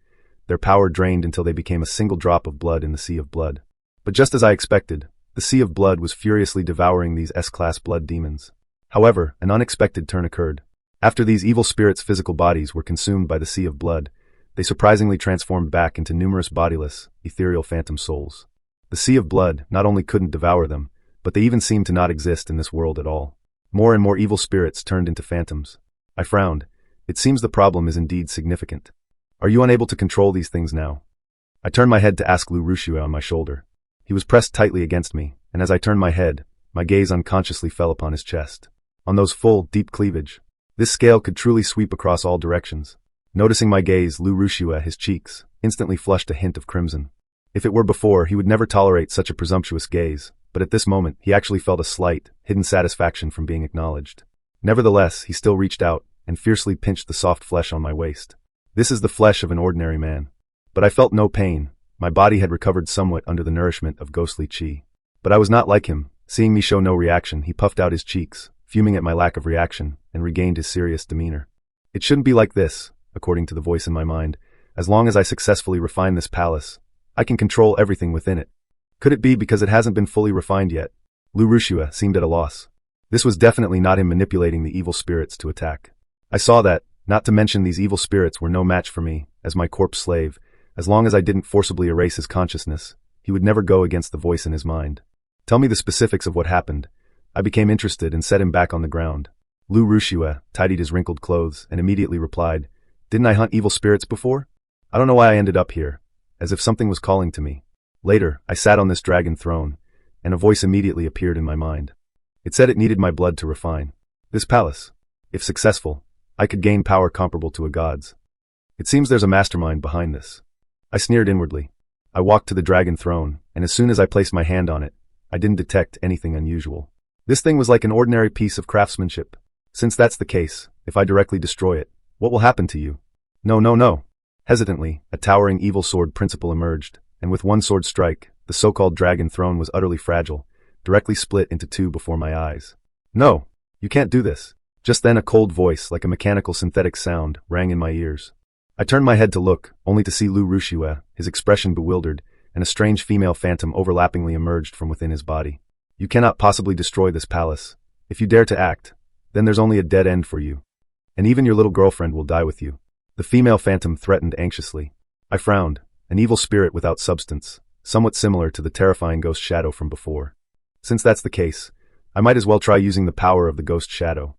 their power drained until they became a single drop of blood in the sea of blood. But just as I expected, the sea of blood was furiously devouring these S-class blood demons. However, an unexpected turn occurred. After these evil spirits' physical bodies were consumed by the sea of blood, they surprisingly transformed back into numerous bodiless, ethereal phantom souls. The sea of blood not only couldn't devour them, but they even seemed to not exist in this world at all. More and more evil spirits turned into phantoms. I frowned. It seems the problem is indeed significant. "Are you unable to control these things now?" I turned my head to ask Lu Rushua on my shoulder. He was pressed tightly against me, and as I turned my head, my gaze unconsciously fell upon his chest. On those full, deep cleavage. This scale could truly sweep across all directions. Noticing my gaze, Lu Rushua, his cheeks, instantly flushed a hint of crimson. If it were before, he would never tolerate such a presumptuous gaze, but at this moment, he actually felt a slight, hidden satisfaction from being acknowledged. Nevertheless, he still reached out, and fiercely pinched the soft flesh on my waist. This is the flesh of an ordinary man. But I felt no pain. My body had recovered somewhat under the nourishment of ghostly chi. But I was not like him. Seeing me show no reaction, he puffed out his cheeks, fuming at my lack of reaction, and regained his serious demeanor. "It shouldn't be like this," according to the voice in my mind. "As long as I successfully refine this palace, I can control everything within it." Could it be because it hasn't been fully refined yet? Lu Rushua seemed at a loss. This was definitely not him manipulating the evil spirits to attack. I saw that, not to mention these evil spirits were no match for me, as my corpse slave. As long as I didn't forcibly erase his consciousness, he would never go against the voice in his mind. "Tell me the specifics of what happened." I became interested and set him back on the ground. Lu Rushua tidied his wrinkled clothes and immediately replied, "Didn't I hunt evil spirits before? I don't know why I ended up here," as if something was calling to me. Later, I sat on this dragon throne, and a voice immediately appeared in my mind. It said it needed my blood to refine. This palace, if successful, I could gain power comparable to a god's. It seems there's a mastermind behind this. I sneered inwardly. I walked to the dragon throne, and as soon as I placed my hand on it, I didn't detect anything unusual. This thing was like an ordinary piece of craftsmanship. Since that's the case, if I directly destroy it, what will happen to you? No, no, no. Hesitantly, a towering evil sword principle emerged, and with one sword strike, the so-called dragon throne was utterly fragile, directly split into two before my eyes. "No, you can't do this." Just then a cold voice, like a mechanical synthetic sound, rang in my ears. I turned my head to look, only to see Lu Rushua, his expression bewildered, and a strange female phantom overlappingly emerged from within his body. "You cannot possibly destroy this palace. If you dare to act, then there's only a dead end for you. And even your little girlfriend will die with you." The female phantom threatened anxiously. I frowned, an evil spirit without substance, somewhat similar to the terrifying ghost shadow from before. Since that's the case, I might as well try using the power of the ghost shadow.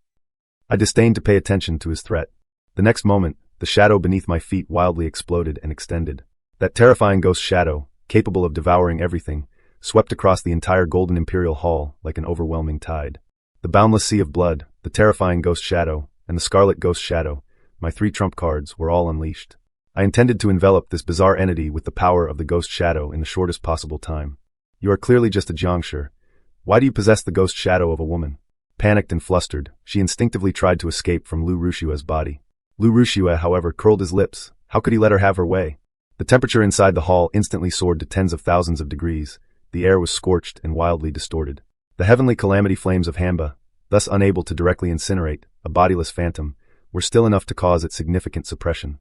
I disdained to pay attention to his threat. The next moment, the shadow beneath my feet wildly exploded and extended. That terrifying ghost shadow, capable of devouring everything, swept across the entire Golden Imperial Hall like an overwhelming tide. The boundless sea of blood, the terrifying ghost shadow, and the scarlet ghost shadow, my 3 trump cards, were all unleashed. I intended to envelop this bizarre entity with the power of the ghost shadow in the shortest possible time. You are clearly just a Xianxia. Why do you possess the ghost shadow of a woman? Panicked and flustered, she instinctively tried to escape from Lu Rushua's body. Lu Rushua, however, curled his lips. How could he let her have her way? The temperature inside the hall instantly soared to tens of thousands of degrees. The air was scorched and wildly distorted. The heavenly calamity flames of Hanba, thus unable to directly incinerate a bodiless phantom, were still enough to cause its significant suppression.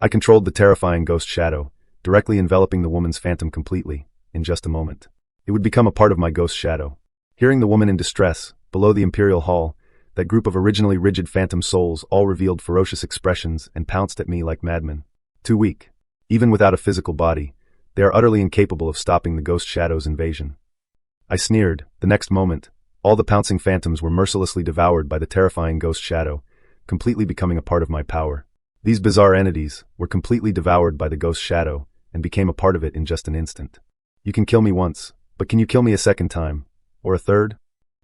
I controlled the terrifying ghost shadow, directly enveloping the woman's phantom completely. In just a moment, it would become a part of my ghost shadow. Hearing the woman in distress, below the Imperial Hall, that group of originally rigid phantom souls all revealed ferocious expressions and pounced at me like madmen. Too weak. Even without a physical body, they are utterly incapable of stopping the ghost shadow's invasion. I sneered. The next moment, all the pouncing phantoms were mercilessly devoured by the terrifying ghost shadow, completely becoming a part of my power. These bizarre entities were completely devoured by the ghost shadow and became a part of it in just an instant. You can kill me once, but can you kill me a second time? Or a third?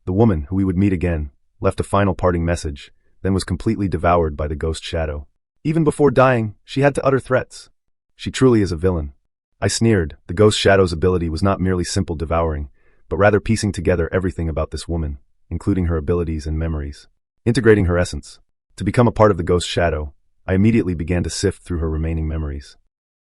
The woman, who we would meet again, left a final parting message, then was completely devoured by the ghost shadow. Even before dying, she had to utter threats. She truly is a villain. I sneered. The ghost shadow's ability was not merely simple devouring, but rather piecing together everything about this woman, including her abilities and memories, integrating her essence. To become a part of the ghost shadow, I immediately began to sift through her remaining memories.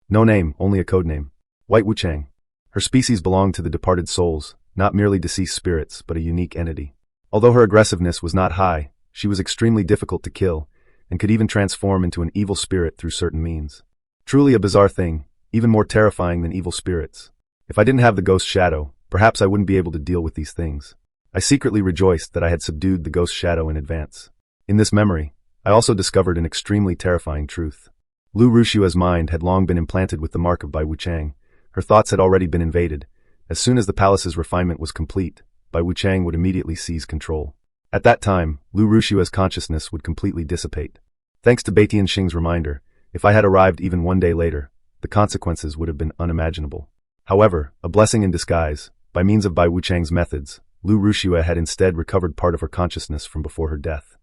No name, only a codename. White Wuchang. Her species belonged to the departed souls, not merely deceased spirits, but a unique entity. Although her aggressiveness was not high, she was extremely difficult to kill, and could even transform into an evil spirit through certain means. Truly a bizarre thing, even more terrifying than evil spirits. If I didn't have the ghost shadow, perhaps I wouldn't be able to deal with these things. I secretly rejoiced that I had subdued the ghost shadow in advance. In this memory, I also discovered an extremely terrifying truth. Lu Rushua's mind had long been implanted with the mark of Bai Wuchang. Her thoughts had already been invaded. As soon as the palace's refinement was complete, Bai Wuchang would immediately seize control. At that time, Lu Rushua's consciousness would completely dissipate. Thanks to Bai Tianxing's reminder, if I had arrived even one day later, the consequences would have been unimaginable. However, a blessing in disguise, by means of Bai Wuchang's methods, Lu Rushua had instead recovered part of her consciousness from before her death.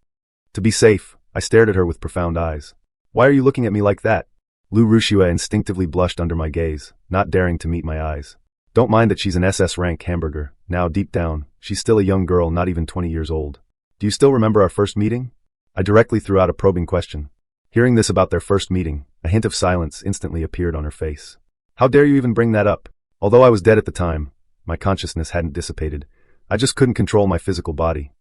To be safe, I stared at her with profound eyes. Why are you looking at me like that? Lu Rushua instinctively blushed under my gaze, not daring to meet my eyes. Don't mind that she's an SS rank hamburger. Now, deep down, she's still a young girl not even 20 years old. Do you still remember our first meeting? I directly threw out a probing question. Hearing this about their first meeting, a hint of silence instantly appeared on her face. How dare you even bring that up? Although I was dead at the time, my consciousness hadn't dissipated. I just couldn't control my physical body.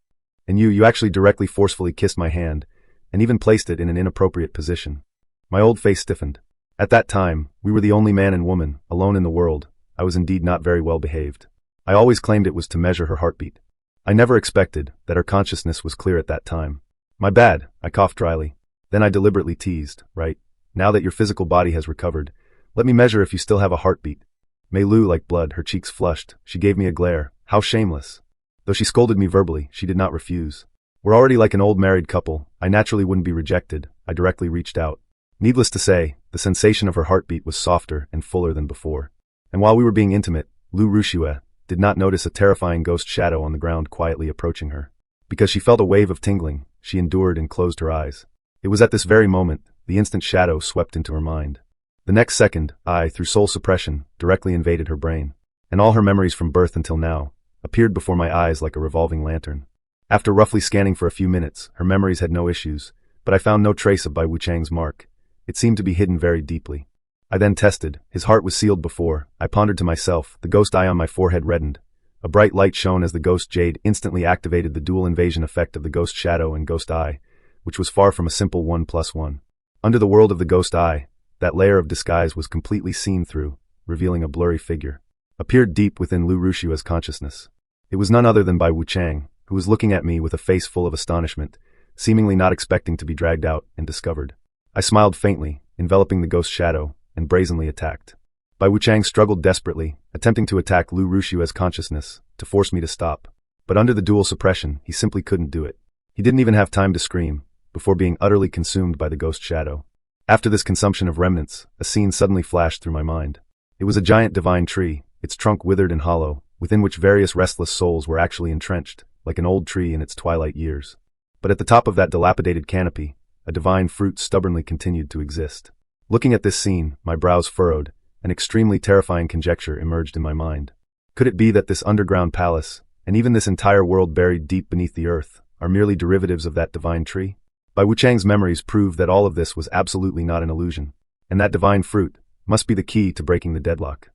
And you actually directly forcefully kissed my hand, and even placed it in an inappropriate position. My old face stiffened. At that time, we were the only man and woman, alone in the world. I was indeed not very well behaved. I always claimed it was to measure her heartbeat. I never expected that her consciousness was clear at that time. My bad, I coughed dryly. Then I deliberately teased, right? Now that your physical body has recovered, let me measure if you still have a heartbeat. Mei Lu like blood, her cheeks flushed. She gave me a glare. How shameless. Though she scolded me verbally, she did not refuse. We're already like an old married couple. I naturally wouldn't be rejected. I directly reached out. Needless to say, the sensation of her heartbeat was softer and fuller than before. And while we were being intimate, Lu Rushua did not notice a terrifying ghost shadow on the ground quietly approaching her. Because she felt a wave of tingling, she endured and closed her eyes. It was at this very moment, the instant shadow swept into her mind. The next second, I, through soul suppression, directly invaded her brain. And all her memories from birth until now appeared before my eyes like a revolving lantern. After roughly scanning for a few minutes, her memories had no issues, but I found no trace of Bai Wuchang's mark. It seemed to be hidden very deeply. I then tested. His heart was sealed before. I pondered to myself. The ghost eye on my forehead reddened. A bright light shone as the ghost jade instantly activated the dual invasion effect of the ghost shadow and ghost eye, which was far from a simple 1+1. Under the world of the ghost eye, that layer of disguise was completely seen through, revealing a blurry figure. Appeared deep within Lu Rushua's consciousness. It was none other than Bai Wuchang, who was looking at me with a face full of astonishment, seemingly not expecting to be dragged out and discovered. I smiled faintly, enveloping the ghost shadow, and brazenly attacked. Bai Wuchang struggled desperately, attempting to attack Lu Rushua's consciousness, to force me to stop. But under the dual suppression, he simply couldn't do it. He didn't even have time to scream, before being utterly consumed by the ghost shadow. After this consumption of remnants, a scene suddenly flashed through my mind. It was a giant divine tree, its trunk withered and hollow, within which various restless souls were actually entrenched, like an old tree in its twilight years. But at the top of that dilapidated canopy, a divine fruit stubbornly continued to exist. Looking at this scene, my brows furrowed, an extremely terrifying conjecture emerged in my mind. Could it be that this underground palace, and even this entire world buried deep beneath the earth, are merely derivatives of that divine tree? Bai Wuchang's memories proved that all of this was absolutely not an illusion, and that divine fruit must be the key to breaking the deadlock.